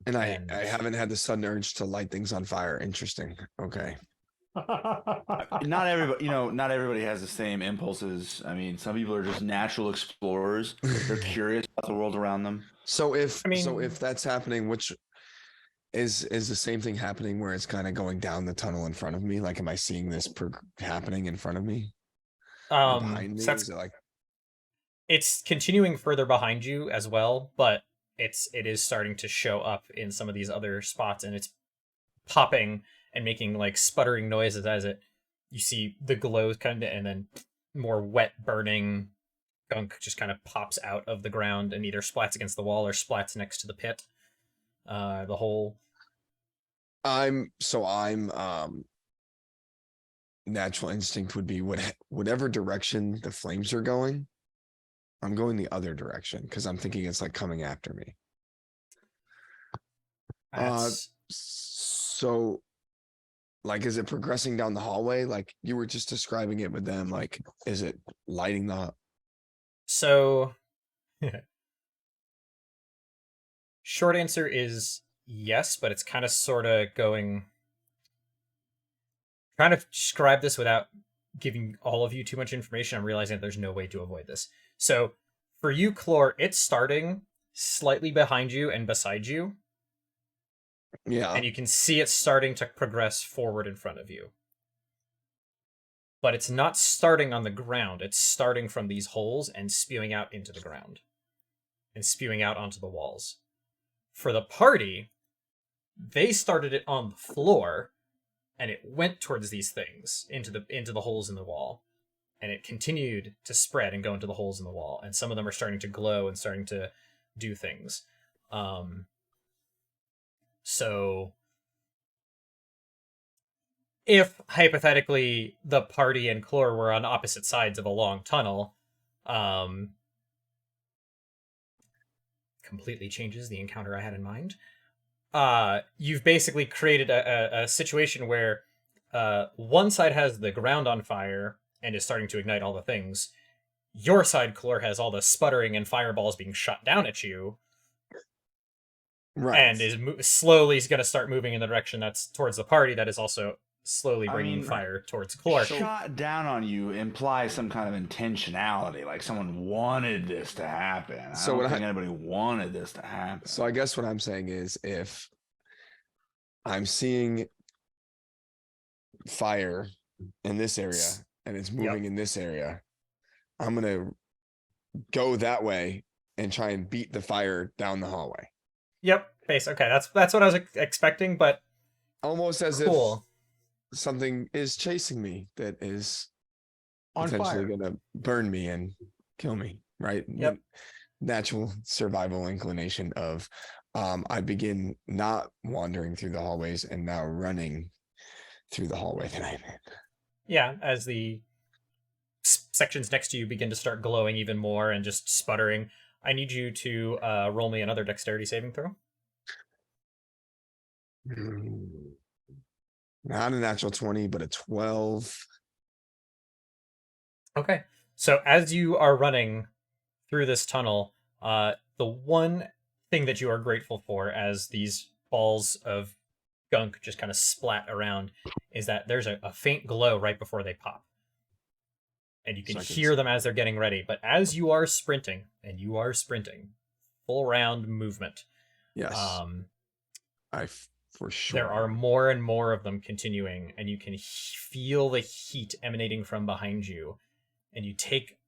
And I haven't had the sudden urge to light things on fire. Interesting. Okay. Not everybody has the same impulses. I mean, some people are just natural explorers. They're curious about the world around them. So if I mean- if that's happening, which is the same thing happening where it's kind of going down the tunnel in front of me? Like, am I seeing this happening in front of me? Or behind me? So that's Is it like it's continuing further behind you as well, but it is starting to show up in some of these other spots, and it's popping and making like sputtering noises as you see the glow kind of, and then more wet burning gunk just kind of pops out of the ground and either splats against the wall or splats next to the pit. The whole I'm natural instinct would be whatever direction the flames are going, I'm going the other direction because I'm thinking it's like coming after me. So like, is it progressing down the hallway? Like you were just describing it with them, like, is it lighting the So short answer is yes, but it's kind of sort of going. Trying to describe this without giving all of you too much information. I'm realizing that there's no way to avoid this. So for you, Clore, it's starting slightly behind you and beside you. Yeah. And you can see it starting to progress forward in front of you. But it's not starting on the ground. It's starting from these holes and spewing out into the ground. And spewing out onto the walls. For the party, they started it on the floor, and it went towards these things, into the holes in the wall. And it continued to spread and go into the holes in the wall. And some of them are starting to glow and starting to do things. So if hypothetically the party and Clore were on opposite sides of a long tunnel, completely changes the encounter I had in mind. You've basically created a situation where one side has the ground on fire and is starting to ignite all the things. Your side, Clore, has all the sputtering and fireballs being shot down at you. Right. And is slowly going to start moving in the direction that's towards the party that is also slowly bringing fire towards Clore. Shot down on you implies some kind of intentionality, like someone wanted this to happen. I don't think anybody wanted this to happen. So I guess what I'm saying is, if I'm seeing fire in this area and it's moving in this area, I'm gonna go that way and try and beat the fire down the hallway. Yep, base. Okay, that's what I was expecting, but almost as if something is chasing me that is on potentially fire, gonna burn me and kill me. Right? Yep. Natural survival inclination of I begin not wandering through the hallways and now running through the hallway that I'm in. Yeah, as the sections next to you begin to start glowing even more and just sputtering. I need you to roll me another dexterity saving throw. Not a natural 20, but a 12. Okay. So as you are running through this tunnel, the one thing that you are grateful for as these balls of gunk just kind of splat around is that there's a faint glow right before they pop. and you can So I can hear see. them as they're getting ready. But as you are sprinting, full round movement, Yes, for sure. there are more and more of them continuing, and you can feel the heat emanating from behind you. And you take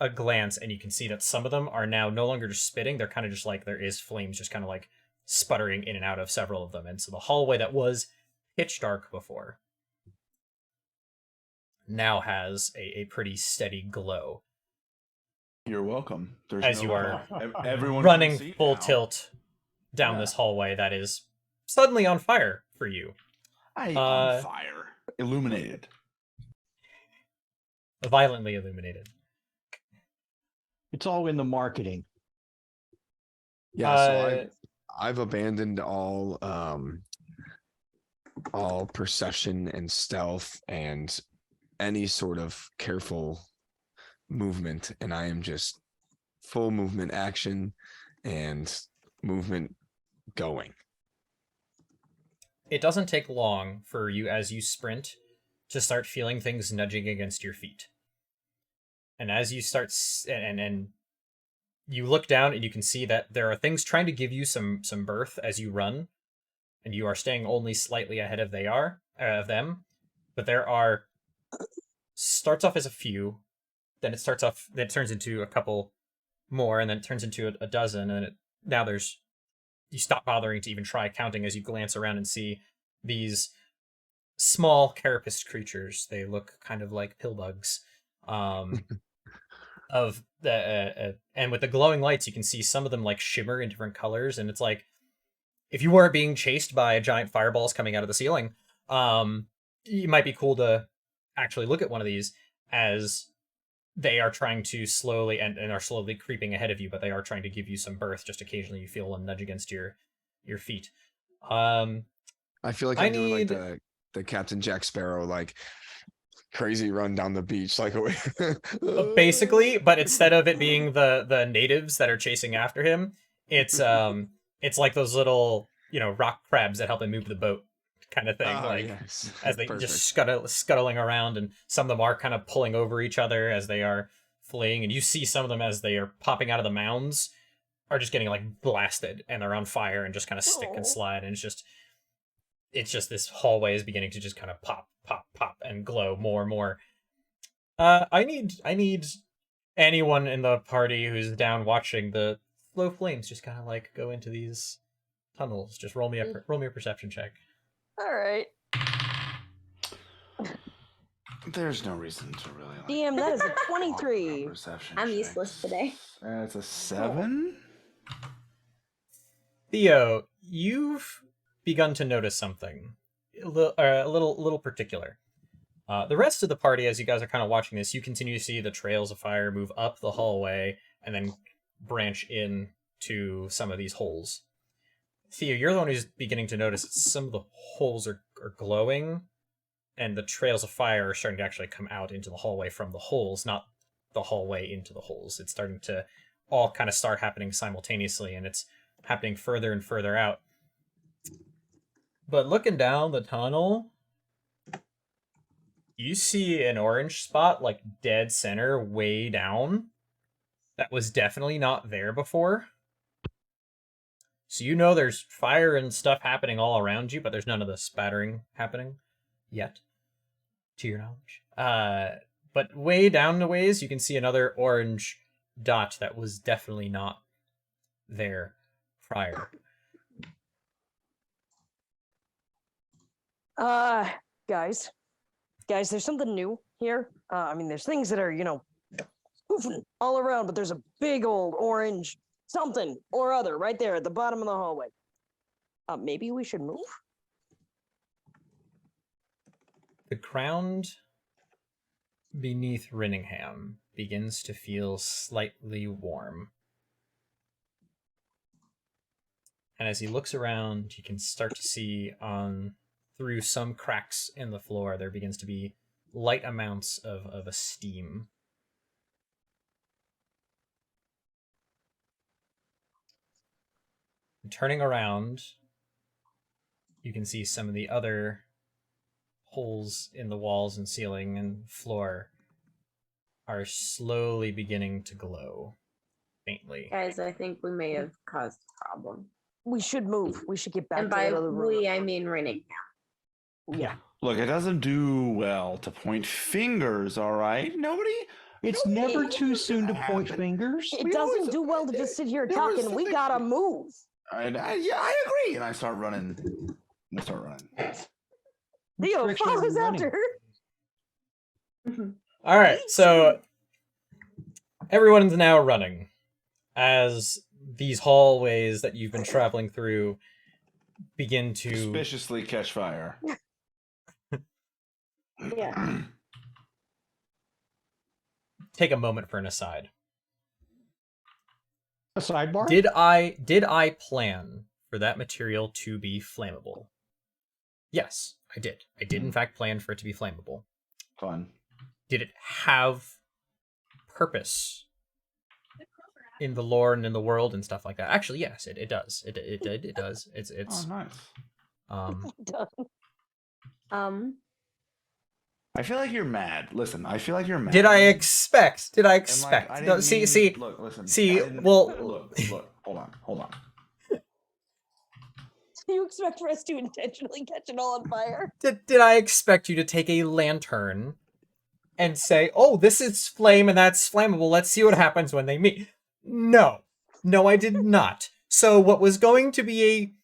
a glance, and you can see that some of them are now no longer just spitting. They're kind of just like, there is flames just kind of like sputtering in and out of several of them. And so the hallway that was pitch dark before now has a pretty steady glow You're welcome. There's as you are everyone running can see full now. tilt down Yeah. this hallway that is suddenly on fire for you. On fire, illuminated. Violently illuminated. It's all in the marketing. Yeah, so I've abandoned all perception and stealth and any sort of careful movement, and I am just full movement action and movement going. It doesn't take long for you as you sprint to start feeling things nudging against your feet. And as you start and you look down and you can see that there are things trying to give you some berth as you run, and you are staying only slightly ahead of them. But there are starts off as a few, then it turns into a couple more, and then it turns into a dozen, and now there's you stop bothering to even try counting as you glance around and see these small carapaced creatures. They look kind of like pillbugs. Of the and with the glowing lights, you can see some of them like shimmer in different colors, and it's like if you weren't being chased by giant fireballs coming out of the ceiling, it might be cool to actually look at one of these as they are trying to slowly and are slowly creeping ahead of you, but they are trying to give you some berth. Just occasionally you feel one nudge against your feet. I feel like I'm doing like need- the Captain Jack Sparrow like crazy run down the beach like basically, but instead of it being the natives that are chasing after him, it's like those little rock crabs that help him move the boat kind of thing. Yes. As they Perfect. just scuttling around, and some of them are kind of pulling over each other as they are fleeing, and you see some of them as they are popping out of the mounds are just getting like blasted, and they're on fire and just kind of stick and slide, and it's just this hallway is beginning to just kind of pop and glow more and more. I need anyone in the party who's down watching the slow flames just kind of like go into these tunnels. Just roll me a perception check. All right. There's no reason to really. DM, that is a 23. Perception I'm checks. useless today. It's a 7. Theo, you've begun to notice something a little particular. The rest of the party, as you guys are kind of watching this, you continue to see the trails of fire move up the hallway and then branch in to some of these holes. Theo, you're the one who's beginning to notice that some of the holes are glowing, and the trails of fire are starting to actually come out into the hallway from the holes, not the hallway into the holes. It's starting to all kind of start happening simultaneously, and it's happening further and further out. But looking down the tunnel, you see an orange spot like dead center way down that was definitely not there before. So you know there's fire and stuff happening all around you, but there's none of the spattering happening yet, to your knowledge. But way down the ways, you can see another orange dot that was definitely not there prior. Guys, there's something new here. I mean, there's things that are, poofing all around, but there's a big old orange something or other right there at the bottom of the hallway. Maybe we should move? The ground beneath Rinningham begins to feel slightly warm. And as he looks around, you can start to see through some cracks in the floor, there begins to be light amounts of a steam. And turning around, you can see some of the other holes in the walls and ceiling and floor are slowly beginning to glow faintly. Guys, I think we may have caused a problem. We should move. We should get back And to by that other room. we, I mean Rennie. Yeah. Look, it doesn't do well to point fingers, all right? Nobody. It's never too soon to point fingers. It We doesn't always- do well to just sit here there was talking. We something- gotta move. Yeah, I agree. And I start running. Theo Restriction on follows running. after her. All right, so everyone's now running as these hallways that you've been traveling through begin to Suspiciously catch fire. Yeah. take a moment for an aside. A sidebar? Did I plan for that material to be flammable? Yes, I did. I did in fact plan for it to be flammable. Fun. Did it have purpose in the lore and in the world and stuff like that? Actually, yes, it does. It does. It's Oh, nice. um I feel like you're mad. Listen, I feel like you're mad. did I expect? And, like, expect? I No, didn't see, mean- see, Look, listen. see, I didn't- well- look. Hold on. Do you expect for us to intentionally catch it all on fire? did I expect you to take a lantern and say, "Oh, this is flame and that's flammable. Let's see what happens when they meet"? No, I did not. So what was going to be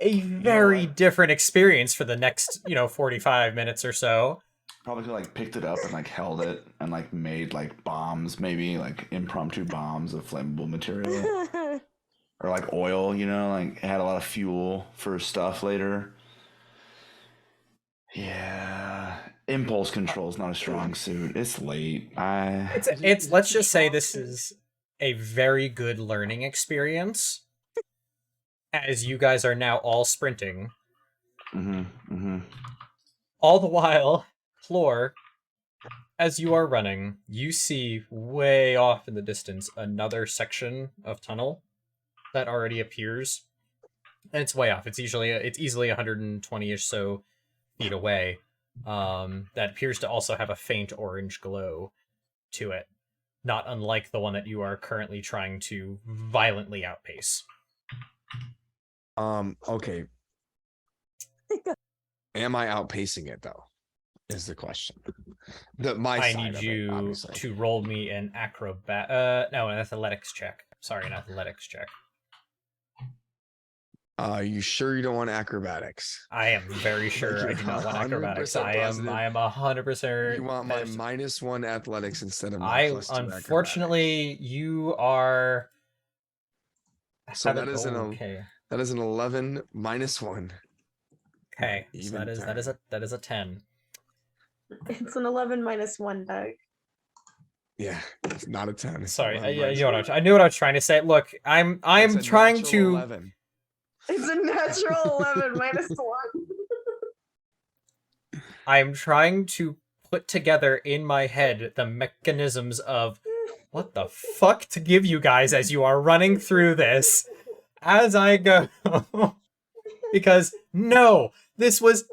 a very what? different experience for the next 45 minutes or so. Probably like picked it up and like held it and like made like bombs, maybe like impromptu bombs of flammable material. Or like oil, like it had a lot of fuel for stuff later. Yeah. Impulse control is not a strong suit. It's late. It's let's just say this is a very good learning experience as you guys are now all sprinting. All the while, Floor, as you are running, you see way off in the distance another section of tunnel that already appears. And it's way off. It's easily 120-ish so feet away. That appears to also have a faint orange glow to it, not unlike the one that you are currently trying to violently outpace. Okay. Am I outpacing it though? Is the question. I side need of it, you obviously. to roll me an an athletics check. Sorry, an athletics check. Are you sure you don't want acrobatics? I am very sure I do not want acrobatics. I am 100%. You want my -1 athletics instead of my I +2 unfortunately you are. So that is okay. That is an 11 -1. Okay, so Even that is a 10. It's an 11 minus 1, Doug. Yeah, it's not a 10. It's Sorry, 11 yeah, minus you know one. I knew what I was trying to say. Look, I'm It's a trying natural to. 11. It's a natural 11 minus 1. I'm trying to put together in my head the mechanisms of what the fuck to give you guys as you are running through this as I go. Because no, this was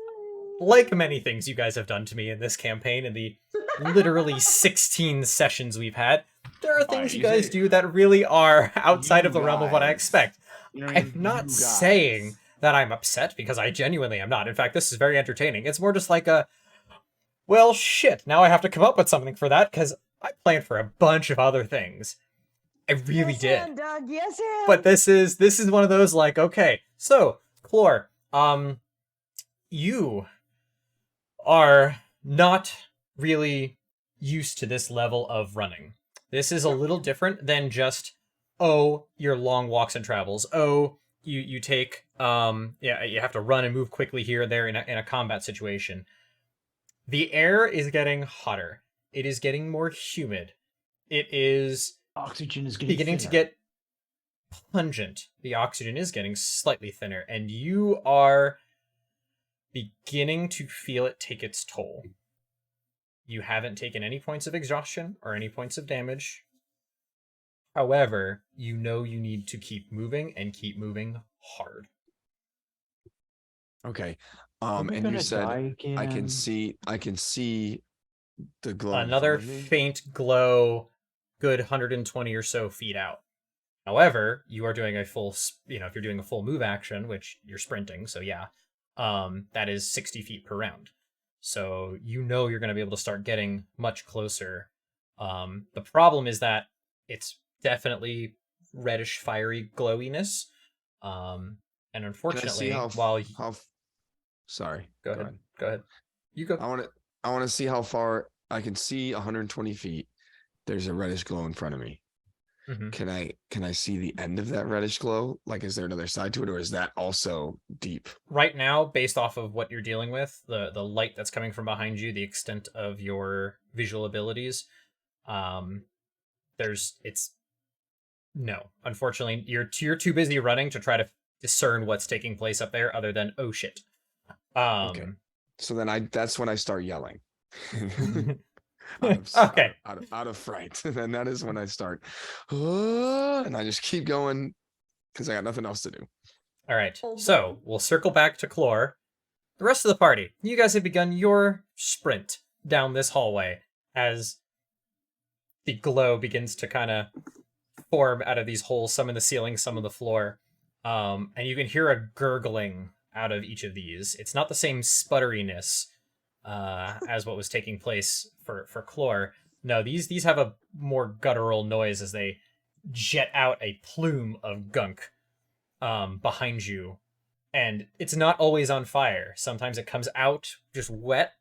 like many things you guys have done to me in this campaign in the literally 16 sessions we've had. There are things you guys do that really are outside of the realm of what I expect. I'm not saying that I'm upset because I genuinely am not. In fact, this is very entertaining. It's more just like well, shit, now I have to come up with something for that because I planned for a bunch of other things. I really did. And, Doug, yes, and. But this is one of those like, okay, so, Clore, you are not really used to this level of running. This is a little different than just, your long walks and travels. You take, you have to run and move quickly here and there in a combat situation. The air is getting hotter. It is getting more humid. It is Oxygen is getting beginning to thinner. get pungent. The oxygen is getting slightly thinner, and you are beginning to feel it take its toll. You haven't taken any points of exhaustion or any points of damage. However, you know you need to keep moving and keep moving hard. Okay. Are we And you gonna said die I again? can see The glow. in Another front of me? faint glow, good 120 or so feet out. However, you are doing a full, if you're doing a full move action, which you're sprinting, so yeah, that is 60 feet per round. So you're going to be able to start getting much closer. The problem is that it's definitely reddish, fiery glowiness. And Can I unfortunately, see while Sorry. go ahead, you go. I want to see how far I can see 120 feet. There's a reddish glow in front of me. Mm-hmm. Can I see the end of that reddish glow? Like, is there another side to it, or is that also deep? Right now, based off of what you're dealing with, the light that's coming from behind you, the extent of your visual abilities, no. Unfortunately, you're too busy running to try to discern what's taking place up there, other than oh shit. Okay. So then that's when I start yelling. Okay. Out of fright. And that is when I start, and I just keep going because I got nothing else to do. All right. So we'll circle back to Clore. The rest of the party, you guys have begun your sprint down this hallway as the glow begins to kind of form out of these holes, some in the ceiling, some on the floor. And you can hear a gurgling out of each of these. It's not the same sputteriness as what was taking place for Clore. No, these have a more guttural noise as they jet out a plume of gunk behind you. And it's not always on fire. Sometimes it comes out just wet,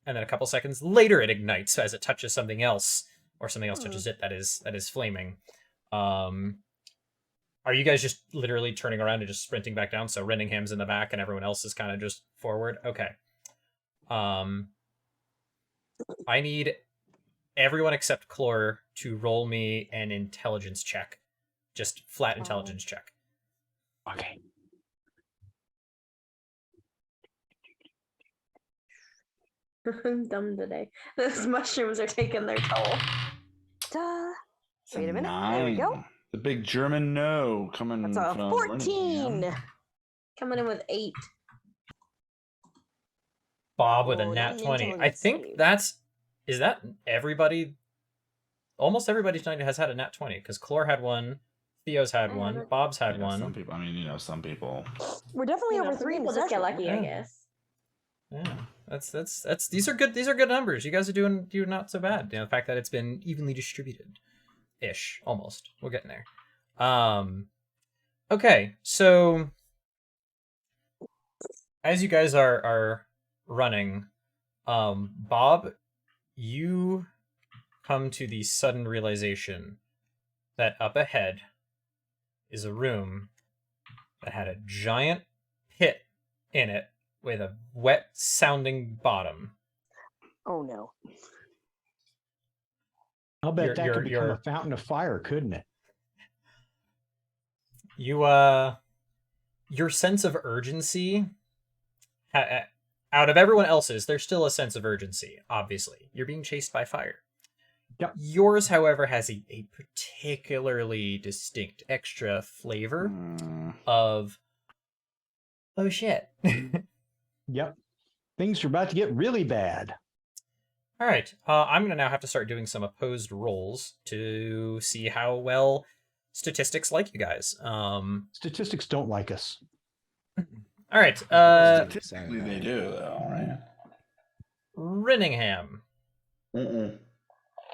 and then a couple seconds later it ignites as it touches something else, or something else touches it that is flaming. Are you guys just literally turning around and just sprinting back down? So Reningham's in the back and everyone else is kind of just forward? Okay. I need everyone except Clore to roll me an intelligence check. Just flat intelligence check. Okay. I'm dumb today. Those mushrooms are taking their toll. Duh. It's Wait a minute. 9. There we go. The big German no coming That's a from 14. Renningham. Coming in with 8. Bob with a Oh, nat not an 20. I intelligence think save. is that everybody? Almost everybody tonight has had a nat 20, because Clore had one, Theo's had I one, haven't. Bob's had Yeah, some one. people. some people. We're definitely over Some 3 in the people just get session. lucky, I Yeah. guess. Yeah, that's these are good numbers. You guys are doing not so bad. The fact that it's been evenly distributed, ish, almost. We're getting there. Okay, so as you guys are running, Bob, you come to the sudden realization that up ahead is a room that had a giant pit in it with a wet sounding bottom. Oh no. I'll bet that could become you're- a fountain of fire, couldn't it? You your sense of urgency, out of everyone else's, there's still a sense of urgency. Obviously, you're being chased by fire. Yep. Yours, however, has a particularly distinct extra flavor of oh shit. Yep. Things are about to get really bad. All right, I'm gonna now have to start doing some opposed rolls to see how well statistics like you guys. Statistics don't like us. All right, Statistically, they do, though, right? Renningham, Mm-mm.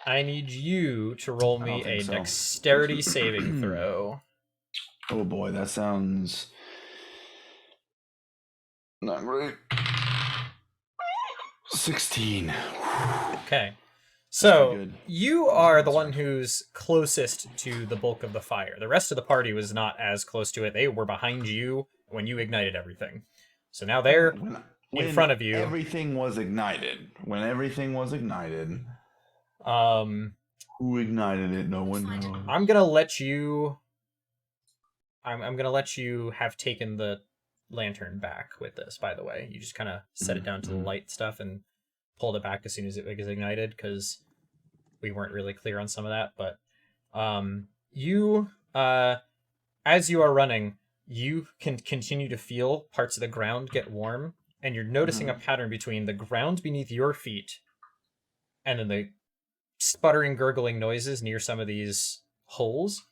I need you to roll I me don't think a so. dexterity saving throw. Oh boy, that sounds not great. 16. Okay. pretty So good. you are the one who's closest to the bulk of the fire. The rest of the party was not as close to it. They were behind you when you ignited everything. So now they're in front of you. Everything was ignited. When everything was ignited, who ignited it? No one knows. I'm gonna let you. I'm gonna let you have taken the lantern back with this. By the way, you just kind of set it down to the light stuff and pulled it back as soon as it was ignited, because we weren't really clear on some of that. But you, as you are running, you can continue to feel parts of the ground get warm, and you're noticing a pattern between the ground beneath your feet and then the sputtering, gurgling noises near some of these holes,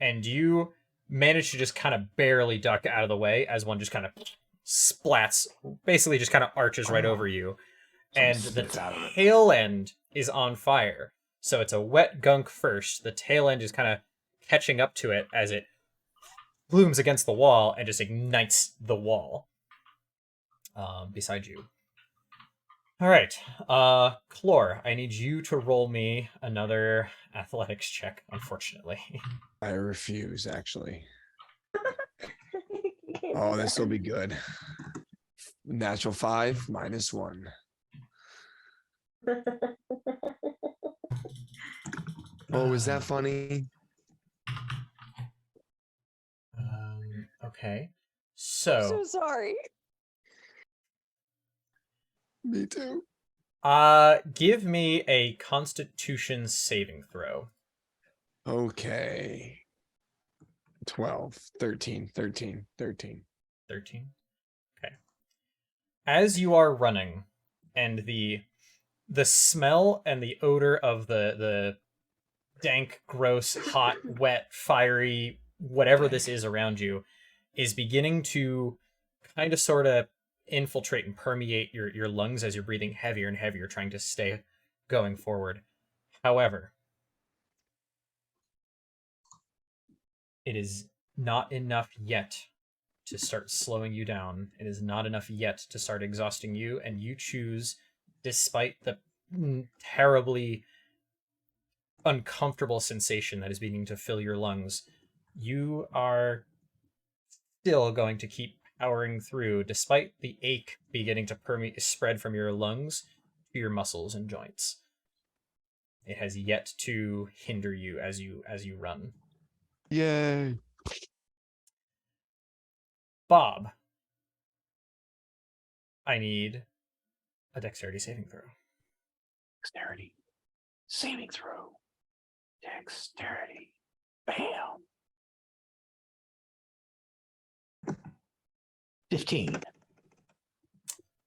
and you manage to just kind of barely duck out of the way as one just kind of splats, basically just kind of arches right over you, and the spits out of it. tail end is on fire. So it's a wet gunk first. The tail end is kind of catching up to it as it blooms against the wall and just ignites the wall beside you. All right, Chlor, I need you to roll me another athletics check, unfortunately. I refuse, actually. You can't Oh, do this that. will be good. Natural 5 -1. Oh, is that funny? Okay. I'm So, so sorry. Me too. give me a Constitution saving throw. Okay. 12, 13, 13, 13. 13. Okay. As you are running, and the smell and the odor of the dank, gross, hot, wet, fiery, whatever this is around you, is beginning to kind of sort of infiltrate and permeate your lungs as you're breathing heavier and heavier, trying to stay going forward. However, it is not enough yet to start slowing you down. It is not enough yet to start exhausting you, and you choose, despite the terribly uncomfortable sensation that is beginning to fill your lungs, you are still going to keep powering through, despite the ache beginning to spread from your lungs to your muscles and joints. It has yet to hinder you as you run. Yay. Bob, I need a dexterity saving throw. Dexterity. Saving throw. Dexterity. Bam. 15.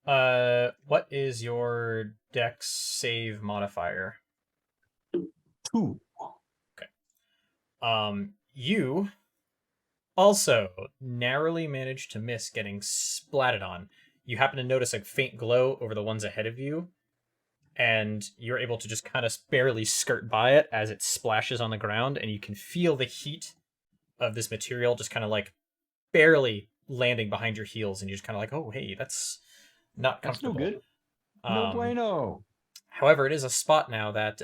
What is your dex save modifier? 2. You also narrowly managed to miss getting splatted on. You happen to notice a faint glow over the ones ahead of you, and you're able to just kind of barely skirt by it as it splashes on the ground, and you can feel the heat of this material just kind of like barely landing behind your heels, and you're just kind of like, oh, hey, that's not That's no comfortable. good. No bueno. However, it is a spot now that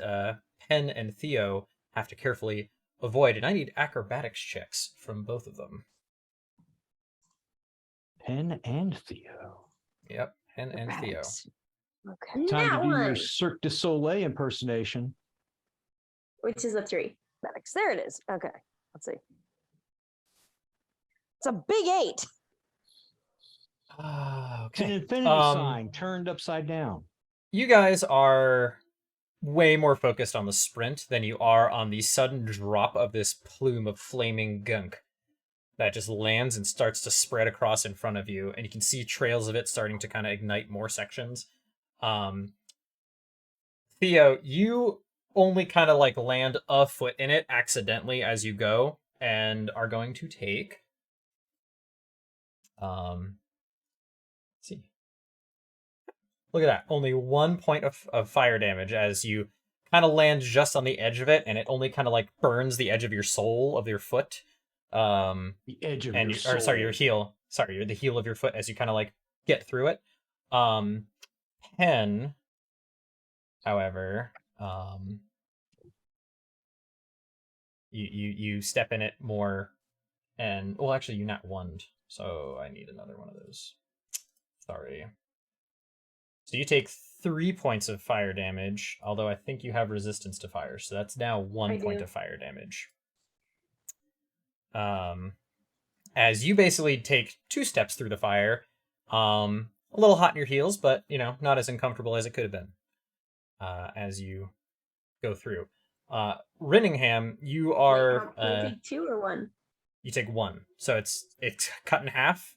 Penn and Theo have to carefully avoid, and I need acrobatics checks from both of them. Penn and Theo. Yep, Penn and Theo. Acrobatics. Okay. Time That to do your one. Cirque du Soleil impersonation. Which is a 3. Acrobatics. There it is. Okay. Let's see. It's a big 8. It's an Okay. infinity sign turned upside down. You guys are way more focused on the sprint than you are on the sudden drop of this plume of flaming gunk that just lands and starts to spread across in front of you, and you can see trails of it starting to kind of ignite more sections. Theo, you only kind of like land a foot in it accidentally as you go, and are going to take let's see. Look at that. Only 1 point of fire damage as you kind of land just on the edge of it, and it only kind of like burns the edge of your sole of your foot. The edge of your soul. Or sorry, your heel. Sorry, the heel of your foot as you kind of like get through it. Pen, however, you step in it more, and well, actually, you not one, so I need another one of those. Sorry. So you take 3 points of fire damage, although I think you have resistance to fire, so that's now 1 point of fire damage. As you basically take 2 steps through the fire, a little hot in your heels, but not as uncomfortable as it could have been. As you go through, Rinningham, you are. Wait, you take 2 or 1? You take 1, so it's cut in half,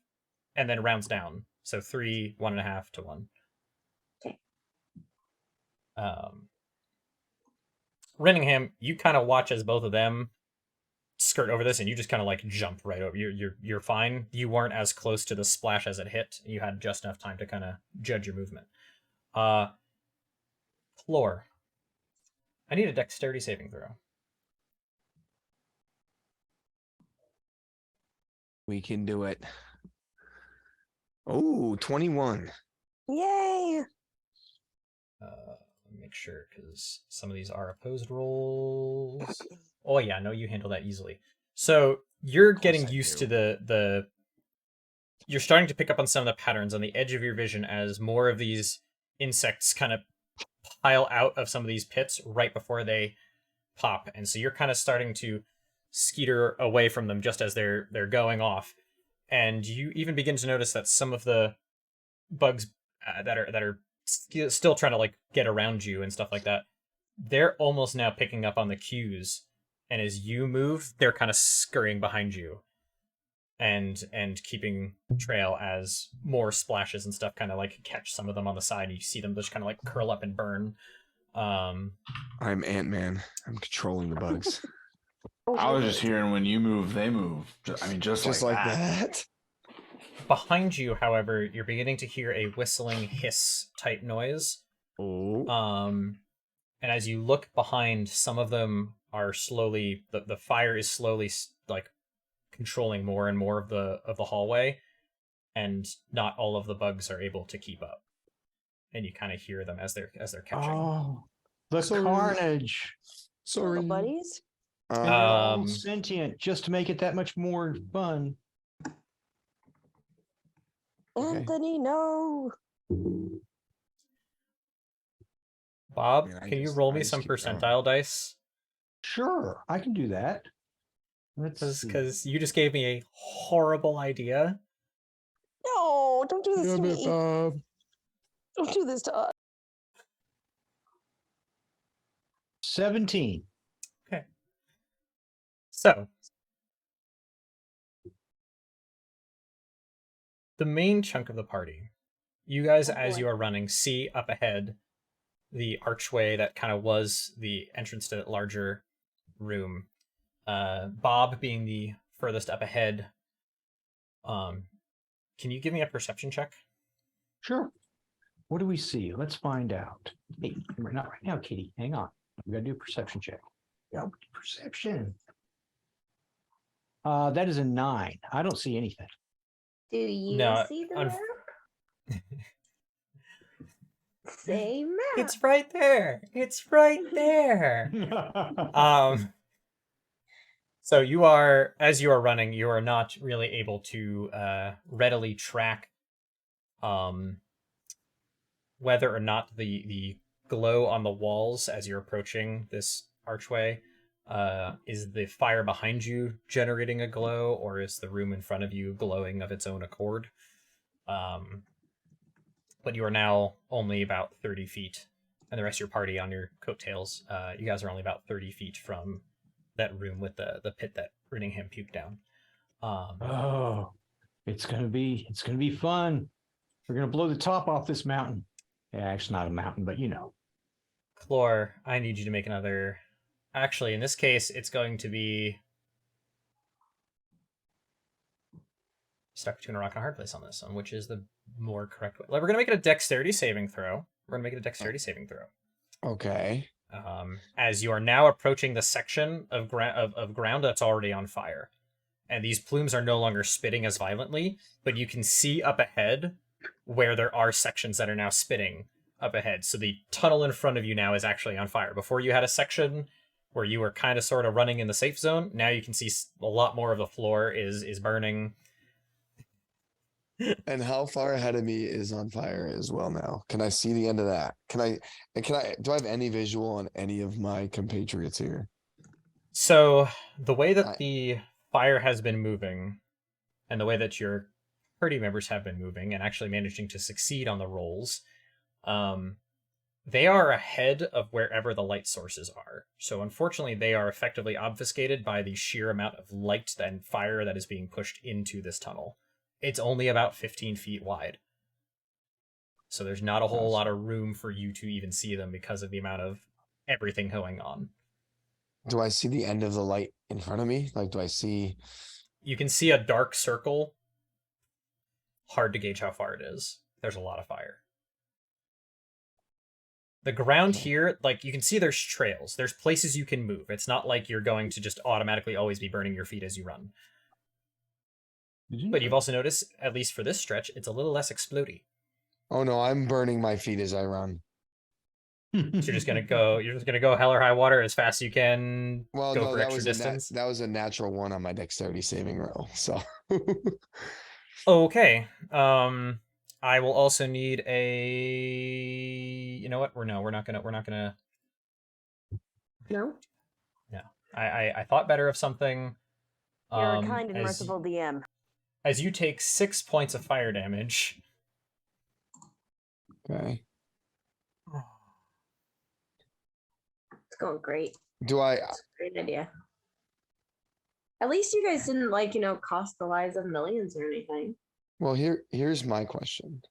and then rounds down. So 3, 1.5 to 1. Okay. Renningham, you kind of watch as both of them skirt over this, and you just kind of like jump right over. You're fine. You weren't as close to the splash as it hit. You had just enough time to kind of judge your movement. Floor. I need a dexterity saving throw. We can do it. Oh, 21. Yay! Make sure, because some of these are opposed rolls. Oh yeah, no, you handle that easily. So you're getting used to the. You're starting to pick up on some of the patterns on the edge of your vision as more of these insects kind of pile out of some of these pits right before they pop, and so you're kind of starting to skeeter away from them just as they're going off, and you even begin to notice that some of the bugs that are still trying to like get around you and stuff like that, they're almost now picking up on the cues, and as you move, they're kind of scurrying behind you and keeping trail as more splashes and stuff kind of like catch some of them on the side, and you see them just kind of like curl up and burn. I'm Ant-Man. I'm controlling the bugs. I was just hearing when you move, they move. Just like that. Behind you, however, you're beginning to hear a whistling hiss type noise. Oh. And as you look behind, some of them are slowly the fire is slowly like controlling more and more of the hallway, and not all of the bugs are able to keep up. And you kind of hear them as they're catching. Oh, the Sorry. carnage. Hello, Sorry. buddies. And they're all Um, sentient just to make it that much more fun. Okay. Anthony, no. Bob, Man, can you roll I me just some keep going. percentile dice? Sure, I can do that. Let's see. Because you just gave me a horrible idea. No, don't do this to Damn it, me. Bob. Don't do this to us. 17. Okay. So, the main chunk of the party, you guys, Oh, as boy. you are running, see up ahead the archway that kind of was the entrance to that larger room. Bob being the furthest up ahead. Can you give me a perception check? Sure. What do we see? Let's find out. Hey, not right now, Kitty. Hang on. We gotta do a perception check. Yep, perception. That is a 9. I don't see anything. Do you No, see the unf- map? Say map. It's right there. It's right there. So you are, as you are running, you are not really able to readily track whether or not the glow on the walls as you're approaching this archway is the fire behind you generating a glow, or is the room in front of you glowing of its own accord. But you are now only about 30 feet, and the rest of your party on your coattails, you guys are only about 30 feet from that room with the pit that Renningham puked down. Oh, it's gonna be fun. We're gonna blow the top off this mountain. Yeah, it's not a mountain, but you know. Clore, I need you to make another. Actually, in this case, it's going to be stuck between a rock and a hard place on this one, which is the more correct way. We're going to make it a dexterity saving throw. Okay. As you are now approaching the section of ground that's already on fire. And these plumes are no longer spitting as violently, but you can see up ahead where there are sections that are now spitting up ahead. So the tunnel in front of you now is actually on fire. Before you had a section where you were kind of sort of running in the safe zone. Now you can see a lot more of the floor is burning. And how far ahead of me is on fire as well now? Can I see the end of that? Do I have any visual on any of my compatriots here? So the way that the fire has been moving, and the way that your party members have been moving and actually managing to succeed on the rolls, they are ahead of wherever the light sources are. So unfortunately, they are effectively obfuscated by the sheer amount of light and fire that is being pushed into this tunnel. It's only about 15 feet wide. So there's not a whole lot of room for you to even see them because of the amount of everything going on. Do I see the end of the light in front of me? Like, do I see? You can see a dark circle. Hard to gauge how far it is. There's a lot of fire. The ground here, like, you can see there's trails. There's places you can move. It's not like you're going to just automatically always be burning your feet as you run. But you've also noticed, at least for this stretch, it's a little less explodey. Oh no, I'm burning my feet as I run. So you're just gonna go hell or high water as fast as you can. Well, go no, for that extra was distance. that was a natural one on my dexterity saving roll. So Okay. I will also need a. You know what? We're not gonna. No. No. I thought better of something. You're a kind and as merciful DM. as you take 6 points of fire damage. okay. It's going great. Do I? It's a great idea. At least you guys didn't cost the lives of millions or anything. Well, here's my question.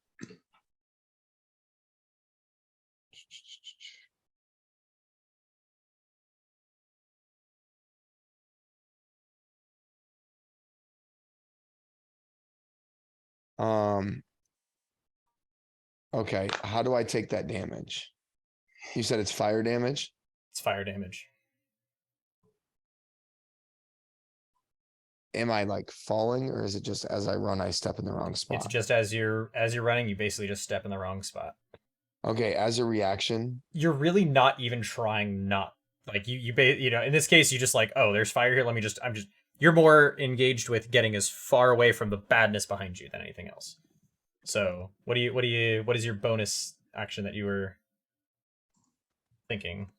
Okay, how do I take that damage? You said it's fire damage? It's fire damage. Am I like falling, or is it just as I run I step in the wrong spot? It's just as you're running, you basically just step in the wrong spot. Okay, as a reaction. You're really not even trying not like you in this case you just like, oh, there's fire here, you're more engaged with getting as far away from the badness behind you than anything else. So, what is your bonus action that you were thinking?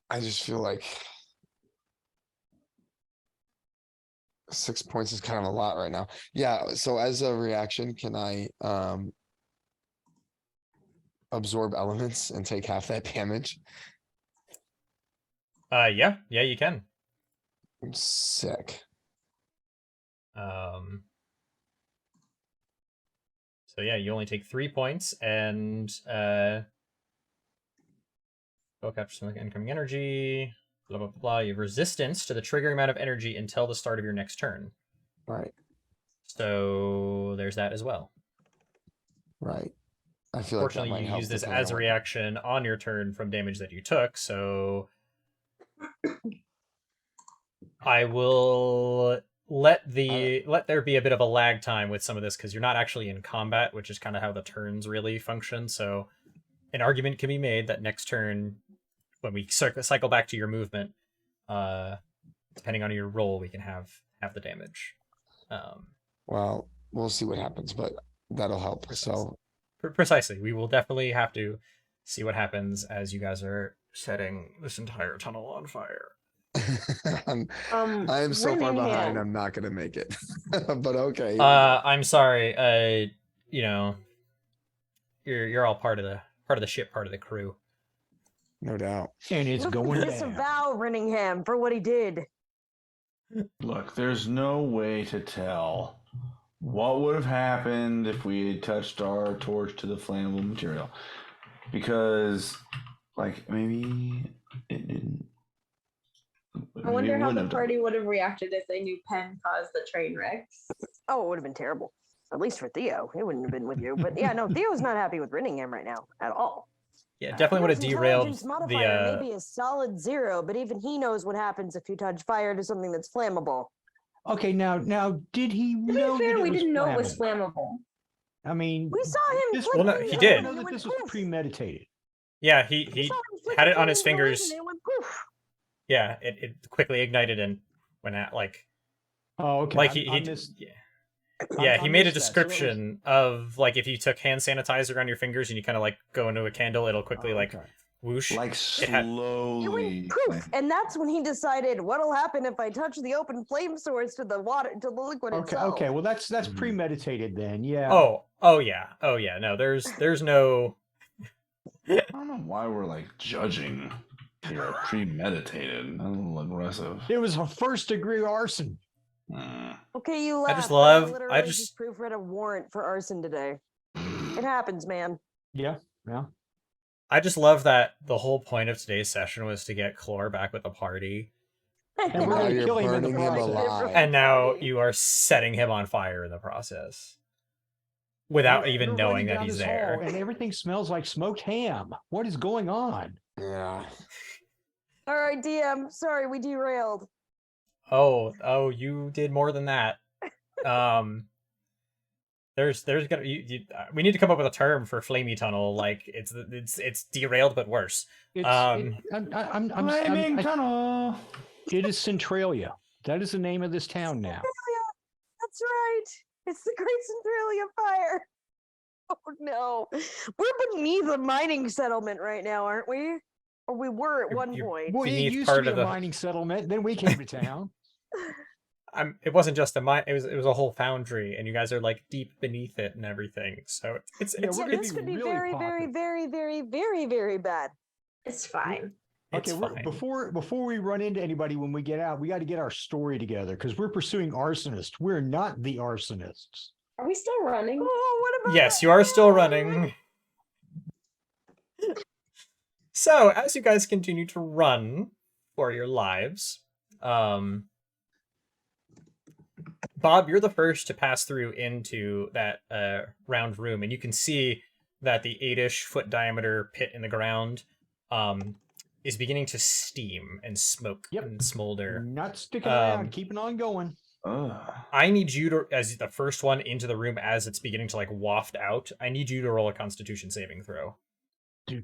I just feel like 6 points is kind of a lot right now. Yeah, so as a reaction, can I absorb elements and take half that damage? Yeah, you can. Sick. So yeah, you only take 3 points, and go capture some incoming energy. Blah blah blah. You have resistance to the triggering amount of energy until the start of your next turn. Right. So there's that as well. Right. I feel like that Fortunately, might you help use this because I as a don't- reaction on your turn from damage that you took, so I will let there be a bit of a lag time with some of this because you're not actually in combat, which is kind of how the turns really function. So an argument can be made that next turn, when we cycle back to your movement, depending on your roll, we can have the damage. Well, we'll see what happens, but that'll help. Precisely. So Precisely, we will definitely have to see what happens as you guys are setting this entire tunnel on fire. I am so far behind. Birmingham. I'm not gonna make it. But okay. I'm sorry. You're all part of the ship, part of the crew. No doubt. And it's going down. Disavow Renningham for what he did. Look, there's no way to tell what would have happened if we had touched our torch to the flammable material. Because, like, maybe it didn't. I wonder how the party would have reacted if they knew Penn caused the train wrecks. Oh, it would have been terrible. At least for Theo. He wouldn't have been with you. But yeah, no, Theo's not happy with Renningham right now at all. Yeah, definitely would have Theo's derailed intelligence modifier the. may be a solid 0, but even he knows what happens if you touch fire to something that's flammable. Okay, now did he To be know fair, that it we was didn't know it was flammable? flammable. I mean, We saw him. this flick Well, no, things he open did. and know it that went this was poof. premeditated. Yeah, We he saw him flick had the it on his flames away fingers. and it went poof. Yeah, it quickly ignited and went at like. Oh, okay. Like I he missed- yeah, I he made a missed that. So it was- description of like if you took hand sanitizer on your fingers and you kind of like go into a candle, it'll quickly Oh, like okay. whoosh. Like had- It slowly. went poof, and that's when he decided what'll happen if I touch the open flame source to the water to the liquid Okay, itself. okay. Well, that's Mhm. premeditated then. Yeah. Oh yeah. No, there's no. I don't know why we're like judging here. Premeditated. A little aggressive. It was a first degree arson. Okay, you laugh. just but love- I literally just- proofread a warrant for arson today. It happens, man. Yeah. I just love that the whole point of today's session was to get Chlor back with the party. And we're Now gonna you're kill him in the burning him process. alive. And now you are setting him on fire in the process. Without even We're knowing running that down he's this hall, there. and everything smells like smoked ham. What is going on? Yeah. All right, DM. Sorry, we derailed. Oh, you did more than that. There's gonna we need to come up with a term for flamey tunnel. Like it's derailed but worse. It's, Um, Flaming I- tunnel. it is Centralia. That is the name of this town now. Centralia. That's right. It's the Great Centralia Fire. Oh no, we're beneath a mining settlement right now, aren't we? Or we were at one you're- point. Well, it beneath used part to be of a the- mining settlement. Then we came to town. It wasn't just a mine. It was a whole foundry, and you guys are like deep beneath it and everything. So it's Yeah, it's we're Yeah, gonna this be could be really very, popping. very, very, very, very, very bad. It's fine. it's Okay, fine. before we run into anybody when we get out, we got to get our story together because we're pursuing arsonists. We're not the arsonists. Are we still running? Oh, what about Yes, that? you are still running. So, as you guys continue to run for your lives, Bob, you're the first to pass through into that round room, and you can see that the 8-ish foot diameter pit in the ground is beginning to steam and smoke Yep. and smolder. Not sticking around, Um, keeping on going. I need you to, as the first one into the room, as it's beginning to like waft out, I need you to roll a Constitution saving throw. Do.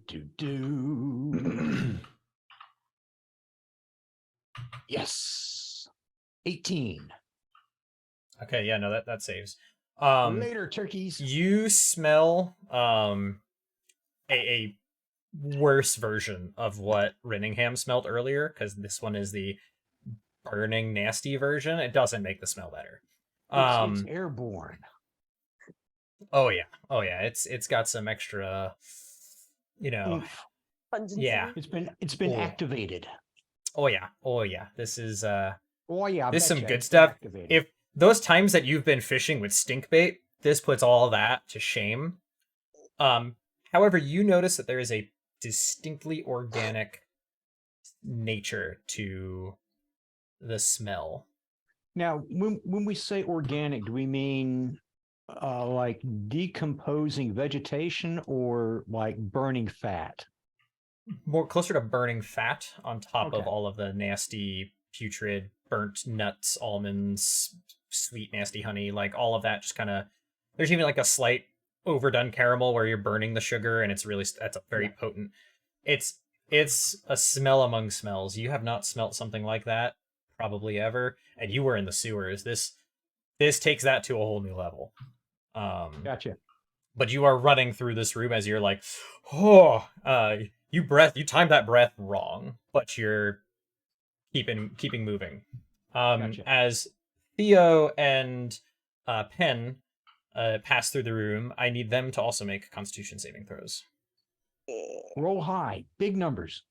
Yes. 18. Okay, yeah, no, that saves. Later, turkeys. You smell a worse version of what Renningham smelled earlier, because this one is the burning, nasty version. It doesn't make the smell better. It's airborne. Oh yeah. It's got some extra, Oof. Pungency? yeah. It's been Cool. activated. Oh yeah. This is Oh yeah, I This is some betcha good it's stuff. activated. If those times that you've been fishing with stink bait, this puts all that to shame. However, you notice that there is a distinctly organic nature to the smell. Now, when we say organic, do we mean like decomposing vegetation or like burning fat? More closer to burning fat on top of Okay. all of the nasty, putrid, burnt nuts, almonds, sweet, nasty honey, like all of that just kind of. There's even like a slight overdone caramel where you're burning the sugar, and that's a very potent. It's a smell among smells. You have not smelt something like that probably ever, and you were in the sewers. This takes that to a whole new level. Gotcha. But you are running through this room as you're like, you timed that breath wrong, but you're keeping moving. Gotcha. As Theo and Penn pass through the room, I need them to also make Constitution saving throws. Roll high, big numbers.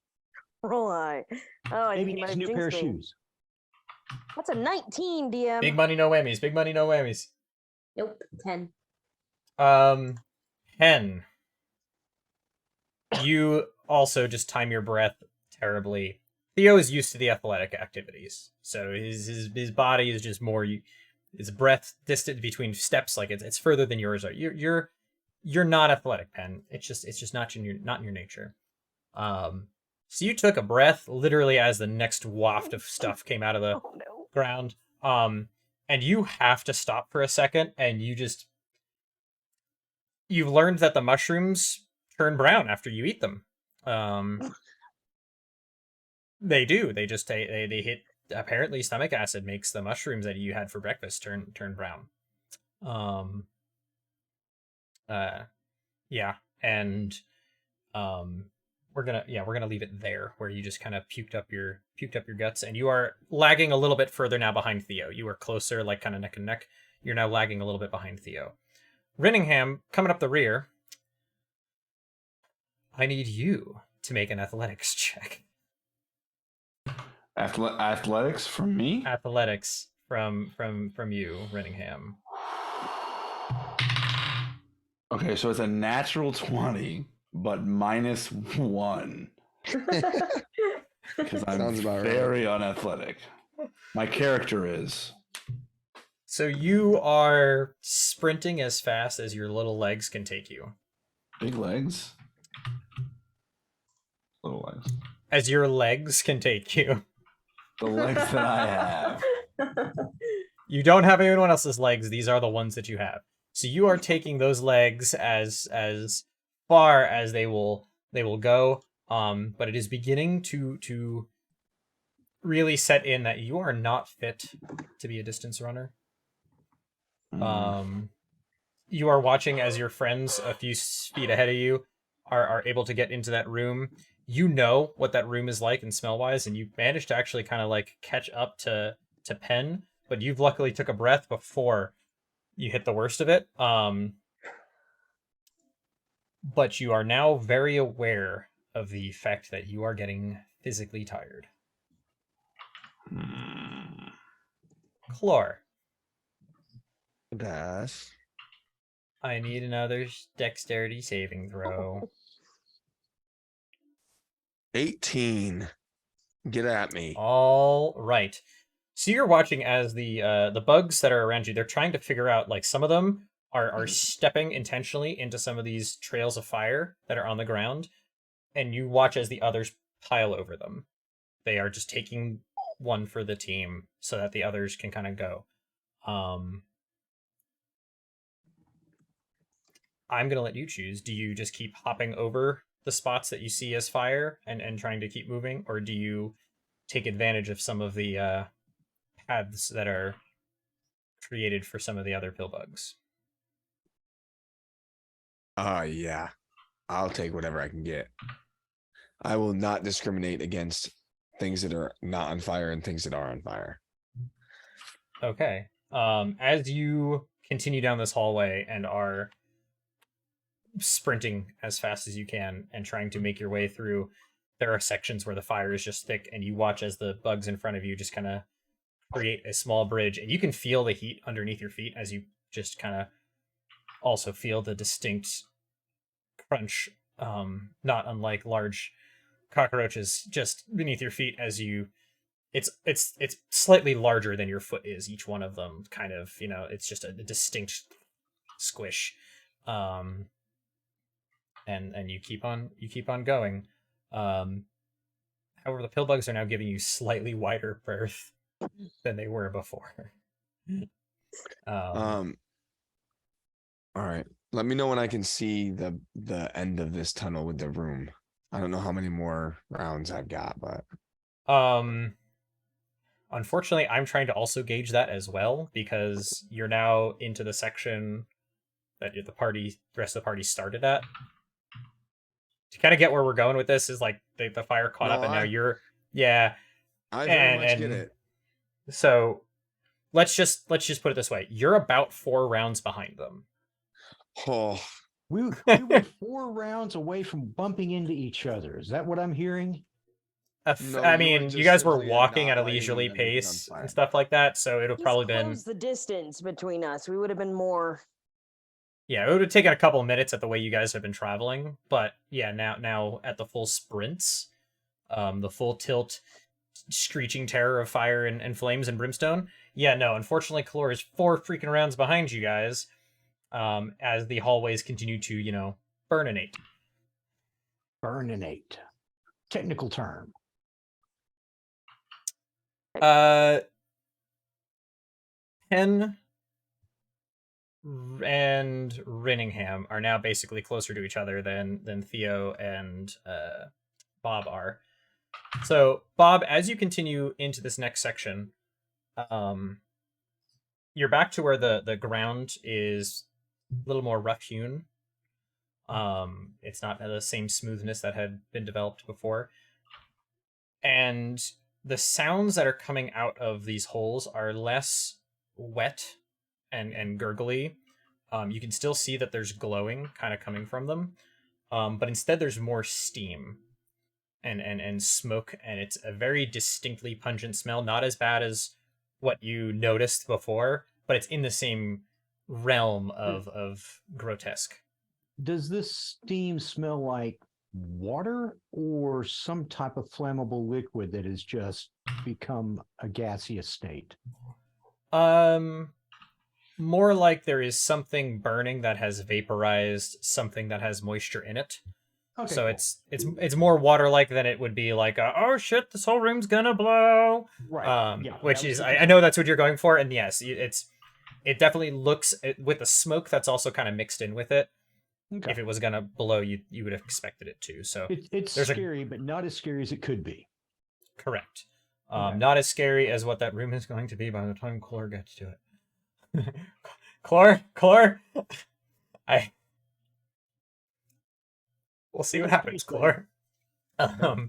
Roll high. Oh, I Maybe think you might needs a have new pair of jinxed me. shoes. What's a 19, DM? Big money, no whammies. Big money, no whammies. Nope. 10. Penn, you also just time your breath terribly. Theo is used to the athletic activities, so his body is just more. His breath distant between steps, like it's further than yours are. You're not athletic, Penn. It's just not in your nature. So you took a breath literally as the next waft of stuff came out of the Oh no. ground. And you have to stop for a second, and you've learned that the mushrooms turn brown after you eat them. They do. They just they hit. Apparently, stomach acid makes the mushrooms that you had for breakfast turn brown. Yeah, and we're gonna leave it there, where you just kind of puked up your guts, and you are lagging a little bit further now behind Theo. You were closer, like kind of neck and neck. You're now lagging a little bit behind Theo. Renningham coming up the rear. I need you to make an athletics check. Athletics from me? Athletics from you, Renningham. Okay, so it's a natural 20. but -1 because I'm Sounds about right. very unathletic. My character is. So you are sprinting as fast as your little legs can take you. Big legs? Little legs. As your legs can take you. The legs that I have. You don't have anyone else's legs. These are the ones that you have. So you are taking those legs as far as they will go. But it is beginning to really set in that you are not fit to be a distance runner. You are watching as your friends a few feet ahead of you are able to get into that room. You know what that room is like and smell wise, and you managed to actually kind of like catch up to Penn, but you've luckily took a breath before you hit the worst of it. But you are now very aware of the fact that you are getting physically tired. Chlor, Dash. I need another dexterity saving throw. 18. Get at me. All right. So you're watching as the bugs that are around you, they're trying to figure out, like, some of them are stepping intentionally into some of these trails of fire that are on the ground, and you watch as the others pile over them. They are just taking one for the team so that the others can kind of go. I'm going to let you choose. Do you just keep hopping over the spots that you see as fire and trying to keep moving, or do you take advantage of some of the paths that are created for some of the other pill bugs? Yeah. I'll take whatever I can get. I will not discriminate against things that are not on fire and things that are on fire. Okay. As you continue down this hallway and are sprinting as fast as you can and trying to make your way through, there are sections where the fire is just thick, and you watch as the bugs in front of you just kind of create a small bridge, and you can feel the heat underneath your feet as you just kind of also feel the distinct crunch, not unlike large cockroaches just beneath your feet as you it's slightly larger than your foot is, each one of them, kind of, it's just a distinct squish. And you keep on going. However, the pill bugs are now giving you slightly wider berth than they were before. All right. Let me know when I can see the end of this tunnel with the room. I don't know how many more rounds I've got, but unfortunately, I'm trying to also gauge that as well, because you're now into the section that the rest of the party started at. To kind of get where we're going with this is like the fire caught up, and now you're I very much get it. So let's just put it this way: you're about 4 rounds behind them. We were 4 rounds away from bumping into each other. Is that what I'm hearing? No, I you mean, were you just guys were simply walking not at a lighting leisurely anything on pace fire. and stuff like that, so it'll He's probably been closed the distance between us. We would have been more. Yeah, it would have taken a couple of minutes at the way you guys have been traveling, but yeah, now at the full sprints, the full tilt, screeching terror of fire and flames and brimstone. Yeah, no, unfortunately, Kalor is 4 freaking rounds behind you guys, as the hallways continue to, burninate. Burninate. Technical term. Penn and Rinningham are now basically closer to each other than Theo and Bob are. So, Bob, as you continue into this next section, you're back to where the ground is a little more rough-hewn. It's not the same smoothness that had been developed before. And the sounds that are coming out of these holes are less wet and gurgly. You can still see that there's glowing kind of coming from them. But instead there's more steam and smoke, and it's a very distinctly pungent smell, not as bad as what you noticed before, but it's in the same realm of grotesque. Does this steam smell like water or some type of flammable liquid that has just become a gaseous state? More like there is something burning that has vaporized something that has moisture in it. Okay, So cool. it's more water-like than it would be like, oh shit, this whole room's gonna blow. Right. Yeah. Which that was is, the I know that's what you're going for, and yes, it definitely looks with the smoke that's also kind of mixed in with it. Okay. If it was gonna blow, you would have expected it to. So It's there's scary, but not as scary as it could be. correct. Okay. Not as scary as what that room is going to be by the time Chlor gets to it. Chlor, I. We'll see what happens, Chlor.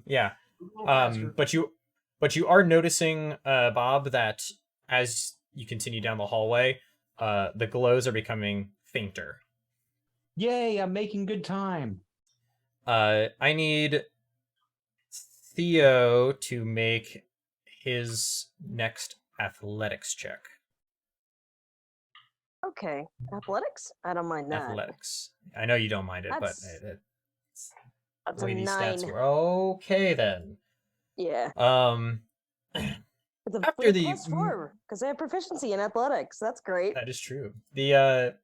Yeah. But you are noticing, Bob, that as you continue down the hallway, the glows are becoming fainter. Yay! I'm making good time. I need Theo to make his next athletics check. Okay, athletics. I don't mind that. Athletics. I know you don't mind it, That's but that's the way a these 9. stats were okay then. Yeah, it's a After the +4 because I have proficiency in athletics. That's great. that is true. The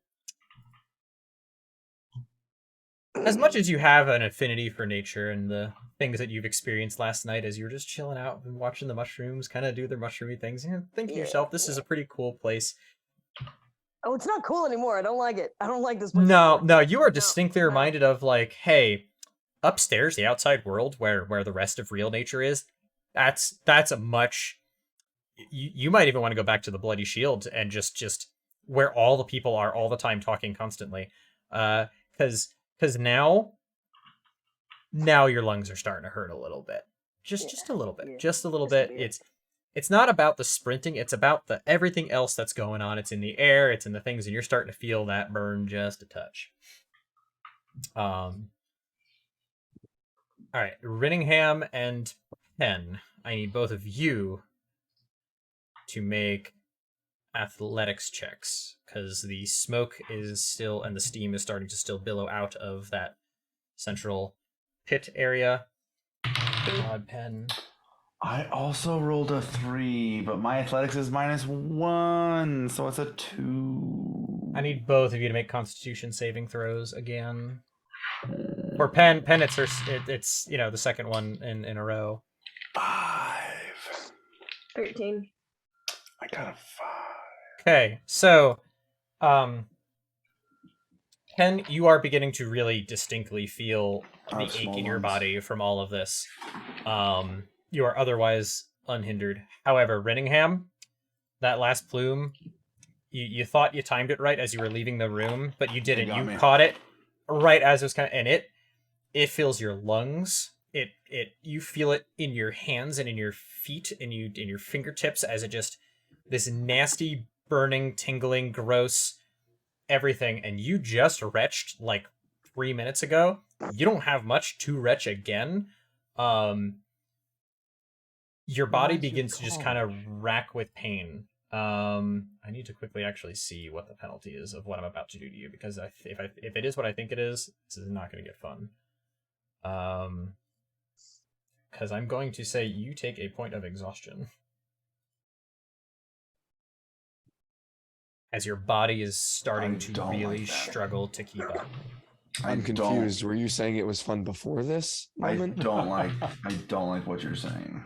as much as you have an affinity for nature and the things that you've experienced last night as you were just chilling out and watching the mushrooms kind of do their mushroomy things, you think to yourself, this is a pretty cool place. Oh, it's not cool anymore. I don't like it. I don't like this place. No, you are distinctly no. reminded of like, hey, upstairs, the outside world where the rest of real nature is, that's a much you might even want to go back to the Bloody Shield and just where all the people are all the time talking constantly. Because now your lungs are starting to hurt a little bit. Just a little bit. Yeah, Just a little just a bit. bit. It's not about the sprinting, it's about the everything else that's going on. It's in the air, it's in the things, and you're starting to feel that burn just a touch. All right, Rinningham and Penn, I need both of you to make athletics checks because the smoke is still and the steam is starting to still billow out of that central pit area. God, Penn. I also rolled a 3, but my athletics is -1, so it's a 2. I need both of you to make Constitution saving throws again. For Penn, it's it's the second one in a row. 5. 13. I got a 5. Okay, so Penn, you are beginning to really distinctly feel the have ache small in your lungs. body from all of this. You are otherwise unhindered. However, Rinningham, that last plume, you thought you timed it right as you were leaving the room, but you didn't. got You me. caught it right as it was and it fills your lungs. You feel it in your hands and in your feet and in your fingertips as it just this nasty, burning, tingling, gross everything, and you just retched like 3 minutes ago. You don't have much to retch again. Your body begins to just kind of rack with pain. I need to quickly actually see what the penalty is of what I'm about to do to you, because if it is what I think it is, this is not going to get fun. Because I'm going to say you take a point of exhaustion. As your body is starting to really struggle to keep up. I'm confused. Were you saying it was fun before this moment? I don't like what you're saying.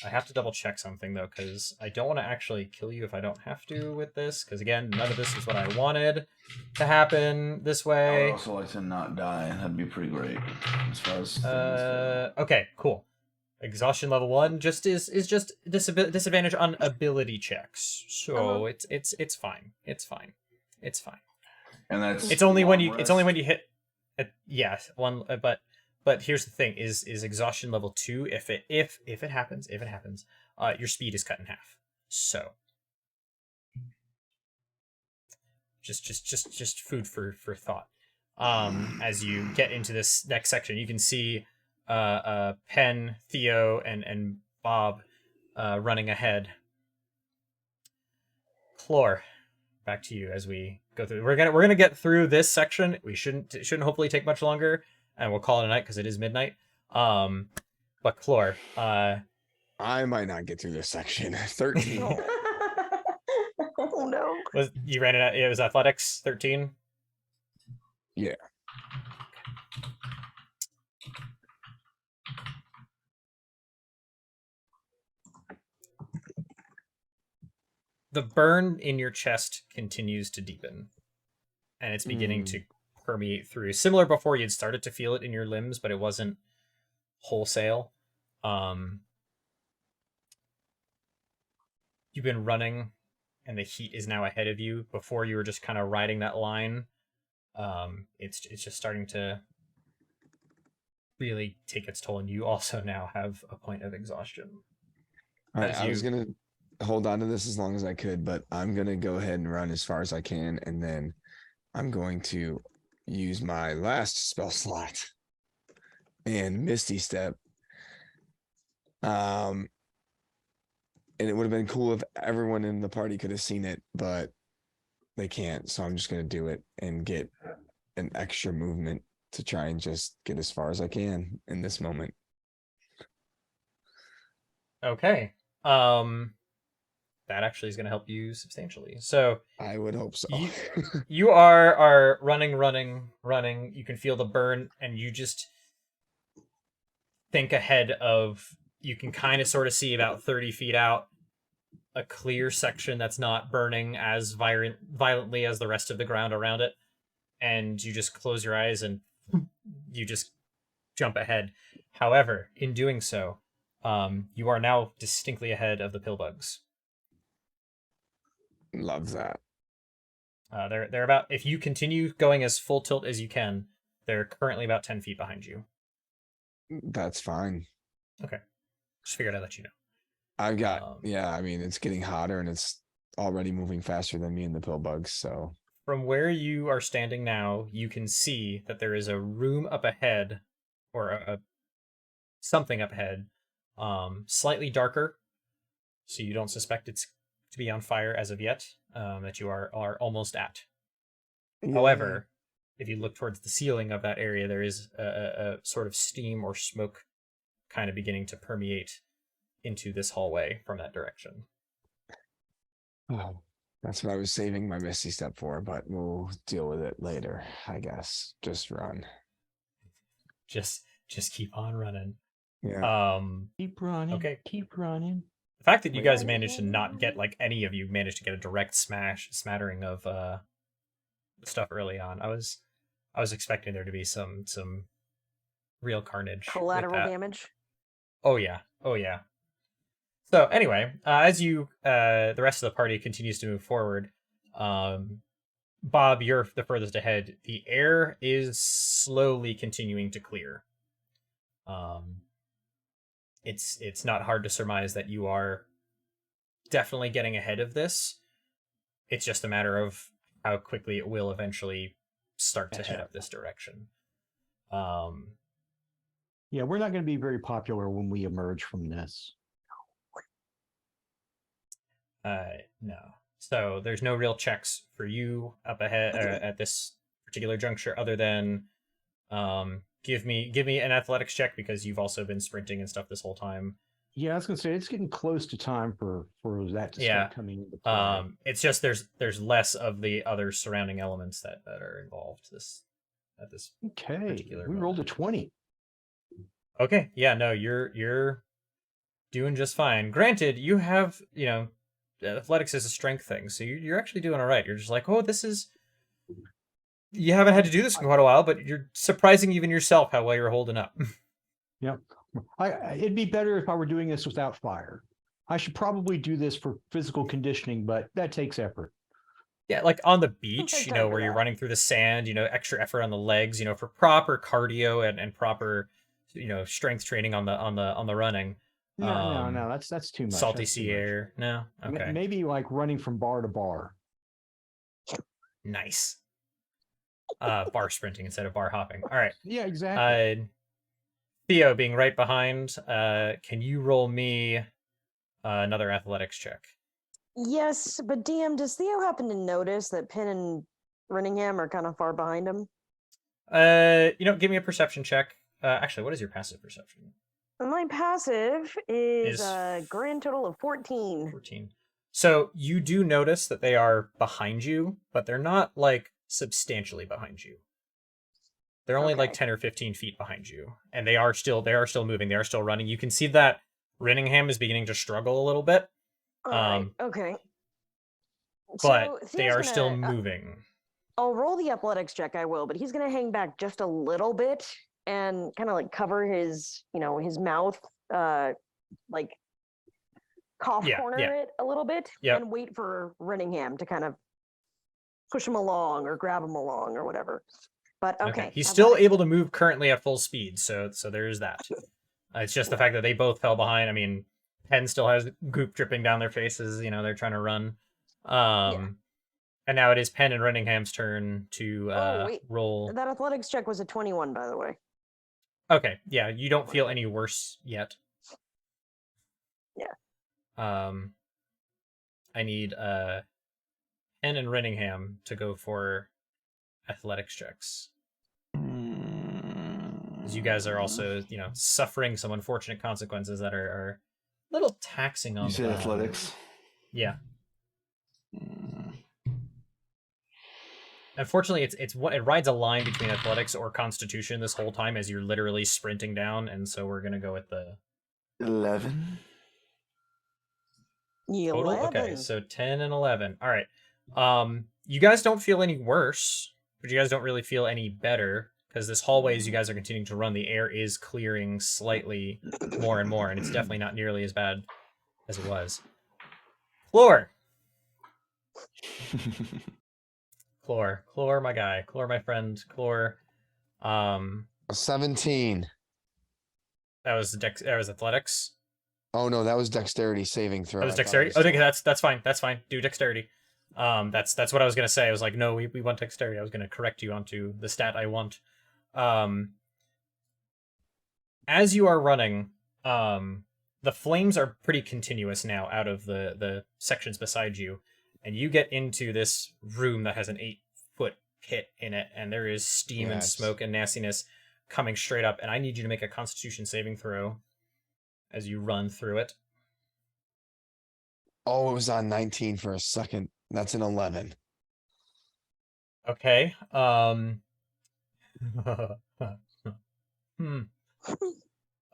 I have to double check something though, because I don't want to actually kill you if I don't have to with this. Because again, none of this is what I wanted to happen this I way. would also like to not die. That'd be pretty great as far as things Okay, cool. Exhaustion level 1 just is just disadvantage on ability checks, so it's fine. It's fine. And that's it's only when you hit. One. But here's the thing: is exhaustion level 2. If it happens, your speed is cut in half. So just food for thought. As you get into this next section, you can see Penn, Theo, and Bob running ahead. Chlor, back to you as we go through. We're gonna get through this section. It shouldn't hopefully take much longer, and we'll call it a night because it is midnight. But Clore, I might not get through this section. 13. Oh no. was you ran it? It was athletics 13. Yeah. The burn in your chest continues to deepen, and it's beginning to permeate through. Similar before, you'd started to feel it in your limbs, but it wasn't wholesale. You've been running, and the heat is now ahead of you. Before, you were just kind of riding that line. It's just starting to really take its toll, and you also now have a point of exhaustion. I was gonna hold on to this as long as I could, but I'm gonna go ahead and run as far as I can, and then I'm going to use my last spell slot and Misty Step. And it would have been cool if everyone in the party could have seen it, but they can't. So I'm just gonna do it and get an extra movement to try and just get as far as I can in this moment. Okay. That actually is going to help you substantially. So I would hope so. you are running. You can feel the burn, and you just think ahead of. You can kind of sort of see about 30 feet out a clear section that's not burning as violently as the rest of the ground around it, and you just close your eyes and you just jump ahead. However, in doing so, you are now distinctly ahead of the pillbugs. Love that. They're about, if you continue going as full tilt as you can, they're currently about 10 feet behind you. That's fine. Okay. Just figured I'd let you know. I've got, I mean, it's getting hotter and it's already moving faster than me and the pillbugs, so. From where you are standing now, you can see that there is a room up ahead, or something up ahead, slightly darker, so you don't suspect it's to be on fire as of yet, that you are almost at. Yeah. However, if you look towards the ceiling of that area, there is a sort of steam or smoke kind of beginning to permeate into this hallway from that direction. Oh, that's what I was saving my Misty Step for, but we'll deal with it later, I guess. Just run. Just keep on running. Yeah. Keep running. Okay. Keep running. The fact that you guys managed to not get, like, any of you managed to get a direct smattering of stuff early on. I was expecting there to be some real carnage. Collateral damage. Oh yeah. So anyway, as you the rest of the party continues to move forward, Bob, you're the furthest ahead. The air is slowly continuing to clear. It's not hard to surmise that you are definitely getting ahead of this. It's just a matter of how quickly it will eventually start to head up this direction. Yeah, we're not going to be very popular when we emerge from this. No. So there's no real checks for you up ahead at this particular juncture, other than give me an athletics check, because you've also been sprinting and stuff this whole time. Yeah, I was going to say it's getting close to time for that to start coming into play. It's just there's less of the other surrounding elements that are involved at this. Okay, we rolled a 20. Okay, yeah, no, you're doing just fine. Granted, you have, athletics is a strength thing, so you're actually doing all right. You're just like, oh, this is. You haven't had to do this in quite a while, but you're surprising even yourself how well you're holding up. Yep. It'd be better if I were doing this without fire. I should probably do this for physical conditioning, but that takes effort. Yeah, like on the beach, where you're running through the sand, extra effort on the legs, for proper cardio and proper, strength training on the running. No, that's too much. Salty sea air. No, okay. Maybe like running from bar to bar. Nice. Bar sprinting instead of bar hopping. All right. Yeah, exactly. Theo being right behind. Can you roll me another athletics check? Yes, but DM, does Theo happen to notice that Penn and Runningham are kind of far behind him? Give me a perception check. Actually, what is your passive perception? My passive is Is a grand total of 14. 14. So you do notice that they are behind you, but they're not like substantially behind you. They're only like Okay. 10 or 15 feet behind you, and they are still moving. They are still running. You can see that Renningham is beginning to struggle a little bit, All right. Okay. but So they Theo's are still gonna. moving. I'll roll the athletics check. I will, but he's gonna hang back just a little bit and kind of like cover his, his mouth, like cough Yeah, corner yeah. it a little bit, Yep. and wait for Runningham to kind of push him along or grab him along or whatever. But okay, He's still athletics able to check. move currently at full speed, so there is that. It's just the fact that they both fell behind. I mean, Penn still has goop dripping down their faces. They're trying to run. And now it is Penn and Runningham's turn to Oh wait, roll. that athletics check was a 21, by the way. Okay, yeah, you don't feel any worse yet. Yeah. I need Penn and Renningham to go for athletics checks. Because you guys are also, suffering some unfortunate consequences that are a little taxing on You the said body. athletics? Yeah. Unfortunately, it rides a line between athletics or constitution this whole time as you're literally sprinting down, and so we're gonna go with the 11. total. 11. Okay, so 10 and 11. All right. You guys don't feel any worse, but you guys don't really feel any better because this hallway, as you guys are continuing to run, the air is clearing slightly more and more, and it's definitely not nearly as bad as it was. Chlor, my guy, Chlor, my friend, Chlor. 17. That was athletics. Oh no, that was dexterity saving throw. That was I thought it dexterity. was Okay, still- that's fine. That's fine. Do dexterity. That's what I was gonna say. I was like, no, we want dexterity. I was gonna correct you onto the stat I want. As you are running, the flames are pretty continuous now out of the sections beside you, and you get into this room that has an 8-foot pit in it, and there is steam and Yes. smoke and nastiness coming straight up. And I need you to make a Constitution saving throw as you run through it. Oh, it was on 19 for a second. That's an 11. Okay.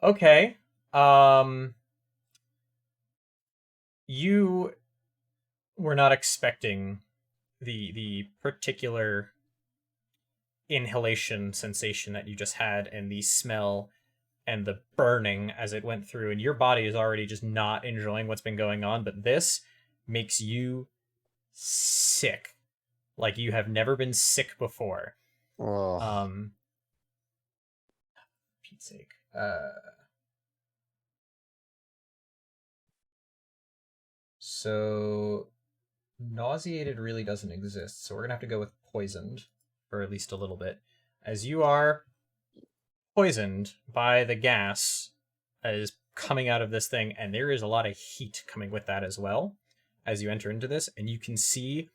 Okay. You were not expecting the particular inhalation sensation that you just had, and the smell and the burning as it went through, and your body is already just not enjoying what's been going on, but this makes you sick like you have never been sick before. Oh, Pete's sake. So nauseated really doesn't exist, so we're gonna have to go with poisoned for at least a little bit, as you are poisoned by the gas that is coming out of this thing, and there is a lot of heat coming with that as well as you enter into this. And you can see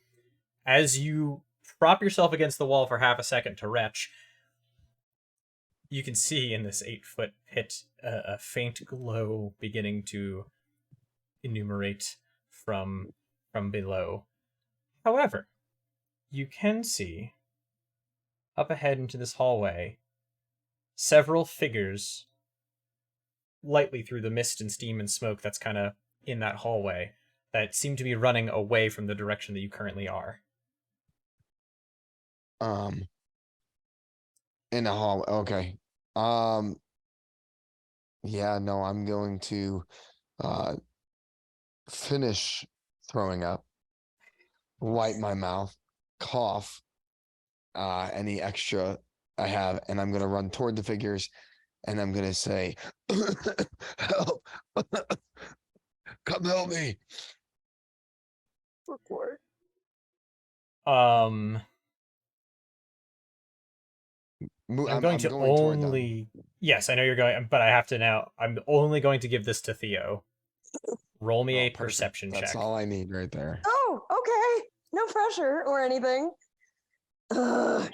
as you prop yourself against the wall for half a second to retch, you can see in this 8-foot pit a faint glow beginning to enumerate from below. However, you can see up ahead into this hallway several figures lightly through the mist and steam and smoke that's kind of in that hallway that seem to be running away from the direction that you currently are. in the hall. Okay. Yeah, no, I'm going to finish throwing up, wipe my mouth, cough, any extra I have, and I'm gonna run toward the figures, and I'm gonna say, "Help! Come help me!" Record. I'm going to going toward them. only... Yes, I know you're going, but I have to now. I'm only going to give this to Theo. Roll me Oh, a perfect. perception That's check. all I need right there. Oh, okay. No pressure or anything. Ugh.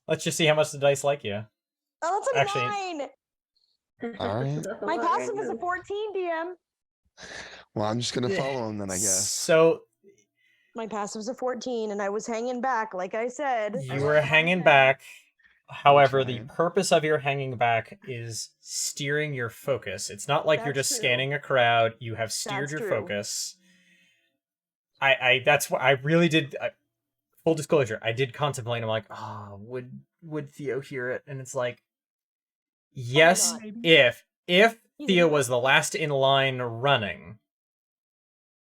Let's just see how much the dice like you. Oh, that's a Actually- 9. All right. My passive is a 14, DM. Well, I'm just gonna follow him then, I guess. So My passive's a 14, and I was hanging back, like I said. you were hanging back. However, the trying. purpose of your hanging back is steering your focus. It's not like you're That's just true. scanning a crowd. You have steered That's your true. focus. That's what I really did. Full disclosure, I did contemplate. I'm like, would Theo hear it? And it's like, yes, not? if You Theo can- was the last in line running,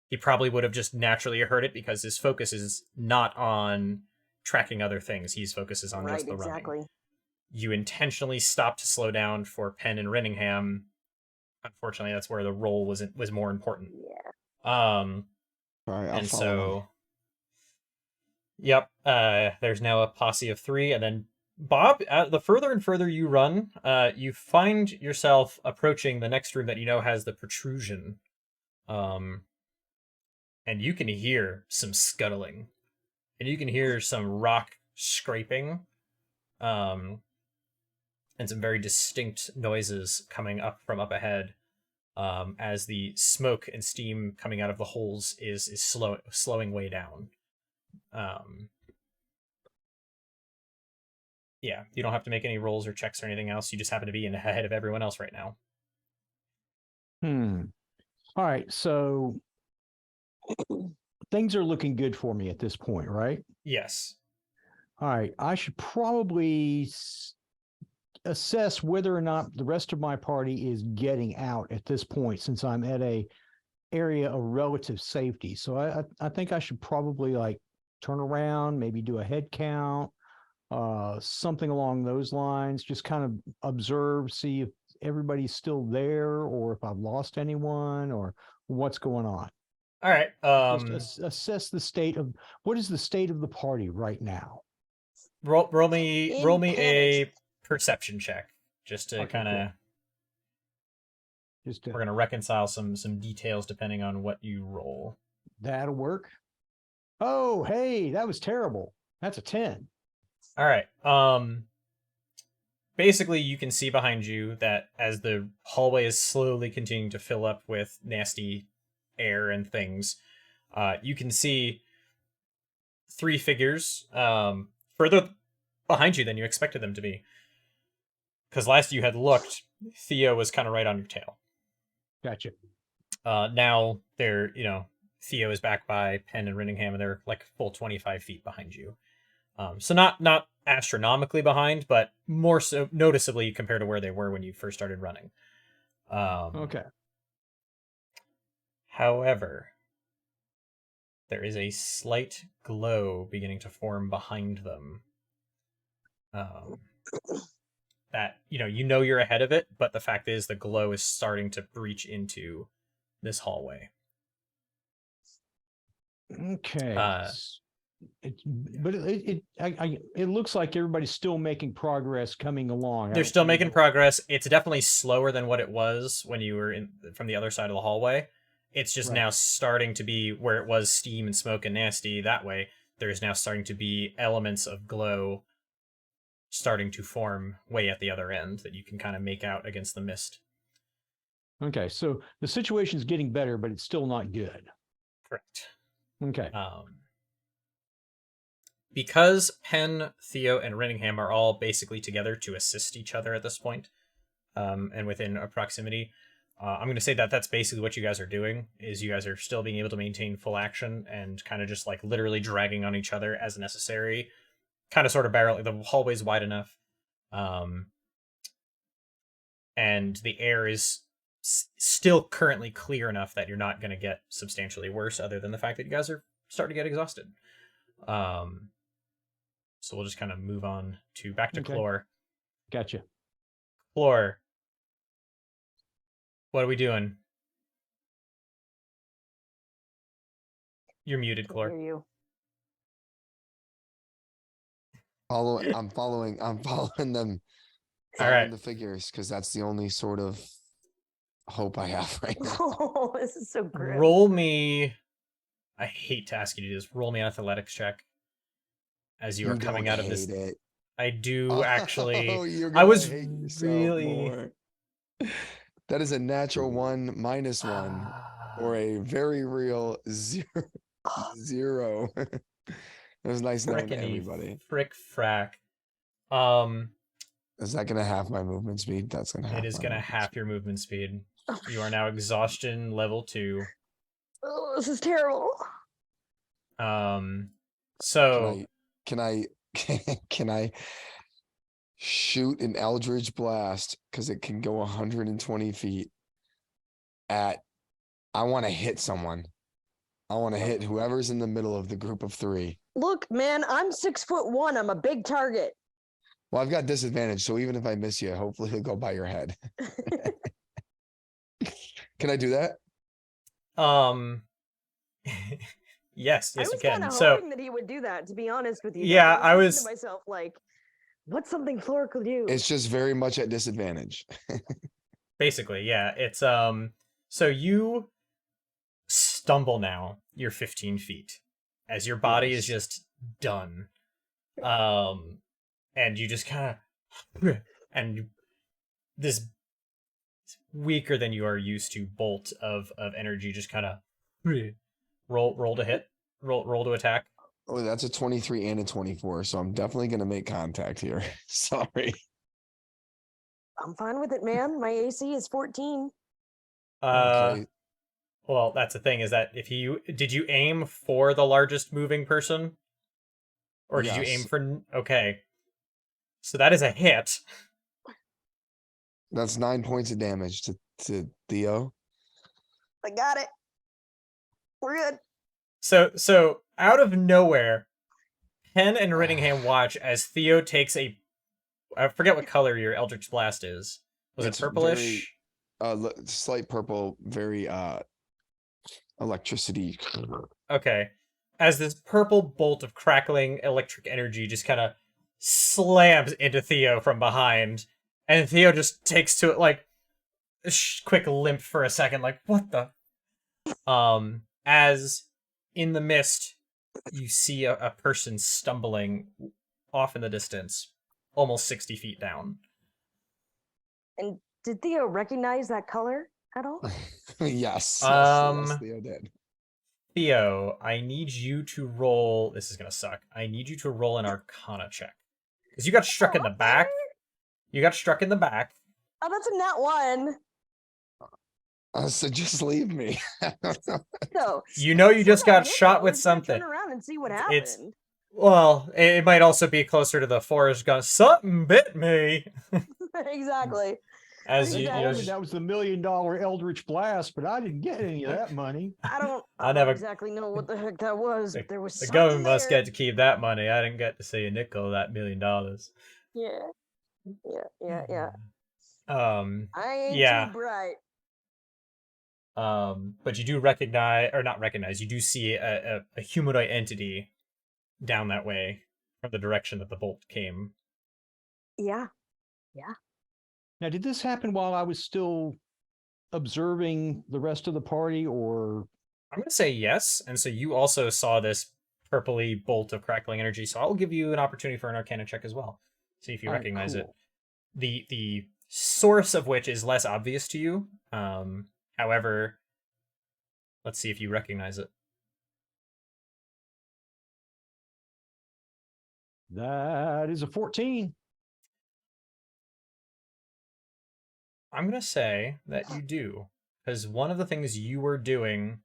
he probably would have just naturally heard it because his focus is not on tracking other things. His focus is on Right, just the running. exactly. You intentionally stopped to slow down for Penn and Renningham. Unfortunately, that's where the roll was more important. Yeah. All right, I'll And follow so, him. yep. There's now a posse of 3, and then Bob. The further and further you run, you find yourself approaching the next room that you know has the protrusion. And you can hear some scuttling, and you can hear some rock scraping, and some very distinct noises coming up from up ahead, as the smoke and steam coming out of the holes is slowing way down. Yeah, you don't have to make any rolls or checks or anything else. You just happen to be in ahead of everyone else right now. All right, so things are looking good for me at this point, right? Yes. All right, I should probably assess whether or not the rest of my party is getting out at this point, since I'm at a area of relative safety. So I think I should probably like turn around, maybe do a head count, something along those lines. Just kind of observe, see if everybody's still there, or if I've lost anyone, or what's going on. All right. Just assess the state of what is the state of the party right now. Roll me In a panic. perception check just to Okay, kind of. cool. Just We're gonna reconcile some details depending on what you roll. that'll work. Oh, hey, that was terrible. That's a 10. All right. Basically, you can see behind you that as the hallway is slowly continuing to fill up with nasty air and things, you can see 3 figures further behind you than you expected them to be. Because last you had looked, Theo was kind of right on your tail. Gotcha. Now they're, Theo is back by Penn and Renningham, and they're like full 25 feet behind you. So not astronomically behind, but more so noticeably compared to where they were when you first started running. Okay. However, there is a slight glow beginning to form behind them. That you know you're ahead of it, but the fact is the glow is starting to breach into this hallway. Okay. But it looks like everybody's still making progress coming along. They're still making progress. It's definitely slower than what it was when you were from the other side of the hallway. It's just Right. now starting to be where it was steam and smoke and nasty that way. There's now starting to be elements of glow starting to form way at the other end that you can kind of make out against the mist. Okay, so the situation's getting better, but it's still not good. Correct. Okay. Because Penn, Theo, and Renningham are all basically together to assist each other at this point, and within a proximity, I'm going to say that that's basically what you guys are doing, is you guys are still being able to maintain full action and kind of just like literally dragging on each other as necessary, kind of sort of barreling. The hallway's wide enough, and the air is still currently clear enough that you're not going to get substantially worse, other than the fact that you guys are starting to get exhausted. So we'll just kind of move on to back to Okay. Chlor. Gotcha. Chlor, what are we doing? You're muted, I Chlor. hear you. I'm following them. All right. The figures, because that's the only sort of hope I have right now. Oh, this is so grim. Roll me. I hate to ask you to do this. Roll me an athletics check as you are coming don't out of this. hate it. I do Oh, actually. you're I gonna was hate yourself really. more. That is a natural 1 minus 1 or a very real zero. It was nice knowing everybody. Frick frack. Is that gonna half my movement speed? That's gonna half. It is my gonna movement half speed. your movement speed. You are now exhaustion level 2. Oh, this is terrible. So Can I can I shoot an Eldritch Blast because it can go 120 feet at I want to hit someone. I want to hit whoever's in the middle of the group of 3. Look, man, I'm 6'1". I'm a big target. Well, I've got disadvantage, so even if I miss you, hopefully he'll go by your head. Can I do that? Yes, I you was can. kind of So hoping that he would do that, to be honest with you. Yeah, I was I thinking to myself, like, what's something Flora could do? It's just very much at disadvantage. basically, yeah, it's so you stumble now. You're 15 feet as your body is just done. And you just kind of this weaker than you are used to bolt of energy just kind of roll to hit, roll to attack. Oh, that's a 23 and a 24, so I'm definitely going to make contact here. Sorry. I'm fine with it, man. My AC is 14. Okay. Well, that's the thing is that did you aim for the largest moving person? Or did you aim Yes. for okay. So that is a hit. That's 9 points of damage to Theo. I got it. We're good. So out of nowhere, Ken and Rittingham watch as Theo takes I forget what color your Eldritch Blast is. Was It's it purplish? Slight purple, very electricity. Okay. As this purple bolt of crackling electric energy just kind of slams into Theo from behind, and Theo just takes to it like a quick limp for a second, like what the? As in the mist, you see a person stumbling off in the distance, almost 60 feet down. And did Theo recognize that color at all? Yes, Theo did. Theo, I need you to roll. This is gonna suck. I need you to roll an Arcana check because you got struck in the back. You got struck in the back. Oh, that's a nat 1. So just leave me. So You know you just got hit, shot though. with He's gonna something. Turn around and see what happened. Well, it might also be closer to the Forrest Gump. Something bit me. Exactly. As They you told know, me that was the $1 million Eldritch Blast, but I didn't get any of that money. I don't never- exactly know what the heck that was. But there was the something government must there. get to keep that money. I didn't get to see a nickel of that $1 million. Yeah. I ain't yeah. too bright. But you do recognize, or not recognize, you do see a humanoid entity down that way from the direction that the bolt came. Yeah. Now, did this happen while I was still observing the rest of the party, or? I'm going to say yes. And so you also saw this purpley bolt of crackling energy. So I'll give you an opportunity for an Arcana check as well. See if you recognize it. The source of which is less obvious to you. However, let's see if you recognize it. That is a 14. I'm going to say that you do. Because one of the things you were doing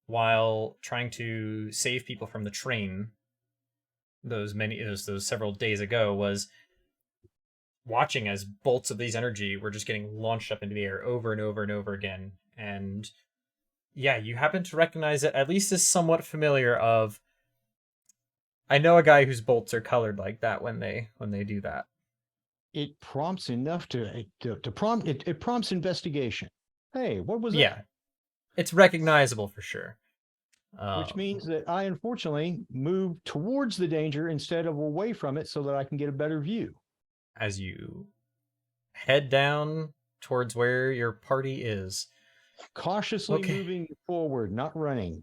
while trying to save people from the train those several days ago was watching as bolts of these energy were just getting launched up into the air over and over and over again. And yeah, you happen to recognize it, at least as somewhat familiar of, I know a guy whose bolts are colored like that when they do that. It prompts enough to prompt it prompts investigation. Hey, what was that? Yeah, it's recognizable for sure. Which means that I unfortunately moved towards the danger instead of away from it so that I can get a better view. As you head down towards where your party is. Cautiously Okay. moving forward, not running.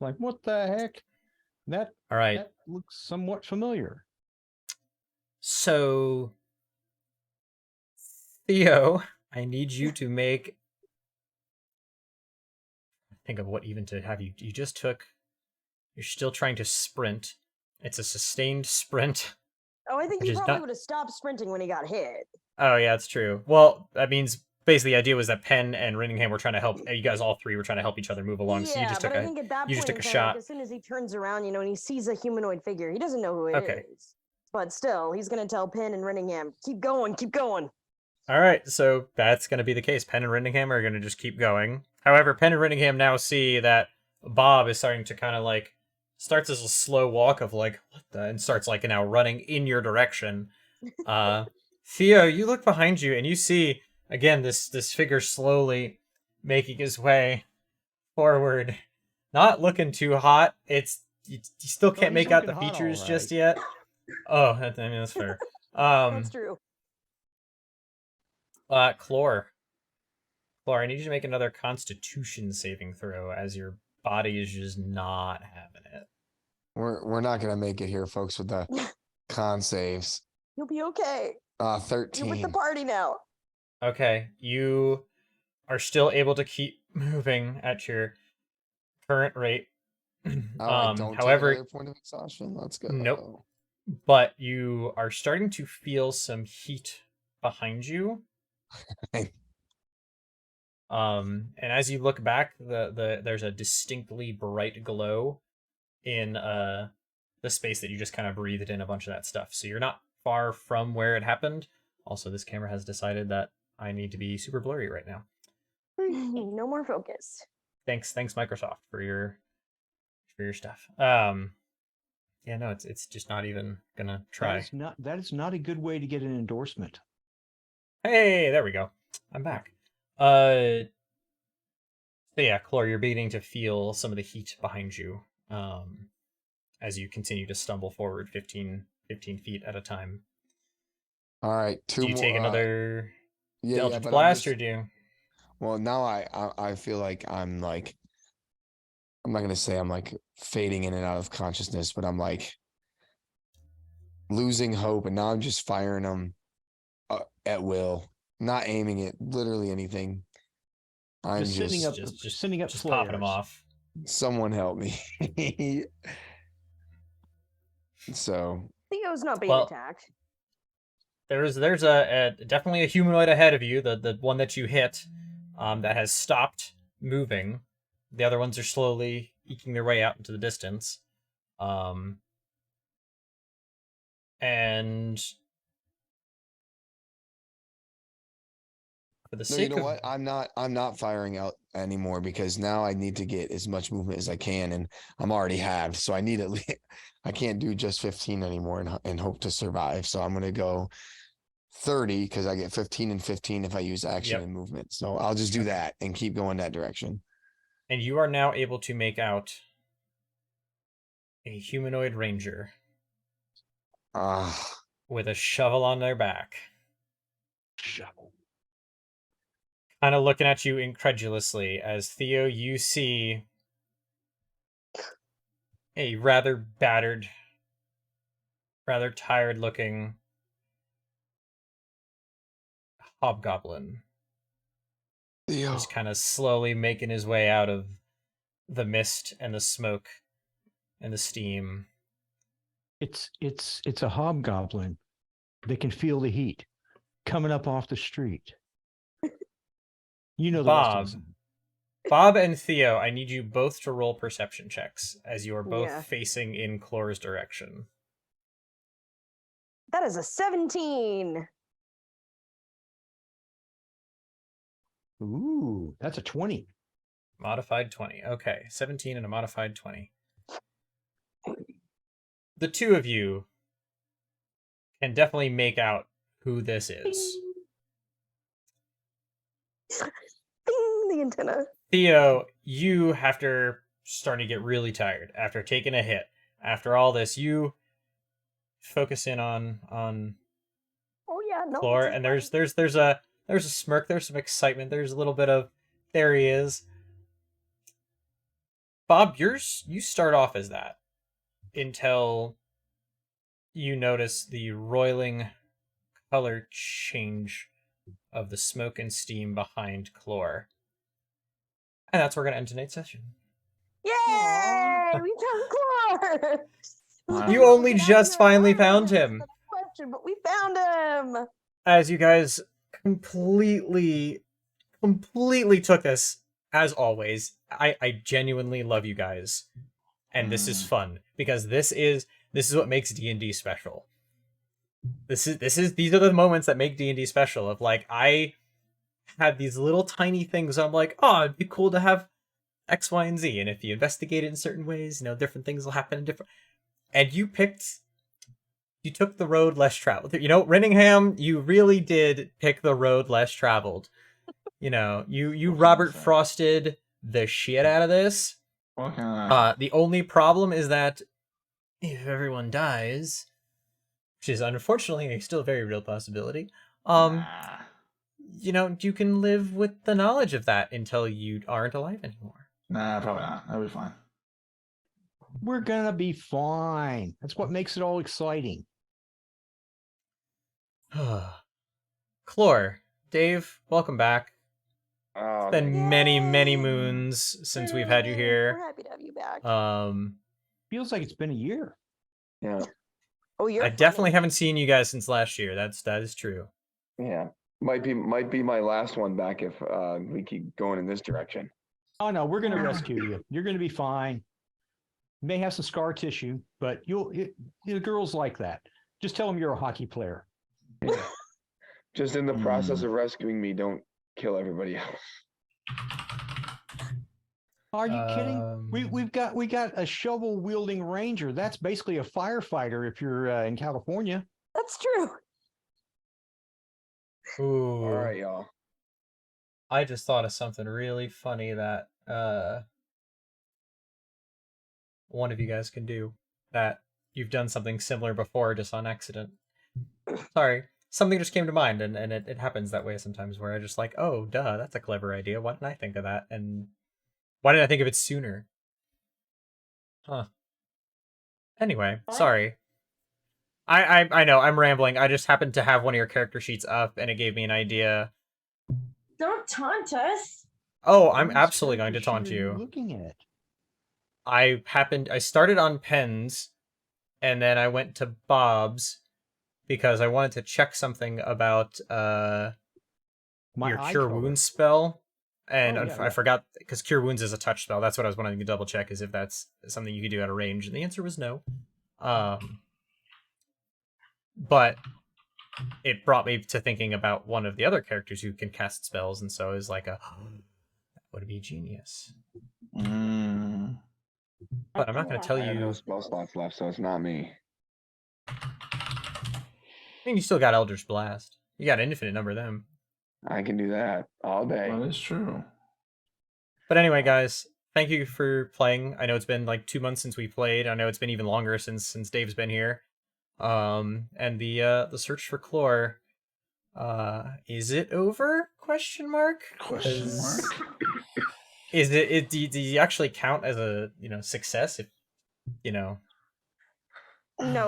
Like, what the heck? That All right. that looks somewhat familiar. So, Theo, I need you to make. Think of what even to have you. You just took. You're still trying to sprint. It's a sustained sprint. Oh, I think Which he is probably not- would have stopped sprinting when he got hit. Oh yeah, that's true. Well, that means basically the idea was that Penn and Rinningham were trying to help. You guys all three were trying to help each other move along. So you Yeah, just but took I a. think at that You point just in took a time, shot. like, as soon as he turns around, and he sees a humanoid figure, he doesn't know who it is. Okay. But still, he's gonna tell Penn and Rinningham, keep going, keep going. All right, so that's going to be the case. Penn and Rinningham are going to just keep going. However, Penn and Rinningham now see that Bob is starting to kind of like starts as a slow walk of like what the, and starts like now running in your direction. Theo, you look behind you and you see again this figure slowly making his way forward. Not looking too hot. It's you still can't he's make out the looking hot, features all just right. yet. Oh, I mean that's fair. That's true. Chlor, I need you to make another Constitution saving throw, as your body is just not having it. We're not gonna make it here, folks, with the con saves. You'll be okay. You're with the 13. party now. Okay, you are still able to keep moving at your current rate. All right, don't However, take another point of exhaustion. Let's go. Nope. But you are starting to feel some heat behind you. And as you look back, there's a distinctly bright glow in the space that you just kind of breathed in a bunch of that stuff. So you're not far from where it happened. Also, this camera has decided that I need to be super blurry right now. No more focus. Thanks Microsoft for your stuff. Yeah, no, it's just not even gonna try. That is not a good way to get an endorsement. Hey, there we go. I'm back. So yeah, Chlor, you're beginning to feel some of the heat behind you, as you continue to stumble forward 15 feet at a time. All right, Do you take another Eldritch but Blast, or do you? Well, now I feel like I'm like, I'm not gonna say I'm like fading in and out of consciousness, but I'm like losing hope, and now I'm just firing them at will, not aiming at literally anything. I'm Just sending up, sending up just popping them flares. off. Someone help me. So Theo's not being Well, attacked. There's a definitely a humanoid ahead of you, the one that you hit, that has stopped moving. The other ones are slowly eking their way out into the distance. And for the no, sake you know of what? I'm not firing out anymore because now I need to get as much movement as I can, and I'm already halved. So I need at least I can't do just 15 anymore and hope to survive. So I'm gonna go 30 because I get 15 and 15 if I use action Yep. and movement. So I'll just do that and keep going that direction. And you are now able to make out a humanoid ranger with a shovel on their back, Shovel. kind of looking at you incredulously as Theo, you see a rather battered, rather tired looking hobgoblin Theo. just kind of slowly making his way out of the mist and the smoke and the steam. It's a hobgoblin. They can feel the heat coming up off the street. You know the rest of them. Bob and Theo, I need you both to roll perception checks as you are both Yeah. facing in Chlor's direction. That is a 17. Ooh, that's a 20. Modified 20. Okay, 17 and a modified 20. The two of you can definitely make out who this is. Ding, the antenna. Theo, you, after starting to get really tired, after taking a hit, after all this, you focus in on Oh yeah, no. Chlor, this is and fine. there's There's a smirk. There's some excitement. There's a little bit of, there he is. Bob, you start off as that until you notice the roiling color change of the smoke and steam behind Chlor. And that's where we're going to end tonight's session. Yay! We found Chlor! Wow. You only just finally found him. Question, but we found him. As you guys completely took this, as always, I genuinely love you guys. And this is fun because this is what makes D&D special. These are the moments that make D&D special. Of like, I had these little tiny things. I'm like, oh, it'd be cool to have X, Y, and Z. And if you investigate it in certain ways, different things will happen in different. And you took the road less traveled. Renningham, you really did pick the road less traveled. You Robert Frosted the shit out of this. Okay. The only problem is that if everyone dies, which is unfortunately still a very real possibility, you can live with the knowledge of that until you aren't alive anymore. Nah, probably not. That'll be fine. We're gonna be fine. That's what makes it all exciting. Chlor, Dave, welcome back. Oh, It's been Yay! many moons since we've had you We're here. happy to have you back. Feels like it's been a year. yeah, Oh, you're I funny. definitely haven't seen you guys since last year. That is true. yeah. Might be my last one back if we keep going in this direction. Oh no, we're gonna rescue you. You're gonna be fine. You may have some scar tissue, but the girls like that. Just tell them you're a hockey player. Yeah. Just in the process Mm. of rescuing me, don't kill everybody else. Are you kidding? We got a shovel wielding ranger. That's basically a firefighter if you're in California. That's true. Ooh. All right, y'all. I just thought of something really funny that one of you guys can do. That you've done something similar before, just on accident. Sorry. Something just came to mind, and it happens that way sometimes, where I just like, oh, duh, that's a clever idea. Why didn't I think of that? And why didn't I think of it sooner? Huh. Anyway, sorry. I know, I'm rambling. I just happened to have one of your character sheets up, and it gave me an idea. Don't taunt us. Oh, I'm Whose absolutely going to character taunt sheet are you. Looking at. I started on pens, and then I went to Bob's, because I wanted to check something about My your eye Cure color. Wounds spell. And Oh, yeah, I yeah. forgot, because Cure Wounds is a touch spell. That's what I was wanting to double check, is if that's something you could do out of range. And the answer was no. But it brought me to thinking about one of the other characters who can cast spells, and so is like that would be genius. Mm. But I'm not going to tell I have no you. spell slots left, so it's not me. I mean, you still got Eldritch Blast. You got an infinite number of them. I can do that all day. That is true. But anyway, guys, thank you for playing. I know it's been like 2 months since we played. I know it's been even longer since Dave's been here. And the search for Chlor, is it over? Question mark. Question mark. Is it? Do you actually count as a success if No,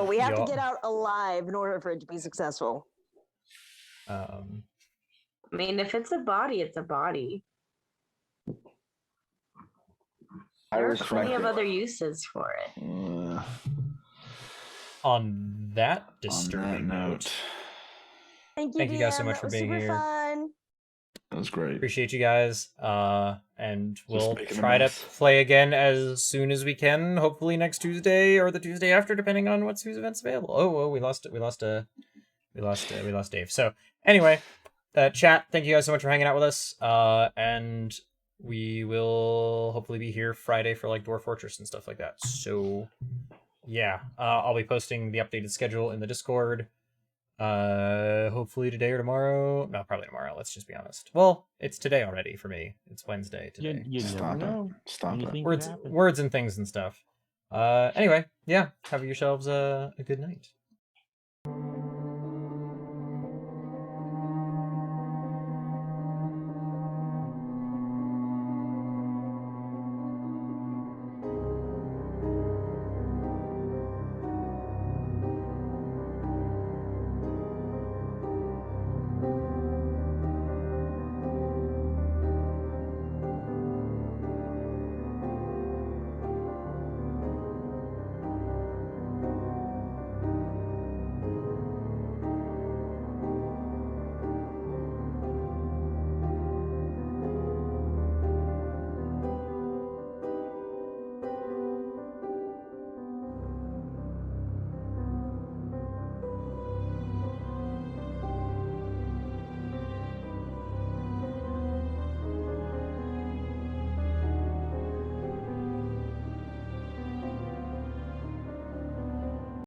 we have to Y'all- get out alive in order for it to be successful. I mean, if it's a body, it's a body. I There are respect plenty of it. other uses for it. On that On disturbing that note, note, Thank you guys so DM. much That for was being super here. Fun. that was great. appreciate you guys. And we'll making a try to mess. play again as soon as we can. Hopefully next Tuesday or the Tuesday after, depending on whose event's available. Oh, we lost Dave. So anyway, chat. Thank you guys so much for hanging out with us. And we will hopefully be here Friday for like Dwarf Fortress and stuff like that. So yeah, I'll be posting the updated schedule in the Discord. Hopefully today or tomorrow. No, probably tomorrow. Let's just be honest. Well, it's today already for me. It's Wednesday today. You never Stop it. know. Stop it. Anything could Words, happen. words and things and stuff. Anyway, yeah. Have yourselves a good night.